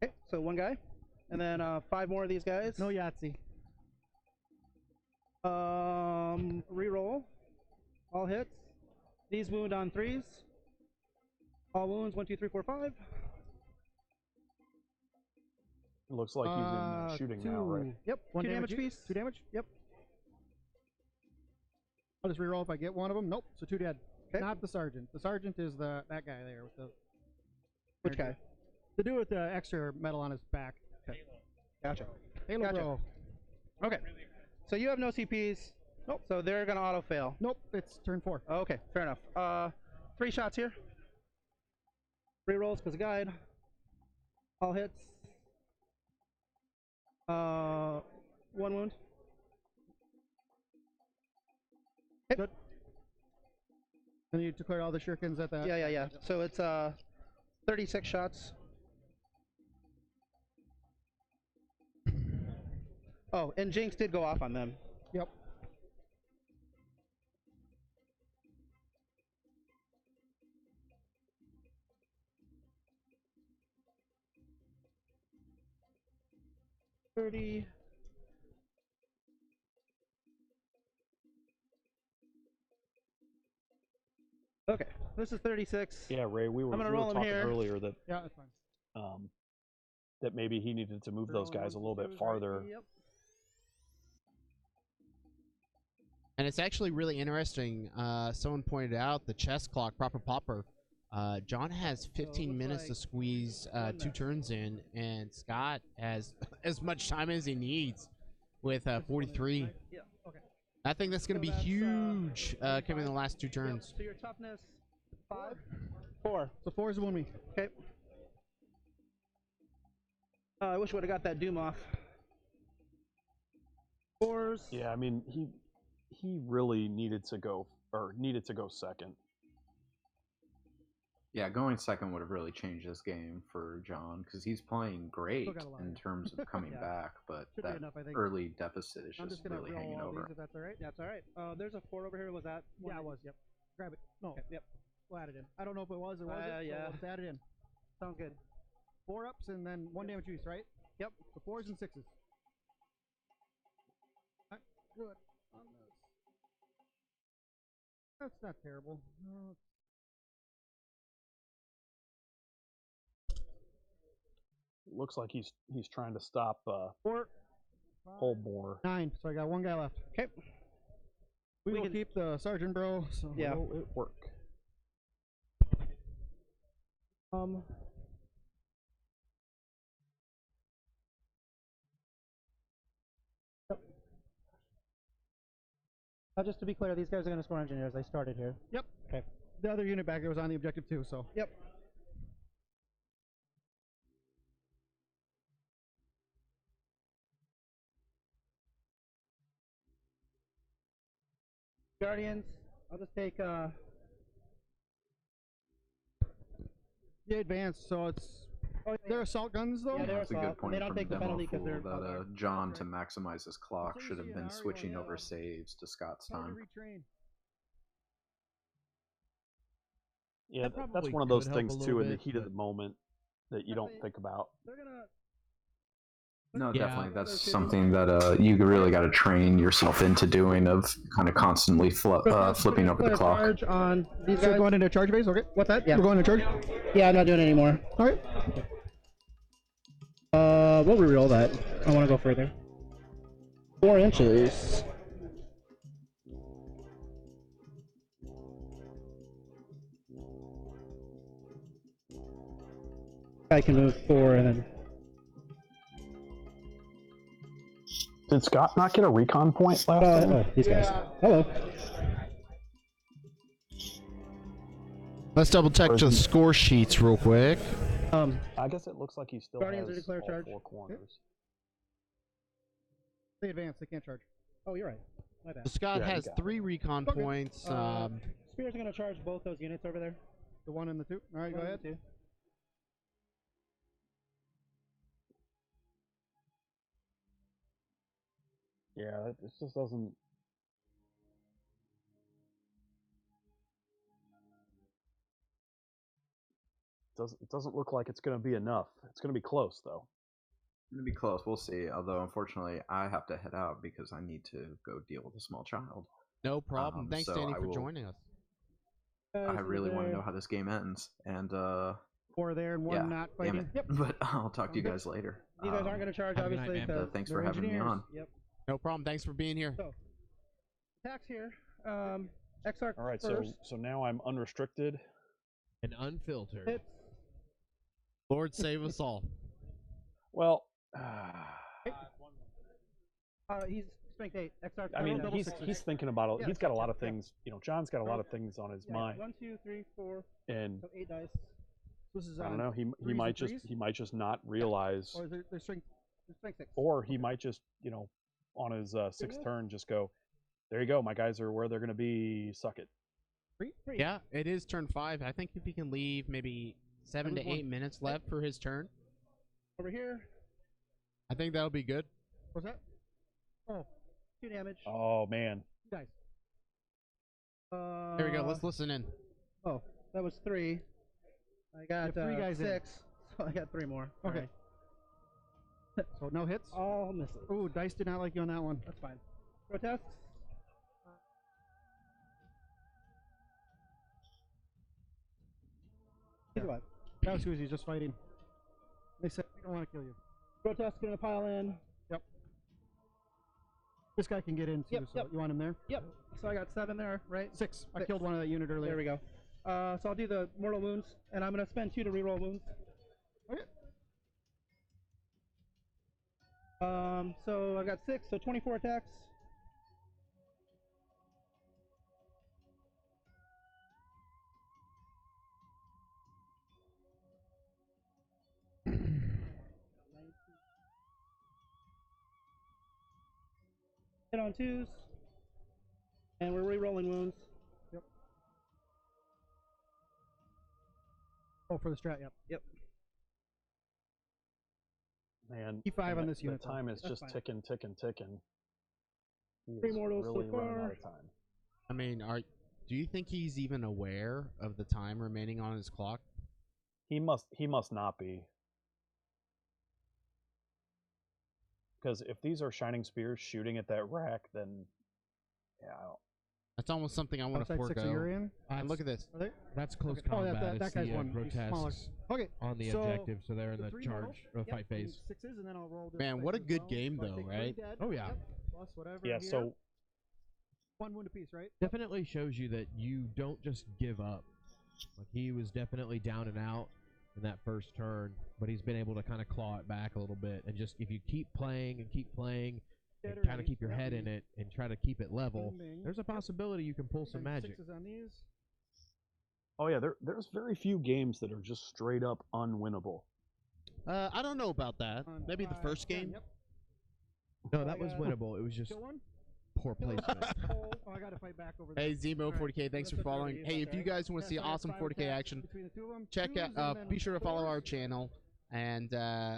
Okay, so 1 guy, and then 5 more of these guys. No Yahtzee. Reroll. All hits. These wound on 3s. All wounds 1, 2, 3, 4, 5. It looks like he's in shooting 2. now, right? Yep. 1 2 damage each. piece. 2 damage. Yep. I'll just reroll if I get one of them. Nope. So 2 dead. 'Kay. Not the sergeant. The sergeant is that guy there with the. Which guy? To do with the extra metal on his back. Gotcha. Halo Gotcha. bro. Okay. So you have no CPs. Nope. So they're gonna auto fail. Nope. It's turn 4. Okay, fair enough. 3 shots here. Rerolls because of guide. All hits. 1 wound. Good. And you declare all the shurikens at that. Yeah. So it's 36 shots. Oh, and Jinx did go off on them. Yep. $30. Okay, this is 36. Yeah, Ray, we were I'm gonna roll him talking here. earlier that Yeah, that's fine. that maybe he needed to move those guys a little bit farther. Yep. And it's actually really interesting. Someone pointed out the chess clock, proper popper. John has 15 minutes to squeeze 2 turns in, and Scott has as much time as he needs with 43. Yeah. Okay. I think that's going to be huge coming in the last 2 turns. So your toughness 5. 4. So 4 is the 1 week. Okay. I wish we would have got that doom off. 4s. Yeah, I mean he really needed to go second. Yeah, going second would have really changed this game for John because he's playing great in terms of coming back, but Should that be enough, I think. early deficit is I'm just gonna really roll hanging all over. these, if that's all right. Yeah, that's all right. There's a 4 over here. Was that? Yeah, it was. Yep. Grab it. No. Okay, yep. We'll add it in. I don't know if it was or wasn't. Yeah. So let's add it in. Sounds good. 4 ups and then 1 damage use, right? Yep. So 4s and 6s. Alright, good. On this. That's not terrible. No, Looks like he's trying to stop 4. Holmore. 9. So I got 1 guy left. Okay. We will can keep the sergeant, bro. So Yeah. Will it work? Just to be clear, these guys are going to score engineers. They started here. Yep. Okay. The other unit back there was on the objective too. So. Yep. Guardians. I'll just take Yeah, advanced. So it's. Oh, They're assault guns though. Yeah, they're That's a good assault. point They don't from take the Demo penalty 'cause Fool they're that Eldar. John, to maximize his clock, So you should have see been an switching Ario, over saves to Scott's Hard to time. retrain. Yeah, That that's probably one of those could help things a too little in the bit, heat of but- the moment that you don't think about. They're gonna. No, Yeah. definitely. That's something that you really got to train yourself into doing, of kind of constantly flipping over the clock. Charge on these So guys. going into charge base. Okay. What's that? Yeah. We're going to charge. Yeah, I'm not doing it anymore. All right. We'll reroll that. I want to go further. 4 inches. I can move 4 and then. Did Scott not get a recon point last time? These guys. Hello. Let's double check the score sheets real quick. I guess it looks like he still Guardians has are declared all charge. 4 corners. They advance. They can't charge. Oh, you're right. My bad. Scott Yeah, you has got 3 recon Okay. points. Spears are going to charge both those units over there. The 1 and the 2. All right, go One ahead. and 2. Yeah, this just doesn't. It doesn't look like it's going to be enough. It's going to be close though. It's gonna be close. We'll see. Although, unfortunately, I have to head out because I need to go deal with a small child. No problem. Thanks, so Danny, I for will- joining us. I really want to know how this game ends, and 4 there and 1 yeah, not damn fighting. it. Yep. But I'll talk to you Okay. guys later. These guys aren't going to charge, have a good night, obviously. man. 'cause Thanks they're for having me engineers. on. Yep. No problem. Thanks for being here. So, attacks here. XR All right, first. so now I'm unrestricted. And unfiltered. Hits. Lord save us all. Well, He's strength 8. XR. I mean, double he's sixes. thinking about it. Yeah, He's got a lot of yeah. things. You know, John's got a lot of things on his Yeah, mind, 1, 2, 3, 4. and So 8 dice. This is I on. don't know. He threes might and just threes? he might just not realize, Or they're strength. Strength 6. or he might just on his 6th turn just go, there you go. My guys are where they're going to be. Suck it. 3. Yeah, it is turn 5. I think if he can leave maybe 7 to 8 minutes left for his turn, Over here. I think that'll be good. What's that? Oh, 2 damage. Oh man. Guys. Here we go. Let's listen in. Oh, that was 3. I got You have 3 guys in. 6. So I got 3 more. Okay. Alright. So no hits. All misses. Ooh, dice did not like you on that one. That's fine. Protests. He's alive. That was who he's just fighting. They said I don't want to kill you. Grotesque gonna pile in. Yep. This guy can get in too. Yep, So yep. you want him there? Yep. So I got 7 there, right? 6. I killed one of that unit earlier. There we go. So I'll do the mortal wounds, and I'm gonna spend 2 to reroll wounds. Okay. So I've got 6, so 24 attacks. Hit on 2s, and we're re-rolling wounds. Yep. Oh, for the strat, yep. Yep. Man, E5 on this the unit. time is That's just fine. ticking, ticking, ticking. He 3 is mortals so really running far. out of time. I mean, do you think he's even aware of the time remaining on his clock? He must not be. Because if these are shining spears shooting at that rack, then yeah, That's almost something I want to Outside 6 of forego. your in. And look at this. Are they? That's close Okay. Oh, combat. that It's guy's the one. He's smaller. grotesques Okay. on the so objective, so they're in the 3 charge mortals. or Yep, fight I need phase. 6s, and then I'll roll this Man, dice what a as good well. game, So I though, take 3 right? dead. Oh, yeah. Yep. Plus whatever. yeah. here. So 1 wound apiece, right? Definitely shows you that you don't just give up. Like, he was definitely down and out in that first turn, but he's been able to kind of claw it back a little bit. And just if you keep playing and Dead kind of already. keep your Yep. head in it and try to keep it level, Bing, bing. there's a possibility you can pull some And magic. 6s on these. oh yeah, there's very few games that are just straight up unwinnable. I don't know about that. On Maybe the 5, first 10, game. Yep. No, that was got- winnable. It was just Kill one. poor placement. Hold. Oh, I got to fight back over there. Hey, Zemo Alright, 40K, thanks that's for what following. they're Hey, if okay. you guys want to see Yeah, so I got awesome 5 40K attacks action, between the 2 of them. check 2s, out. and Be then sure to follow 4s. our channel, and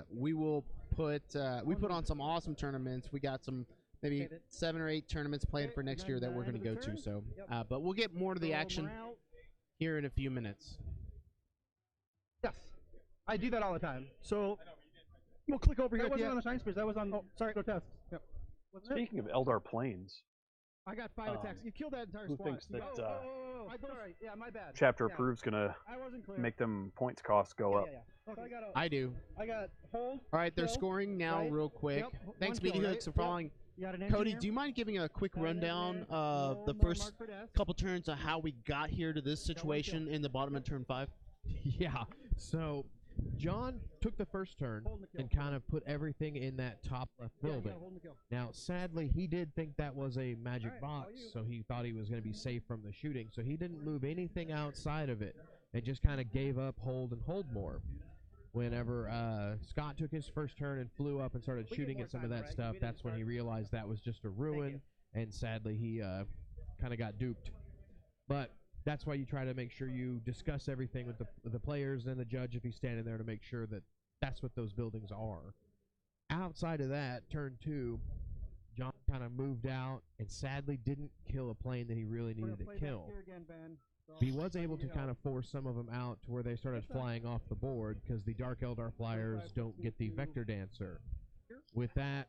we will put on some awesome tournaments. We got some maybe 7 or 8 tournaments planned Okay, for and next then, year that we're end going to of go the to. turn. So, Yep. but we'll get more to the So action morale. here in a few minutes. Yes. I do that all the time. So we'll click over here. That at the wasn't on the shine spears. That was on. Oh, sorry. Grotesque. Yep. Wasn't it? Speaking of Eldar planes, I got 5 attacks. You killed that entire who squad. thinks You that got- I sorry. Yeah, my bad. chapter Yeah. approve's gonna I wasn't clear. make them points costs go up? Yeah. So I got I do. I got hold. All right, they're Kill, scoring now, right? real quick. Yep, Thanks, one Meaty kill, Hooks, right? for following. You got an Cody, engineer? do you mind giving a quick Got an rundown engineer. of No the more first mark for death. couple turns of how we got here to this situation in the bottom of turn 5? Yeah. So John took the first turn Hold and kill. and kind of put everything in that top left Yeah, you building. gotta hold and kill. Now, sadly, he did think that was a magic Alright, all box, you. so he thought he was going to be safe from the shooting. So he didn't move anything outside of it and just kind of gave up hold and hold more. Whenever Scott took his first turn and flew up and started We get shooting more at some time, of that right? stuff, We didn't that's when he start. realized that was just a ruin, and sadly, he kind of got duped. But that's why you try to make sure you discuss everything with the players and the judge if he's standing there to make sure that that's what those buildings are. Outside of that, turn 2, John kind of moved out and sadly didn't kill a plane that he really We're needed gonna to play back kill. here again, Ben. So He was able to you kind know. of force some of them out to where they started That's fine. flying off the board because the Dark Eldar flyers don't get the Vector Dancer. With that,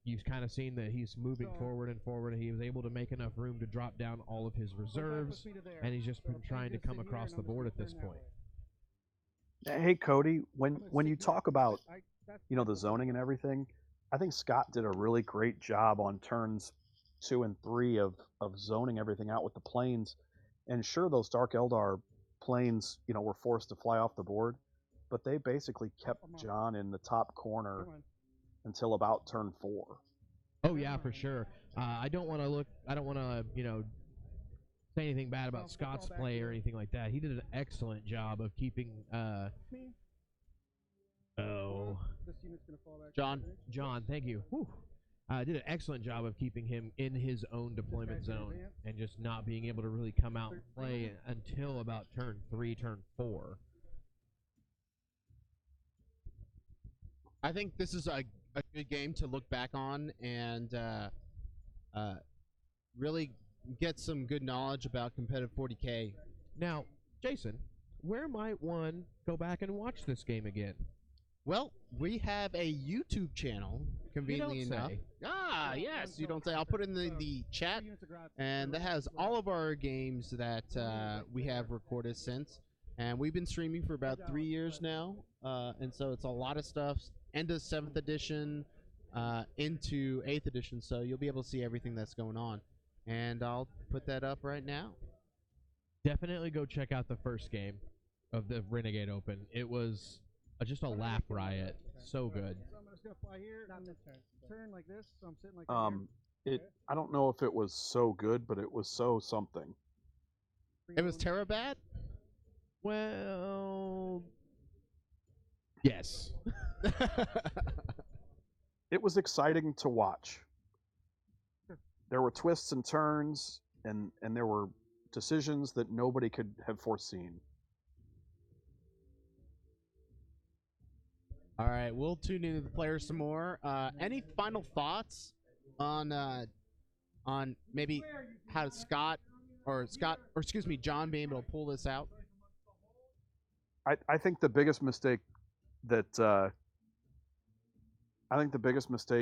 you've kind of seen that he's moving So- forward and forward, and he was able to make enough room to drop down all of his Go back with reserves, me to there. and he's just So been trying to just come sit here across and the I'm just board gonna at this turn that point. way. Hey Cody, I'm when gonna when sit you here, talk but about that's the zoning and everything, I think Scott did a really great job on turns 2 and 3 of zoning everything out with the planes. And sure, those Dark Eldar planes, were forced to fly off the board, but they basically kept John in the top corner Come on. until about turn 4. Oh yeah, for sure. I don't want to, say anything bad about Well, Scott's fall back play or here. anything like that. He did an excellent job of keeping. Me. Oh, This unit's gonna fall back. John. John, thank you. Whew. Did an excellent job of keeping him in his own deployment guy's gonna zone advance. and just not being able to really come out and play until about turn 3, turn 4. I think this is a good game to look back on and really get some good knowledge about competitive 40K. Now, Jason, where might one go back and watch this game again? Well, we have a YouTube channel, conveniently You don't enough. say. Ah, yes, you don't say. I'll put it in the chat, Three units of grab. and that has all of our games that we have recorded since. And we've been streaming for about 3 years now, and so it's a lot of stuff. End of 7th edition into 8th edition, so you'll be able to see everything that's going on. And I'll put that up right now. Definitely go check out the first game of the Renegade Open. It was just a laugh riot. So good. So I'm just gonna fly here and then turn like this. So I'm sitting like I don't know if it was so good, but it was so something. It was Terra bad? Well, yes. It was exciting to watch. There were twists and turns, and there were decisions that nobody could have foreseen. All right, we'll tune into the players some more. Any final thoughts on maybe how John being able to pull this out? I think the biggest mistake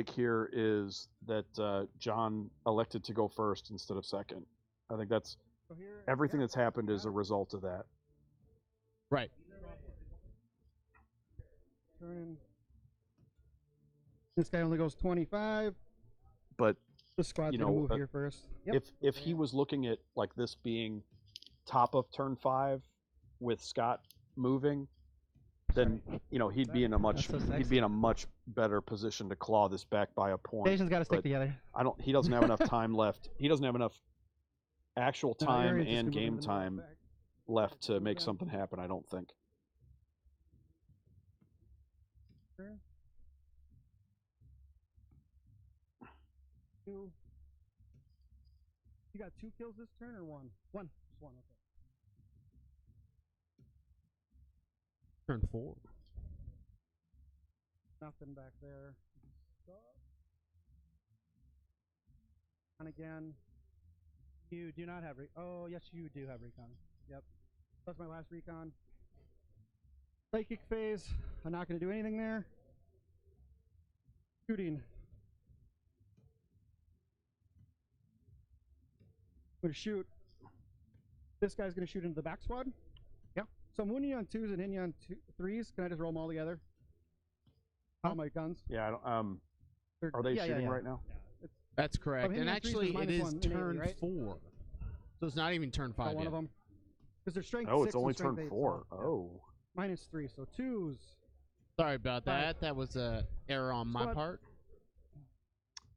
here is that John elected to go first instead of second. I think that's everything that's happened is a result of that. Right. turning. This guy only goes 25. But The squad's gonna move here first. Yep. if he was looking at like this being top of turn 5 with Scott moving, then he'd be in a much better position to claw this back by a point. Station's got to stick But together. he doesn't have enough time left. He doesn't have enough actual No, time Arian's just and gonna game move the time back. left to make something happen, I don't think. Turn. 2. You got 2 kills this turn or 1? 1. Just 1, okay. Turn 4. Nothing back there. And again, you do not have oh yes, you do have recon. Yep, that's my last recon. Psychic phase. I'm not going to do anything there. Shooting. I'm going to shoot. This guy's going to shoot into the back squad. Yeah. So I'm wounding you on 2s and hitting you on 3s. Can I just roll them all together? All my guns. Yeah, are they shooting right now? Yeah. That's correct. hitting And on 3s actually, it is -1 innately, turn right? 4. So it's not even turn 5 One yet. of them. Because they're strength 6 Oh, it's only and strength turn 8, 4. so- Oh. -3, so 2s. Sorry about Five. that. That was a error on my Squad. part.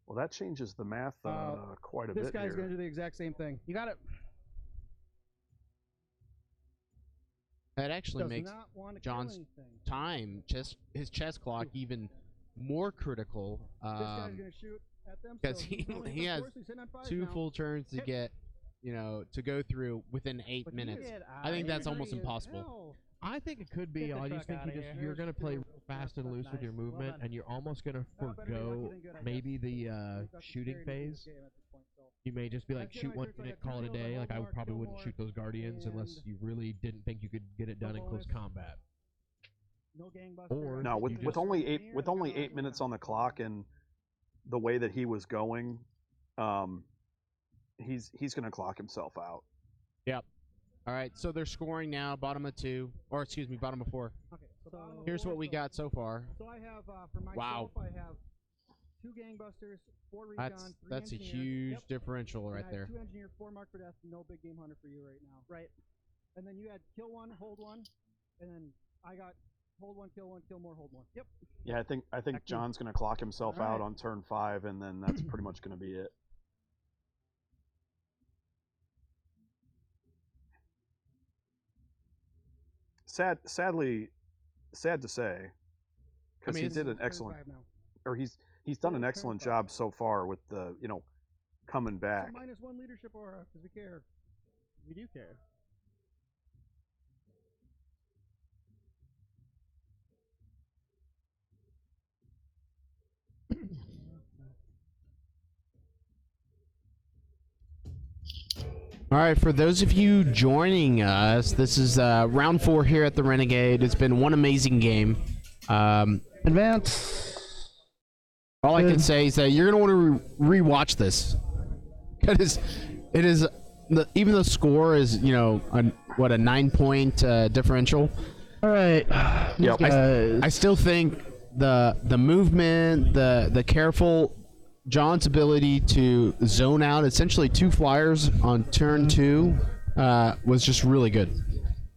Well, that changes the math quite a This bit guy's here. going to do the exact same thing. You got it. That actually Does makes not want to John's kill anything. time, his chess clock, even more critical. This guy's going to shoot at them. because so he he's only he hit has 4, so he's hitting on 5s 2 now. full turns to Hit. get, to go through within 8 But he minutes. did, I think that's almost angry as impossible. hell. I think it could be. Get the I just truck think outta here. you're gonna play Here's fast and two. loose with your Nice. Well movement, done. and you're almost gonna Better be lucky forgo than good, I maybe guess. the We've got some shooting charity in phase. this game at this point, so. You may just be like, That's it, shoot my 1 turns, I unit, got call it a 2 kills, I day. Like I hold more, probably kill wouldn't more, shoot those guardians unless and you really didn't think you could get it done in close bonus. combat. No gangbuster. Or- No, You with just- only eight minutes on the clock and the way that he was going, he's going to clock himself out. All right, so they're scoring now, bottom of 2, or excuse me, bottom of 4. Okay, so bottom of Here's 4, what we so- got so far. So I have for myself, Wow. I have 2 gangbusters, 4 recon, 3 That's a engineer. huge Yep. differential And right I there. have 2 engineer, 4 mark for death, no big game hunter for you right now. Right. And then you had kill 1, hold 1, and then I got hold 1, kill more, hold 1. Yep. Yeah, I think Back to- John's going to clock himself out Alright. on turn 5, and then that's pretty much going to be it. Sad to say, because he it's did an Turn excellent, 5 now. or he's done an Turn excellent 5. job so far with the coming back. So -1 leadership aura, because we care. We do care. All right, for those of you joining us, this is round 4 here at the Renegade. It's been one amazing game. Advance. All I can say is that you're going to want to re-watch this. It is even the score is, you know, a 9-point differential. All right. Yep. I still think the movement, the careful John's ability to zone out essentially 2 flyers on turn 2 was just really good.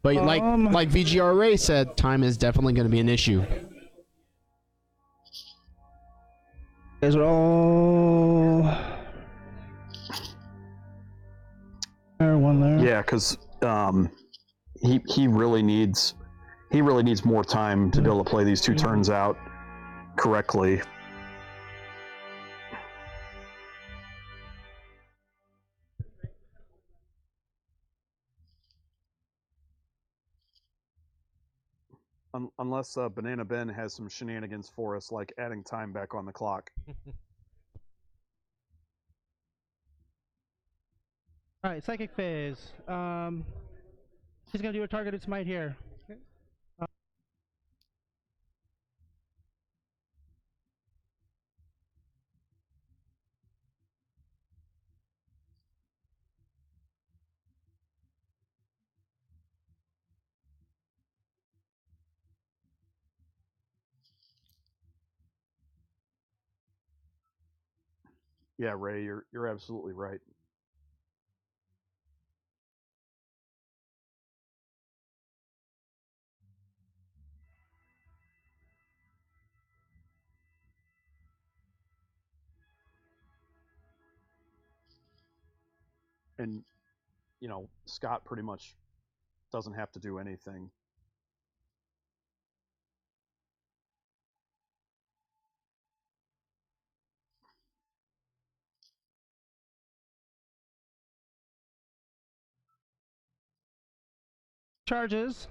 But like VGR Ray said, time is definitely going to be an issue. Is it all? There, one there. Yeah, because he really needs more time to be able to play these 2 turns out correctly. Unless Banana Ben has some shenanigans for us, like adding time back on the clock. All right, psychic phase. He's gonna do a targeted smite here. Okay. Yeah, Ray, you're absolutely right. And you know, Scott pretty much doesn't have to do anything. Charges.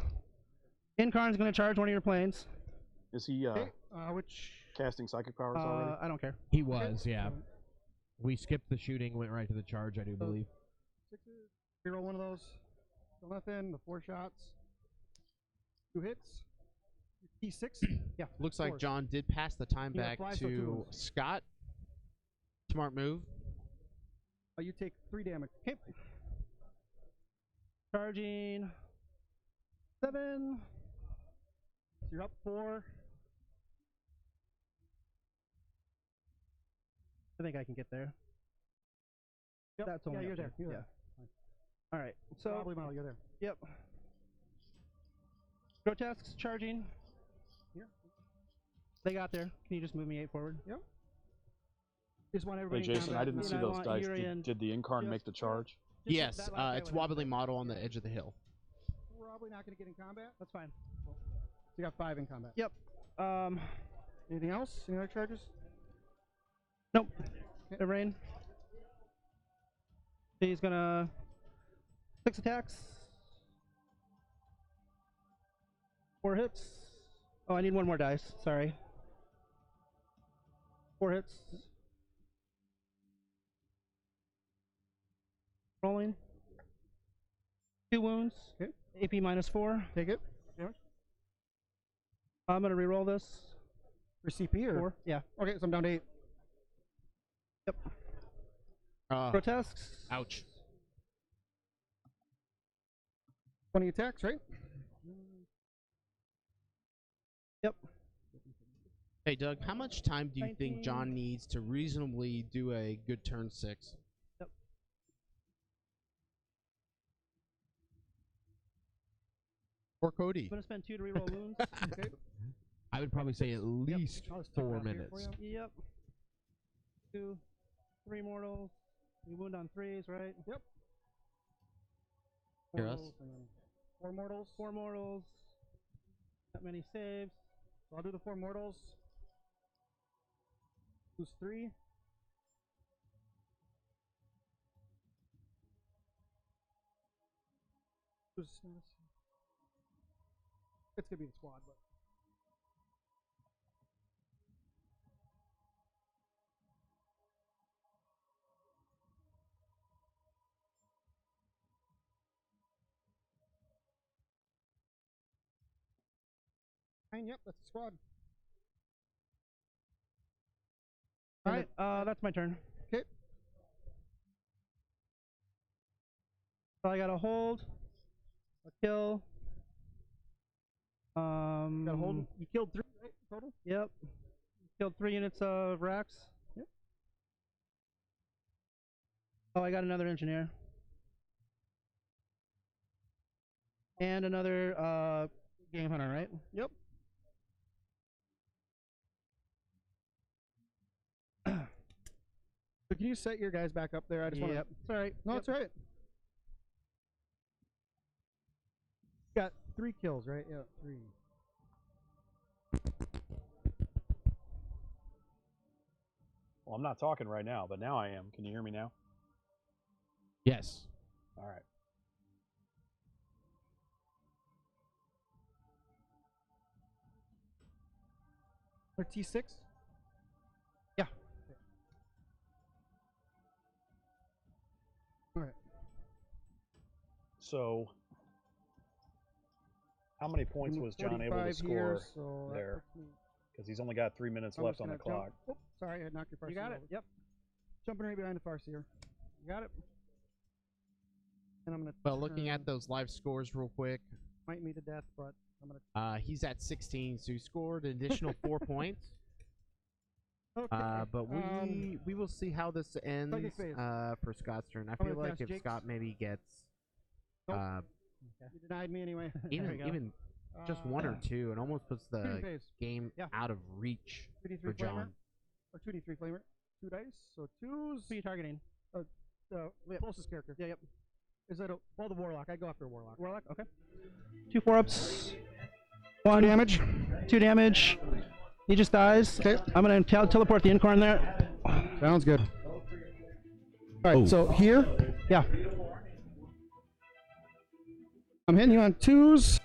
Incarn's gonna charge one of your planes. Is he Okay. Which? casting psychic powers already? I don't care. He was, yeah. We skipped the shooting, went right to the charge, I do believe. 6s. Reroll one of those. So nothing. The 4 shots. 2 hits. T6. Yeah. Looks like 4s. John did pass the time Yeah, back fly, so 2 to moves. Scott. Smart move. You take 3 damage. Okay. Charging. 7. So you're up 4. I think I can get there. Yep. That's only yeah, up you're to- there. You're yeah. there. All right. So Probably model. You're there. Yep. Grotesques charging. Here. They got there. Can you just move me 8 forward? Yep. Just want Hey, everybody. in Jason, I combat. didn't and see I those want dice. Urian Did the Incarn just- make the charge? Yes, that last guy it's would have wobbly to- model on the edge of the hill. Probably not going to get in combat. That's fine. So you got 5 in combat. Yep. Anything else? Any other charges? Nope. Okay. The rain. He's gonna 6 attacks. 4 hits. Oh, I need 1 more dice. Sorry. 4 hits. Rolling. 2 wounds. Okay. AP -4. Take it. Damage. I'm gonna reroll this. For CP or? 4. Yeah. Okay, so I'm down to 8. Yep. Uh, Grotesques. ouch. 20 attacks, right? Yep. Hey, Doug, how much time do you 19. think John needs to reasonably do a good turn 6? Yep. Or Cody? I'm gonna spend 2 to reroll wounds. Okay. I would probably say at least I'll just type it 4 out here minutes. for you. Yep. 2, 3 mortals. You wound on 3s, right? Yep. Hear us? Mortals and then 4 mortals. 4 mortals. Not many saves. So I'll do the 4 mortals. Lose 3. It's gonna be the squad, but fine. Yep, that's the squad. All right. That's my turn. Okay. So I got a hold, a kill. Got a hold. You killed 3, right? Total? Yep. Killed 3 units of racks. Yep. Oh, I got another engineer. And another game hunter, right? Yep. So can you set your guys back up there? I just want to. Yep. It's all right. No, it's all right. Got 3 kills, right? Yeah, 3. Well, I'm not talking right now, but now I am. Can you hear me now? Yes. All right. Or T6? Yeah. All right. So, how many points was John able to score here, so there? Because he's only got 3 minutes left on the clock. Oh, sorry, I knocked your Farseer. You got it. over. Yep. Jumping right behind the Farseer. You got it. And I'm gonna. Well, looking at those live scores real quick, Might me to death, but I'm gonna. he's at 16, so he scored an additional 4 points. Okay. But we will see how this ends phase. for Scott's turn. I gonna feel like cast if Jake's. Scott maybe gets Nope. You denied me anyway. even just 1 or 2, it almost puts the shooting phase. game Yeah. out of reach 2d3 for flamer. John. Or 2d3 flamer. 2 dice. So 2s. Who are you targeting? Closest character. Yeah, yep. Is that the Warlock? I go after a Warlock. Warlock, okay. 2 4-ups. 1 damage. 2 damage. He just dies. Okay. I'm gonna teleport the Incorn there. Sounds good. Alright, so here. Yeah. I'm hitting you on 2s.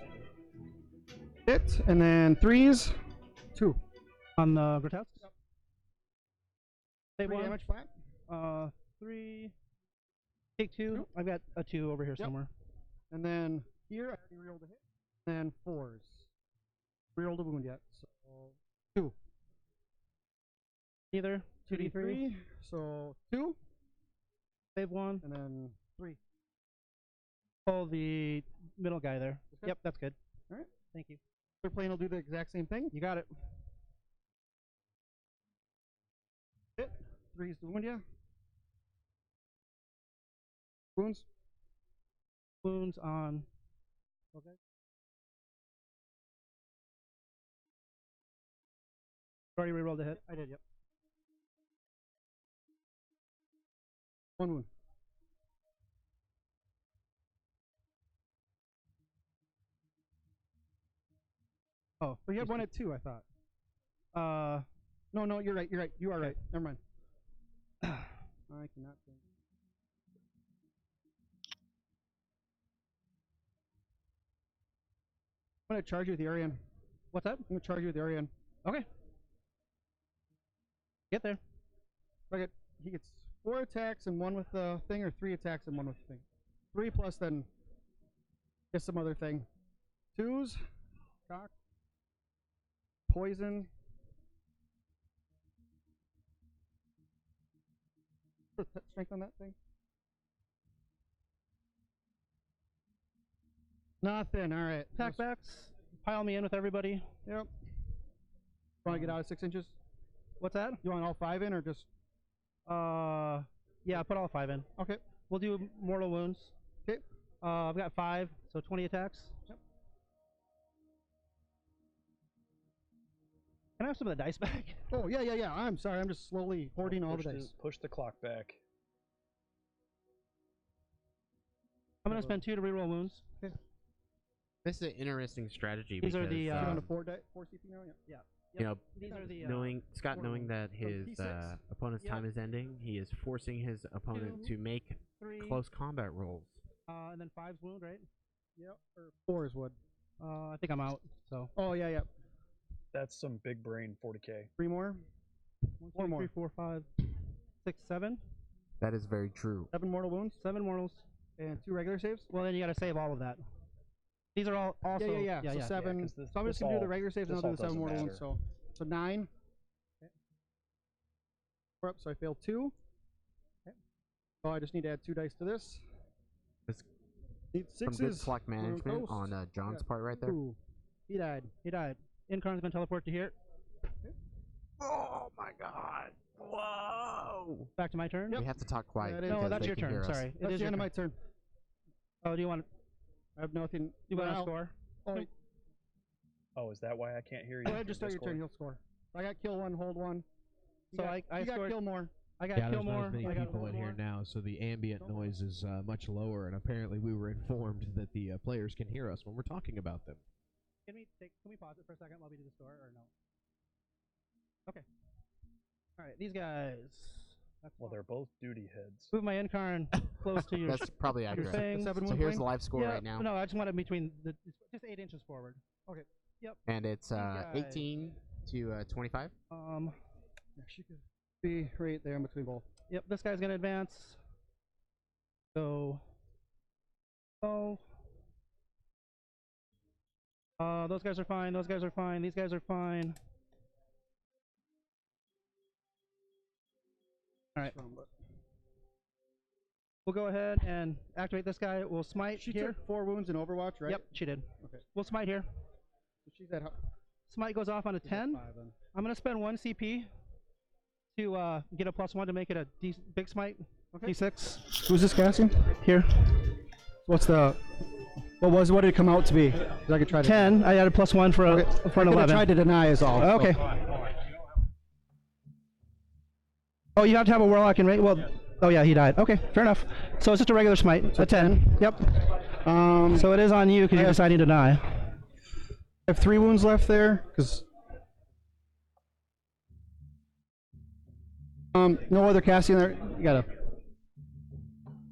Hit, and then 3s. 2. On the grotesque. Save 3 1. damage flat. 3. Take 2. Nope. I've got a 2 over here Yep. somewhere. And then here, I already rerolled a hit. And 4s. Rerolled a wound yet. So 2. Either 2d3. So 2. Save 1. And then 3. Pull the middle guy there. Okay. Yep, that's good. Alright. Thank you. Other plane will do the exact same thing. You got it. Hit. 3s to wound ya. Wounds. Wounds on. Okay. Already rerolled a hit. I did, yep. 1 wound. Oh, but you had 1 at 2, I thought. No, you're right. You are right. Never mind. I cannot think. I'm gonna charge you with the Arian. What's that? I'm gonna charge you with the Arian. Okay. Get there. He gets 4 attacks and 1 with the thing, or 3 attacks and 1 with the thing. 3 plus then get some other thing. 2s. Cock. Poison. Strength on that thing? Nothing. All right. Attack backs. Pile me in with everybody. Yep. Want to get out of 6 inches? What's that? You want all 5 in, or just? Yeah, put all 5 in. Okay. We'll do mortal wounds. Okay. I've got 5, so 20 attacks. Yep. Can I have some of the dice back? Oh yeah. I'm sorry. I'm just slowly hoarding all the dice. Push the clock back. I'm gonna spend 2 to reroll wounds. Okay. This is an interesting strategy These because are the, You're on a 4 CP now. Yeah. you know, These are the knowing mortal knowing that wounds. his D6. opponent's Yep. time is ending, he is forcing his opponent 2, to make 3, close combat rolls. and then 5's wound, right? Yep. Or 4s would. I think I'm out. So Oh yeah. That's some big brain 40K. 3 more. 1, 4 2, more. 3, 4, 5, 6, 7. That is very true. 7 mortal wounds 7 mortals. and 2 regular saves. Well, then you gotta save all of that. These are all also. Yeah. So 7. Yeah, 'cause this- so I'm just this gonna do the all- regular saves and this I'll do all the 7 doesn't mortal wounds. matter. So 9. Okay. 4 up. So I failed 2. Okay. So I just need to add 2 dice to this. Need Some good sixes. clock management Toast. on John's part right there. Ooh, he died. He died. Incarn's gonna teleport to here. Oh my god. Whoa. Back to my turn. We have to talk quiet. That is- No, because that's they your can hear turn. us. Sorry. It That's is the your end of turn. my turn. Oh, do you want? I have nothing. You want to Now- score? Oh, Oh, is that why I can't hear you? go ahead, through just start your Discord? turn. He'll score. I got kill one, hold one. You So got, I you got scored. kill more. I got Yeah, kill there's not more. as many I got people hold in here more. now, so the ambient noise is much lower, and apparently we were informed that the players can hear us when we're talking about them. Can we pause it for a second while we do the score, or no? Okay. All right, these guys. Well, they're both duty heads. Move my Incarn close to your. That's probably your accurate. thing. Seven So wound here's the plane? live score Yeah, right now. No, I just want it between just 8 inches forward. Okay. And it's guys. 18 to 25. Yeah, she could be right there in between both. Yep, this guy's gonna advance. So. Oh. Those guys are fine. Those guys are fine. These guys are fine. All right. We'll go ahead and activate this guy. We'll smite She here. took 4 wounds in Overwatch, right? Yep, she did. Okay. We'll smite here. So she's at Smite goes off on a 10. 5 then. I'm gonna spend 1 CP to get a +1 to make it a big smite. Okay. D6 Who's this casting? here. What did it come out to be? 'Cause I could try to 10. I added +1 for Okay. for an I 11. tried to deny is all. so- Okay. Oh, you have to have a warlock in range. Well, oh yeah, he died. Okay, fair enough. So it's just a regular smite. A 10. Yep. So it is on you because you're deciding to die. I have 3 wounds left there, because no other casting there. You got a.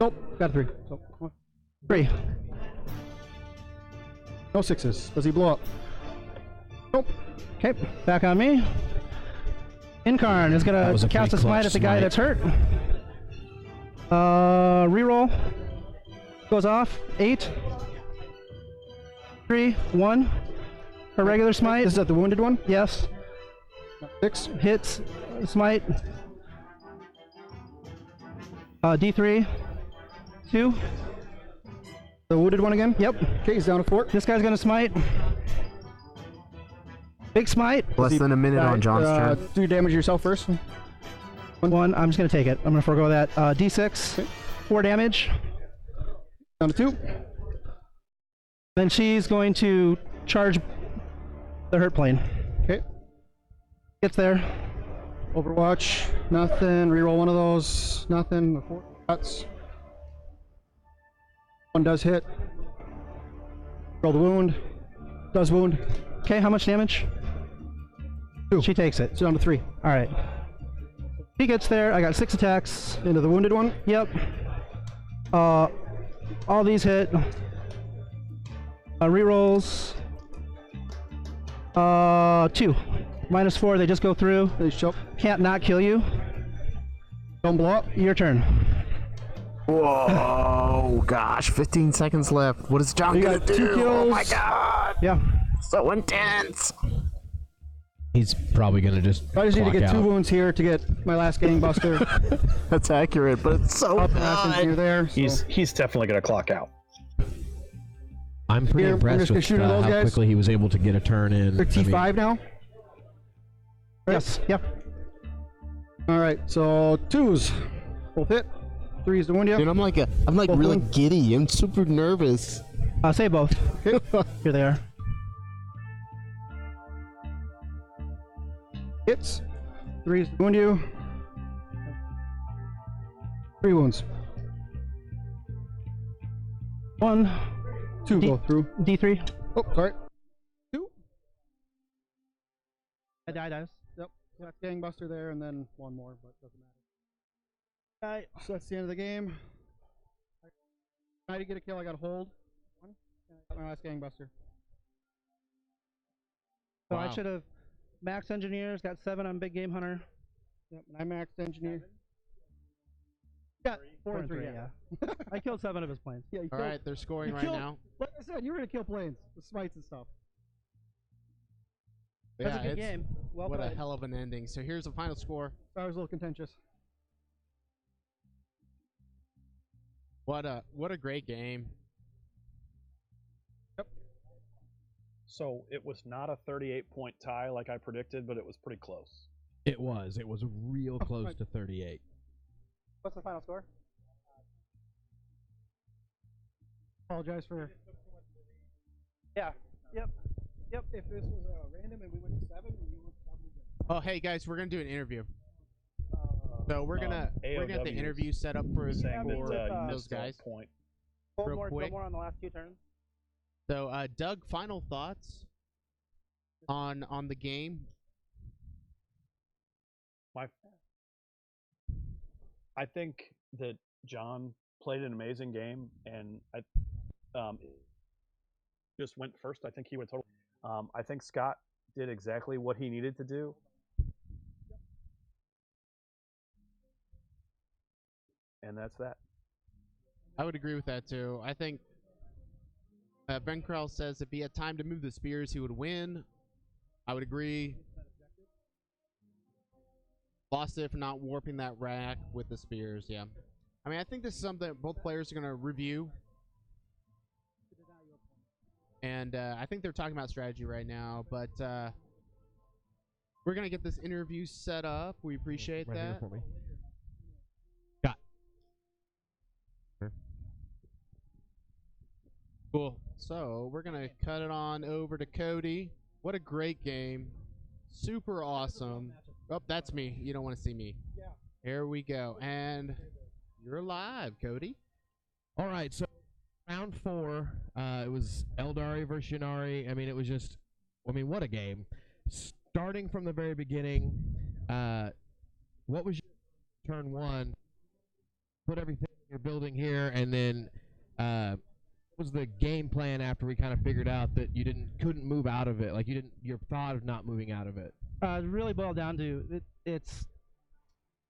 Nope, got a 3. So, 3. no 6s. Does he blow up? Nope. Okay, back on me. Incarn is That gonna was a cast a pretty smite clutch at the guy smite. that's hurt. Reroll. Goes off. 8. 3. 1. Her regular smite. This is at the wounded one. Yes. 6. Hits. Smite. D3. 2. The wounded one again. Yep. Okay, he's down to 4. This guy's gonna smite. Big smite. Less than a minute on John's turn. Do you damage yourself first? 1. I'm just gonna take it. I'm gonna forego that. D6. Okay. 4 damage. Down to 2. Then she's going to charge the hurt plane. Okay. Gets there. Overwatch. Nothing. Reroll one of those. Nothing. 4 cuts. 1 does hit. Roll the wound. Does wound. Okay, how much damage? 2. She takes it. It's down to 3. All right. She gets there. I got 6 attacks. Into the wounded one. Yep. All these hit. Rerolls. 2. -4. They just go through. They choke. Can't not kill you. Don't blow up. Your turn. Whoa, gosh, 15 seconds left. What is John You gonna got do? 2 kills. Oh my god, Yeah. so intense. He's probably gonna just. I just need to clock get 2 out. wounds here to get my last gangbuster. That's accurate, but it's so Up and good. near there. So. He's definitely gonna clock out. I'm pretty Here, I'm impressed just gonna with shoot at those how guys. quickly he was able to get a turn in. They're T5 now. Yes. Yep. All right. So 2s. Both hit. 3s to wound you. Dude, I'm like Both really wound. giddy. I'm super nervous. Say both. Okay. Here they are. Hits. 3s to wound you. 3 wounds. 1. 2 go through. D3. Oh, sorry. 2. I dies. Yep. Got gangbuster there, and then 1 more, but doesn't matter. Alright. So that's the end of the game. I to get a kill. I got a hold. 1. And I got my last gangbuster. So I Wow. should have max engineers, got 7 on Big Game Hunter. Yep. And I maxed engineer. Got 4 and 3. Yeah. I killed 7 of his planes. Yeah. You All killed, right, they're scoring you right killed- now. Like I said, you were gonna kill planes with smites and stuff. That's Yeah, a good it's game. Well what a played. hell of an ending. So here's the final score. So I was a little contentious. What a great game. So it was not a 38-point tie like I predicted, but it was pretty close. It was. It was real close right. to 38. What's the final score? Apologize for. Yeah. Yep. Yep. If this was random and we went to 7, we would probably win. Oh, hey guys, we're gonna do an interview. So we're gonna get the AOW interview set up for saying that you those missed a guys. point. Real quick. More on the last 2 turns. So, Doug, final thoughts on the game? I think that John played an amazing game, and I just went first. I think he went total. I think Scott did exactly what he needed to do. And that's that. I would agree with that too. I think Ben Krell says if he had time to move the spears, he would win. I would agree. Lost it for not warping that rack with the spears, yeah. I mean, I think this is something that both players are going to review. And I think they're talking about strategy right now, but we're going to get this interview set up. We appreciate Right that. here for me. Got. Cool. So we're going to cut it on over to Cody. What a great game. Super awesome. Oh, that's me. You don't want to see me. Yeah. Here we go. And you're live, Cody. All right, so round 4, it was Eldar versus Yanari. I mean, it was just, I mean, what a game. Starting from the very beginning, what was your turn 1? Put everything you're building here, and then what was the game plan after we kind of figured out that you couldn't move out of it? Like your thought of not moving out of it. It really boiled down to it's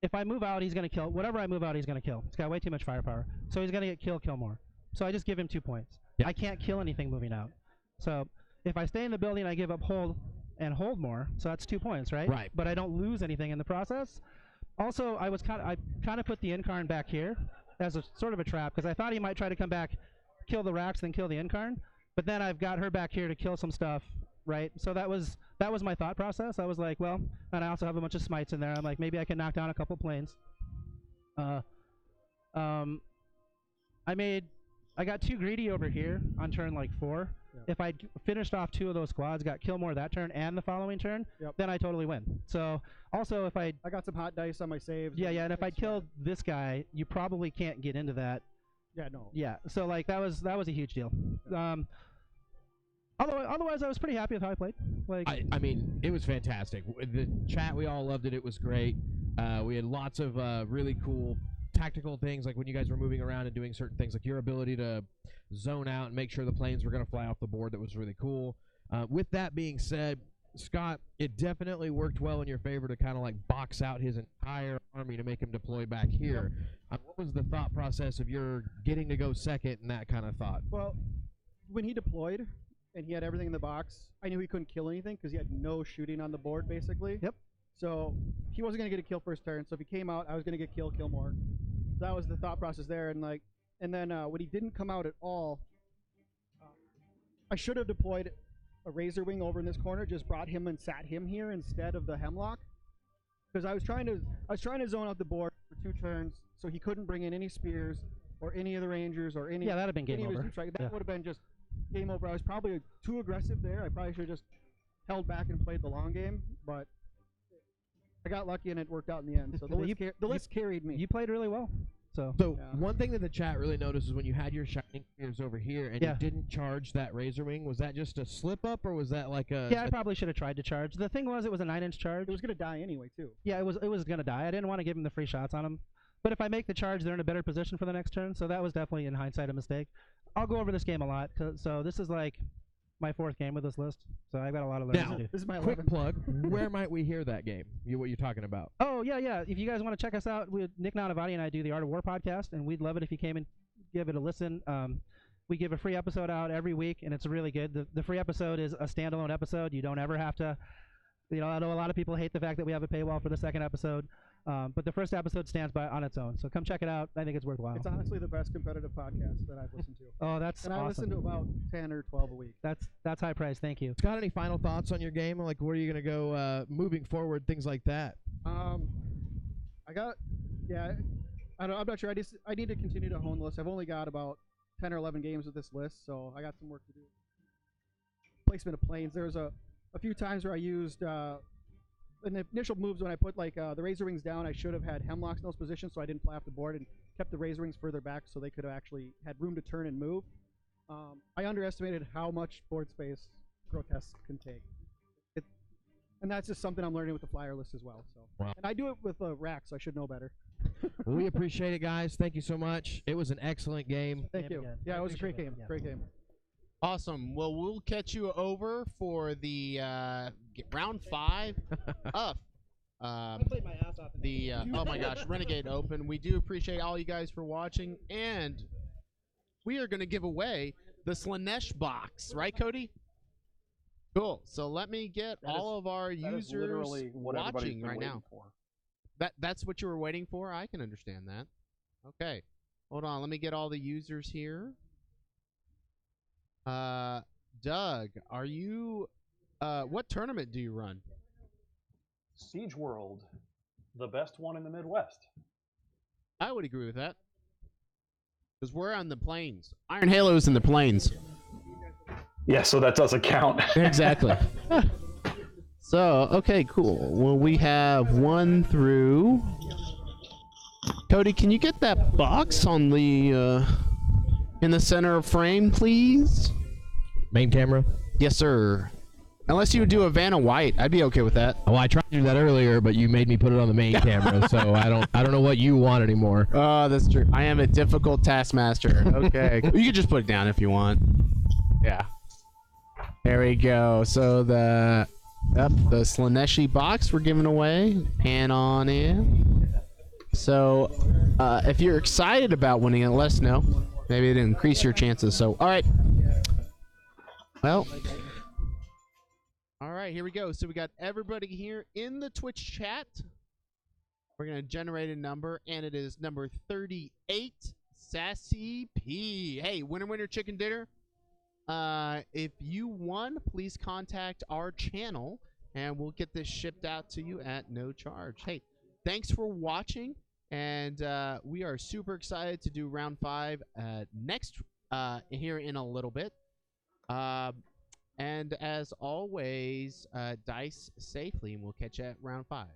if I move out, he's going to kill. Whatever I move out, he's going to kill. He's got way too much firepower. So he's going to get kill more. So I just give him 2 points. Yep. I can't kill anything moving out. So if I stay in the building, I give up hold more. So that's 2 points, right? Right. But I don't lose anything in the process. Also, I kind of put the Incarn back here as a sort of a trap because I thought he might try to come back, kill the racks, then kill the Incarn. But then I've got her back here to kill some stuff. Right, so that was my thought process. I was like, well, and I also have a bunch of smites in there. I'm like, maybe I can knock down a couple planes. I got too greedy over here on turn like 4. Yep. If I'd finished off 2 of those squads, got kill more that turn and the following turn, yep, then I totally win. So also if I got some hot dice on my saves. Yeah, and if I killed this guy, you probably can't get into that. Yeah, no. Yeah, so like that was a huge deal. Otherwise, I was pretty happy with how I played. Like, I mean, it was fantastic. The chat, we all loved it. It was great. We had lots of really cool tactical things, like when you guys were moving around and doing certain things, like your ability to zone out and make sure the planes were going to fly off the board. That was really cool. With that being said, Scott, it definitely worked well in your favor to kind of like box out his entire army to make him deploy back here. What was the thought process of your getting to go second and that kind of thought? Well, when he deployed and he had everything in the box, I knew he couldn't kill anything because he had no shooting on the board, basically. Yep. So he wasn't going to get a kill first turn. So if he came out, I was going to get kill more. So that was the thought process there. And then when he didn't come out at all, I should have deployed a Razor Wing over in this corner, just brought him and sat him here instead of the Hemlock, because I was trying to zone out the board for 2 turns, so he couldn't bring in any spears or any of the Rangers or any. Yeah, that'd have been game over. That would have been just game over. I was probably too aggressive there. I probably should have just held back and played the long game, but I got lucky and it worked out in the end. So the list carried me. You played really well. So one thing that the chat really noticed is when you had your shining spears over here and you didn't charge that Razor Wing, was that just a slip up or was that like a? Yeah, I probably should have tried to charge. The thing was, it was a 9-inch charge. It was gonna die anyway too. Yeah, it was gonna die. I didn't want to give him the free shots on him. But if I make the charge, they're in a better position for the next turn. So that was definitely, in hindsight, a mistake. I'll go over this game a lot. So this is like my 4th game with this list. So I've got a lot of learning to do. This is my quick plug. Where might we hear that game? What you're talking about? Oh, yeah. If you guys want to check us out, Nick Nanavati and I do the Art of War podcast, and we'd love it if you came and give it a listen. We give a free episode out every week, and it's really good. The free episode is a standalone episode. You don't ever have to, I know a lot of people hate the fact that we have a paywall for the second episode. But the first episode stands on its own, so come check it out. I think it's worthwhile. It's honestly the best competitive podcast that I've listened to. Oh, that's And awesome. I listen to about 10 or 12 a week. That's high praise. Thank you. Got any final thoughts on your game? Like, where are you gonna go moving forward? Things like that. I'm not sure. I need to continue to hone the list. I've only got about 10 or 11 games with this list, so I got some work to do. Placement of planes. There's a few times where I used in the initial moves when I put like the Razor Wings down, I should have had Hemlocks in those positions so I didn't fly off the board and kept the Razor Wings further back so they could have actually had room to turn and move. I underestimated how much board space Grotesque can take. And that's just something I'm learning with the flyer list as well. So, wow. And I do it with rack, so I should know better. Well, we appreciate it, guys. Thank you so much. It was an excellent game. Thank you. Yeah, it was a great game. Yeah. Great game. Awesome. Well, we'll catch you over for the round 5 of the oh my gosh, Renegade Open. We do appreciate all you guys for watching, and we are going to give away the Slanesh box, right, Cody? Cool. So let me get all of our users watching right now. That's what you were waiting for? I can understand that. Okay. Hold on. Let me get all the users here. Doug, are you what tournament do you run? SiegeWorld, the best one in the Midwest. I would agree with that. Because we're on the plains. Iron Halo's in the plains. Yeah, so that doesn't count. Exactly. So, okay, cool. Well, we have 1 through... Cody, can you get that box on the, in the center of frame, please? Main camera? Yes, sir. Unless you would do a Vanna White, I'd be okay with that. Oh, I tried to do that earlier, but you made me put it on the main camera, so I don't know what you want anymore. Oh, that's true. I am a difficult taskmaster. Okay. You can just put it down if you want. Yeah. There we go. So the Slaneshi box we're giving away. Pan on in. So if you're excited about winning it, let us know. Maybe it'll increase your chances. So, all right. Well. All right, here we go. So we got everybody here in the Twitch chat. We're going to generate a number, and it is number 38, Sassy P. Hey, winner, chicken dinner. If you won, please contact our channel, and we'll get this shipped out to you at no charge. Hey, thanks for watching, and we are super excited to do round 5 next here in a little bit. And as always, dice safely, and we'll catch you at round 5.